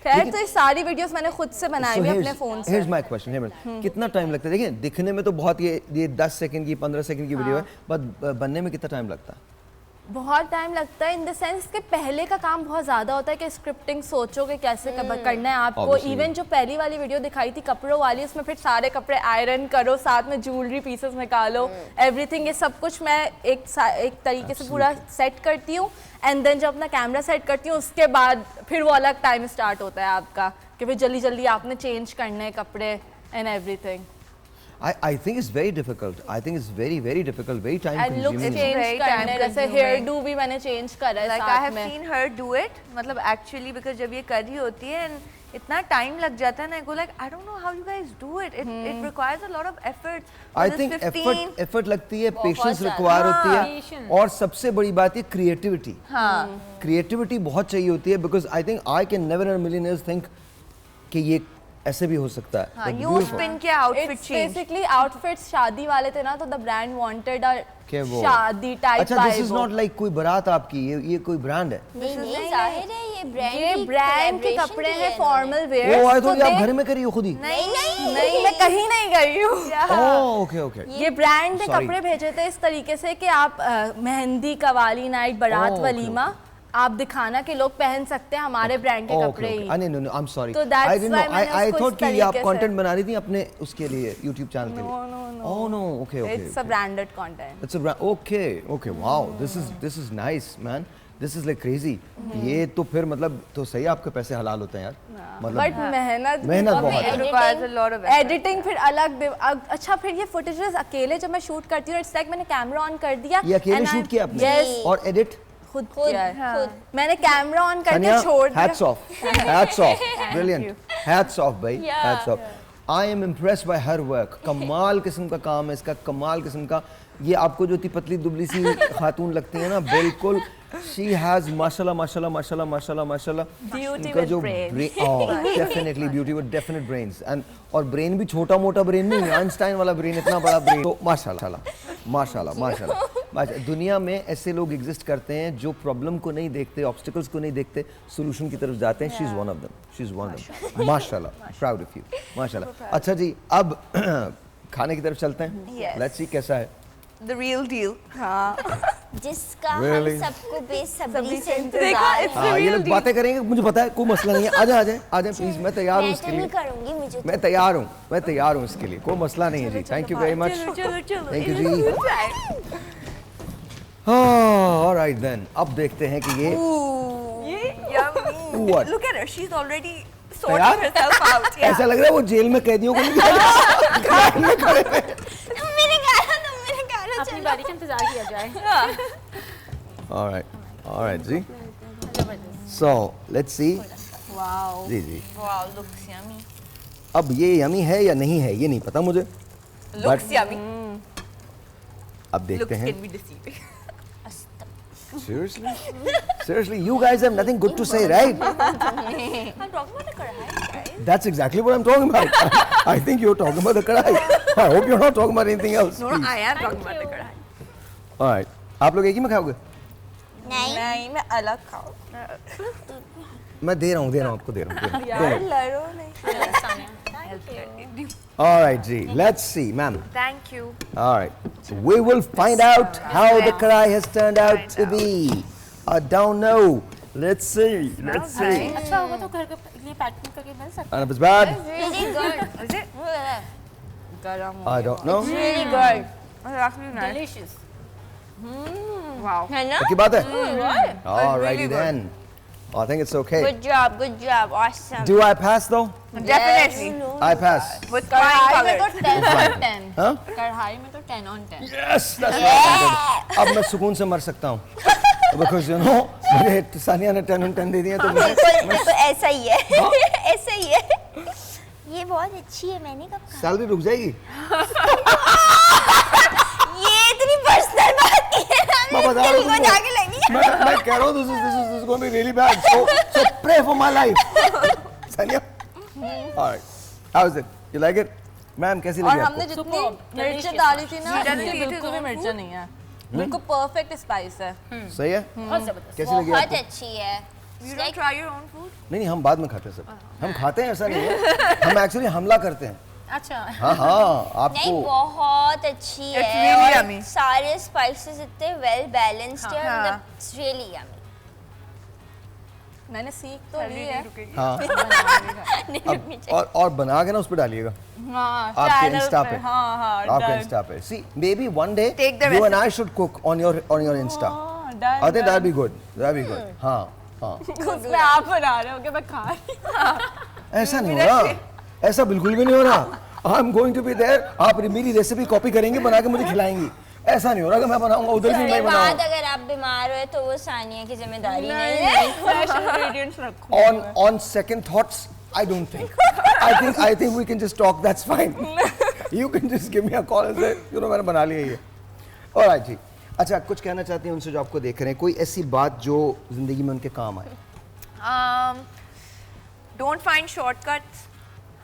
खैर तो ये सारी वीडियोस मैंने खुद से बनाई हुई अपने फोन से। Here's my question. कितना टाइम लगता है? देखिए दिखने में तो बहुत ये 10 सेकंड की 15 सेकंड की वीडियो है, बट बनने में कितना टाइम लगता है? बहुत टाइम लगता है इन द सेंस कि पहले का काम बहुत ज़्यादा होता है कि स्क्रिप्टिंग सोचो कि कैसे करना है आपको। Obviously. इवन जो पहली वाली वीडियो दिखाई थी कपड़ों वाली, उसमें फिर सारे कपड़े आयरन करो, साथ में ज्वेलरी पीसेस निकालो, एवरीथिंग, ये सब कुछ मैं एक तरीके से पूरा सेट करती हूँ। एंड देन जब अपना कैमरा सेट करती हूँ उसके बाद फिर वो अलग टाइम स्टार्ट होता है आपका कि फिर जल्दी जल्दी आपने चेंज करने कपड़े and everything. I think it's very difficult. I think it's very difficult, very time and look consuming. Change Very करने, time जैसे consuming. हेयर डू भी मैंने चेंज करा है Like I साथ have में। seen her do it, मतलब actually because जब ये कर रही होती है and इतना टाइम लग जाता है ना, I go like I don't know how you guys do it. It requires a lot of effort. I This think 15 effort लगती है, बहुत patience ज़्यादा। require होती है, Patience. और सबसे बड़ी बात है creativity. हाँ क्रिएटिविटी बहुत चाहिए होती है, because I think I can never in million years think कि ये ऐसे भी हो सकता है. हाँ But you beautiful. spin के outfit It's change. basically outfits शादी वाले थे ना, तो the brand wanted a क्या वो? शादी टाइप अच्छा, दिस इज नॉट लाइक कोई बारात आपकी, ये कोई ब्रांड है. नहीं जाहिर है ये ब्रांड ये ब्रांड के कपड़े हैं फॉर्मल ओ वेयर। आई थॉट आप घर में करी हो खुद ही. नहीं मैं कहीं नहीं गई हूँ। Oh okay. ये ब्रांड ने Sorry. कपड़े भेजे थे इस तरीके से कि आप मेहंदी, कवाली नाइट, बारात, Oh, okay, वलीमा आप दिखाना कि लोग पहन सकते हैं हमारे ब्रांड के कपड़े ही। No I am sorry. तो that's I didn't why no. मैंने आई उसको थॉट इस कि ये आप तरीके से- कंटेंट बना रही थी अपने उसके लिए YouTube चैनल के लिए. No. Oh no okay. It's a branded content. It's a brand. Okay. Wow. This is nice, man. This is like crazy. ये तो फिर मतलब तो सही आपके पैसे हलाल होते हैं यार. बट मतलब मेहनत बहुत It requires a lot of effort. Editing फिर अलग अच्छा फिर ये फुटेजेस अकेले जब मैं शूट करती हूँ, इट्स लाइक मैंने कैमरा ऑन कर दिया, ये अकेले and शूट I'm- किया आपने. Yes, और एडिट. खुद किया है। मैंने कैमरा ऑन करके Tanya, छोड़ दिया। hats off. Brilliant. Hats off भाई. Hats off. I am impressed by her work. कमाल किस्म का काम है इसका, कमाल किस्म का. ये आपको जो इतनी पतली दुबली सी खातून लगती है ना, बिल्कुल she has माशाल्लाह Beauty इनका with जो brains. Definitely beauty with definite brains. And और ब्रेन भी छोटा मोटा ब्रेन नहीं, आइंस्टाइन वाला ब्रेन, इतना बड़ा ब्रेन. तो माशाल्लाह. दुनिया में ऐसे लोग एग्जिस्ट करते हैं जो प्रॉब्लम को नहीं देखते, ऑब्स्टिकल्स को नहीं देखते, सोल्यूशन की तरफ जाते हैं. She is one of them. माशाल्लाह. Proud of you. माशाल्लाह. अच्छा जी, अब खाने की तरफ चलते हैं. Yes. लेट्स सी कैसा है. The real deal. जिसका Really? हम सबको बेसब्री से देखा, इंतजार it's है। हाँ, ये लोग बातें करेंगे, मुझे पता है, कोई मसला नहीं है. आ जाए प्लीज. मैं तैयार हूँ मैं इसके तो लिए. नहीं करूंगी, मुझे मैं तैयार हूँ इसके लिए, कोई मसला नहीं है जी. Thank you very much. Thank you जी. ऑलराइट देन, अब देखते हैं कि ये Yummy. What? Look at her. She's already तैयार? sorting herself out. Yeah. ऐसा लग रहा है वो जेल में कैदियों को नहीं अपनी बारी का इंतजार किया जाए। ऑलराइट जी. So let's see. Wow. जी. Wow, looks yummy. अब ये यमी है या नहीं है ये नहीं पता मुझे. Looks yummy. अब देखते Looks हैं. can be deceiving. Seriously, you guys have nothing good to say, right? I'm talking about the kadai, guys. That's exactly what I'm talking about. I think you're talking about the kadai. I hope you're not talking about anything else. No, please. I am talking about the kadai. Alright. आप लोग एक ही में खाओगे? नहीं, मैं अलग खाऊं. मैं दे रहा हूँ आपको दे रहा हूँ. यार लड़ो नहीं. Alright ji, let's see, ma'am. Thank you. Alright. So we will find out how the kadai has turned out to be. I don't know. Let's see. अच्छा होगा तो घर के लिए पैकिंग करके मिल सकता And if it's bad, Really good. Is it? गरम I don't know. Really good. Oh, actually है। nice. Delicious। Wow. है ना? की बात है? Alrighty then. I think it's okay. Good job. Awesome. Do I pass though? Definitely. I pass. With flying कढ़ाई में तो colors. 10 on 10. Huh? कढ़ाई में तो 10 on 10. Yes, that's what I wanted. अब मैं सुकून से मर सकता हूँ. Because you know, मुझे सानिया ने 10 on 10 दे दिया तो बिल्कुल ऐसा ही है. ऐसा ही है. ये बहुत अच्छी है, मैंने कब कहा? सैलरी रुक जाएगी. ये इतनी पर्सनल बात नहीं है. मैं बता रहा हूँ तुमको. जाके लगी. कह रहा हूँ this is going to be really bad. So pray for my life. Sanya. All right. How is it? You like it? Ma'am कैसी और लगी हमने आपको? जितनी मिर्च डाली थी ना इसमें बिल्कुल भी मिर्च नहीं है, बिल्कुल परफेक्ट स्पाइस है। सही है? कैसी लगी बहुत आपको? अच्छी है। You don't try your own food? नहीं हम बाद में खाते हैं सब। हम खाते हैं ऐसा नहीं है, हम एक्चुअली हमला करते हैं। अच्छा हाँ नहीं आपको बहुत अच्छी है It's really और yummy. सारे स्पाइसेस इतने वेल बैलेंस्ड है, हाँ. मतलब इट्स रियली यम्मी। मैंने सीख तो ली है। हाँ नहीं रुकनी चाहिए। और बना के ना उस पे डालिएगा हाँ आपके चैनल इंस्टा पे, पे। हाँ हाँ आपके done. इंस्टा पे। See maybe one day Take the you and I recipe. should cook on your Insta. done, I think that'd be done. good. That'd be good. हाँ हाँ उसमें आप बना रहे हो कि मैं खा रही हूँ। ऐसा नहीं हो रहा, ऐसा बिल्कुल भी नहीं हो रहा। I'm going to be there. आप मेरी रेसिपी कॉपी करेंगे, बना के मुझे खिलाएंगी। ऐसा नहीं हो रहा कि मैं बनाऊंगा उधर से नहीं बाद बनाऊंगा। अगर आप बीमार हुए तो वो सानिया की जिम्मेदारी नहीं है। फ्रेश इंग्रेडिएंट्स रखो। On second thoughts, I don't think. I think we can just talk. That's fine. You can just give me a call and say, you know, मैंने बना लिया ये। Alright जी। अच्छा कुछ कहना चाहती हैं उनसे जो आपको देख रहे हैं, कोई ऐसी बात जो जिंदगी में उनके काम आए? Don't find shortcuts.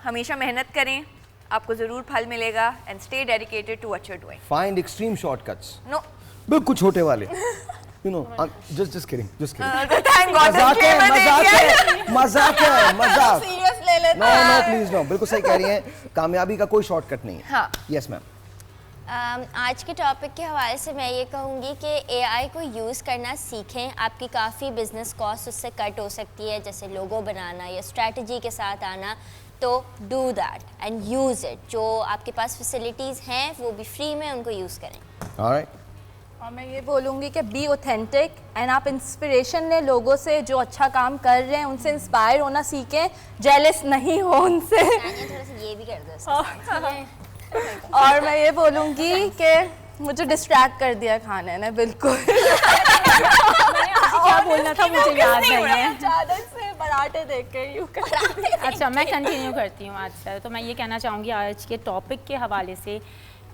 हमेशा मेहनत करें, आपको ज़रूर फल मिलेगा and stay dedicated to what you're doing. Find extreme shortcuts. No. बिल्कुल छोटे वाले। You know, just kidding. Thank God. मजाक है, मजाक। Serious ले लेते No, please no. बिल्कुल सही कह रही हैं। कामयाबी का कोई शॉर्टकट नहीं है। हाँ. Yes ma'am. आज के टॉपिक के हवाले से मैं ये कहूँगी कि एआई को यूज़ करना सीखें। आपकी काफ़ी बिजनेस कॉस्ट उससे कट हो सकती है, जैसे लोगो बनाना या स्ट्रैटेजी के साथ आना, तो do that and use it. जो आपके पास फैसिलिटीज़ हैं वो भी फ्री में, उनको यूज़ करें। Alright. और मैं ये बोलूँगी कि बी ऑथेंटिक एंड आप इंस्पिरेशन लें लोगों से जो अच्छा काम कर रहे हैं, उनसे इंस्पायर होना सीखें, जेलस नहीं हो उनसे। थोड़ा सा ये भी कर दो उसके साथ। और मैं ये बोलूँगी कि मुझे डिस्ट्रैक्ट कर दिया खाने ने बिल्कुल। क्या बोलना था मुझे याद नहीं है। अचानक से पराठे देख के यूँ कर। अच्छा मैं कंटिन्यू करती हूँ आज से। तो मैं ये कहना चाहूँगी आज के टॉपिक के हवाले से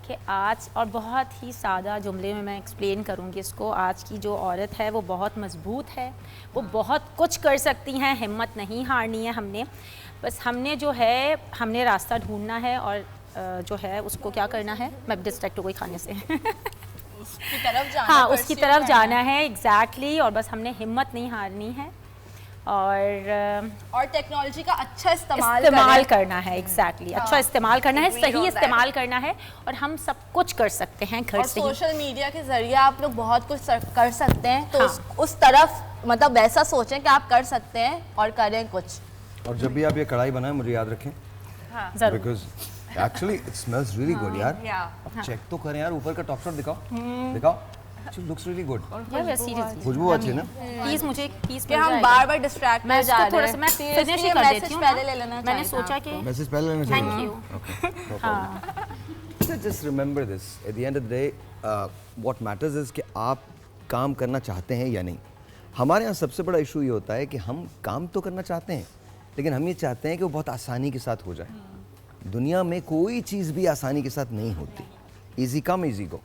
कि आज, और बहुत ही सादा जुमले में मैं एक्सप्लेन करूँगी इसको, आज की जो औरत है वो बहुत मजबूत है, वो बहुत कुछ कर सकती हैं, हिम्मत नहीं हारनी है हमने। बस हमने जो है, हमने रास्ता ढूंढना है और जो है उसको क्या करना है, मैं डिस्ट्रैक्ट हो गई खाने से। उसकी तरफ जाना, हाँ उसकी तरफ जाना है एग्जैक्टली। और बस हमने हिम्मत नहीं हारनी है और टेक्नोलॉजी का अच्छा इस्तेमाल करना है एग्जैक्टली। अच्छा इस्तेमाल करना है, सही इस्तेमाल करना है, और हम सब कुछ कर सकते हैं घर से। सोशल मीडिया के जरिए आप लोग बहुत कुछ कर सकते हैं, तो उस तरफ मतलब वैसा सोचें कि आप कर सकते हैं और करें कुछ। और जब भी आप ये कढ़ाई बनाएं मुझे याद रखें। हाँ जरूर। Because actually it smells really good यार। Yeah. चेक तो करें यार, ऊपर का टॉप शॉट दिखाओ, दिखाओ। It looks really good। खुशबू अच्छी है ना? प्लीज मुझे एक पीस कि हम बार-बार डिस्ट्रैक्ट मैं हो जा इसको रहे थोड़ा सा मैं हैं। फिनिश ही कर देती हूँ। पहले ले लेना मैंने चाहिए सोचा था कि मैसेज पहले लेना चाहिए। Thank you. Okay, no problem. So just remember this. At the end of the day, what matters is कि आप काम करना चाहते हैं या नहीं। हमारे यहाँ सबसे बड़ा इशू ये होता है कि हम काम तो करना चाहते हैं, लेकिन हम ये चाहते हैं कि वो बहुत आसानी के साथ हो जाए। दुनिया में कोई चीज़ भी आसानी के साथ नहीं होती। ईजी कम ईजी गो।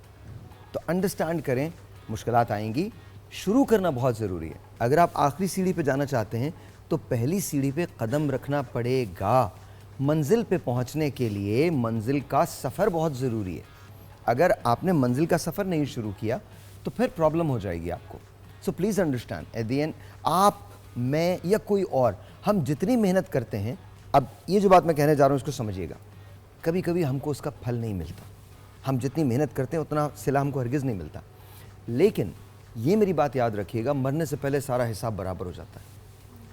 तो अंडरस्टैंड करें, मुश्किलात आएंगी, शुरू करना बहुत ज़रूरी है। अगर आप आखिरी सीढ़ी पे जाना चाहते हैं तो पहली सीढ़ी पे कदम रखना पड़ेगा। मंजिल पे पहुंचने के लिए मंजिल का सफ़र बहुत ज़रूरी है। अगर आपने मंजिल का सफ़र नहीं शुरू किया तो फिर प्रॉब्लम हो जाएगी आपको। So please understand, at the end आप, मैं या कोई और, हम जितनी मेहनत करते हैं, अब ये जो बात मैं कहने जा रहा हूँ इसको समझिएगा, कभी कभी हमको उसका फल नहीं मिलता। हम जितनी मेहनत करते हैं उतना सिला हमको हरगिज़ नहीं मिलता। लेकिन ये मेरी बात याद रखिएगा, मरने से पहले सारा हिसाब बराबर हो जाता है।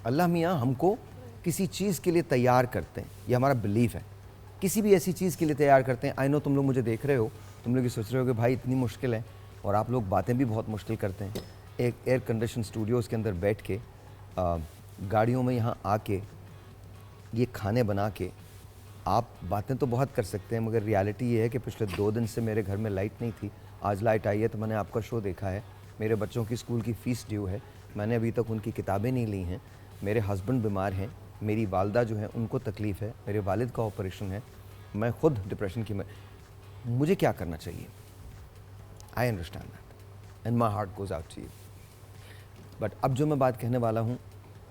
अल्लाह मियाँ हमको किसी चीज़ के लिए तैयार करते हैं, ये हमारा बिलीफ है। किसी भी ऐसी चीज़ के लिए तैयार करते हैं। आई नो तुम लोग मुझे देख रहे हो, तुम लोग ये सोच रहे हो कि भाई इतनी मुश्किल है, और आप लोग बातें भी बहुत मुश्किल करते हैं। एक एयर कंडीशन स्टूडियोज़ के अंदर बैठ के, गाड़ियों में यहाँ आके, ये खाने बना के, आप बातें तो बहुत कर सकते हैं, मगर रियलिटी ये है कि पिछले 2 दिन से मेरे घर में लाइट नहीं थी। आज लाइट आई है तो मैंने आपका शो देखा है। मेरे बच्चों की स्कूल की फ़ीस ड्यू है, मैंने अभी तक उनकी किताबें नहीं ली हैं। मेरे हस्बैंड बीमार हैं, मेरी वालदा जो है उनको तकलीफ़ है, मेरे वालिद का ऑपरेशन है, मैं खुद डिप्रेशन की मुझे क्या करना चाहिए? I understand that and my heart goes out to you. But अब जो मैं बात कहने वाला हूँ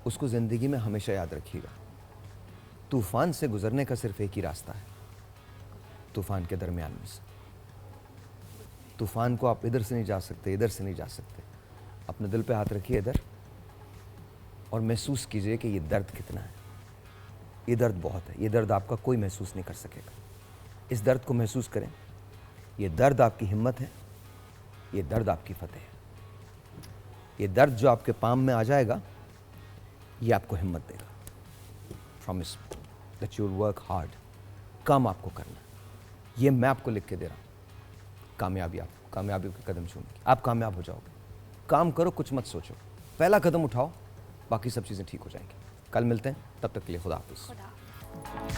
उसको ज़िंदगी में हमेशा याद रखिएगा। तूफ़ान से गुजरने का सिर्फ एक ही रास्ता है, तूफ़ान के दरमियान में से। तूफ़ान को आप इधर से नहीं जा सकते, इधर से नहीं जा सकते। अपने दिल पे हाथ रखिए इधर और महसूस कीजिए कि ये दर्द कितना है। ये दर्द बहुत है, ये दर्द आपका कोई महसूस नहीं कर सकेगा। इस दर्द को महसूस करें। ये दर्द आपकी हिम्मत है, ये दर्द आपकी फतेह है। ये दर्द जो आपके पाम में आ जाएगा ये आपको हिम्मत देगा। Promise that you will work hard. काम आपको करना, ये मैं आपको लिख के दे रहा हूँ। कामयाबी के कदम चूमेंगे, आप कामयाब हो जाओगे। काम करो, कुछ मत सोचो, पहला कदम उठाओ, बाकी सब चीज़ें ठीक हो जाएंगी। कल मिलते हैं, तब तक के लिए खुदा हाफिज़।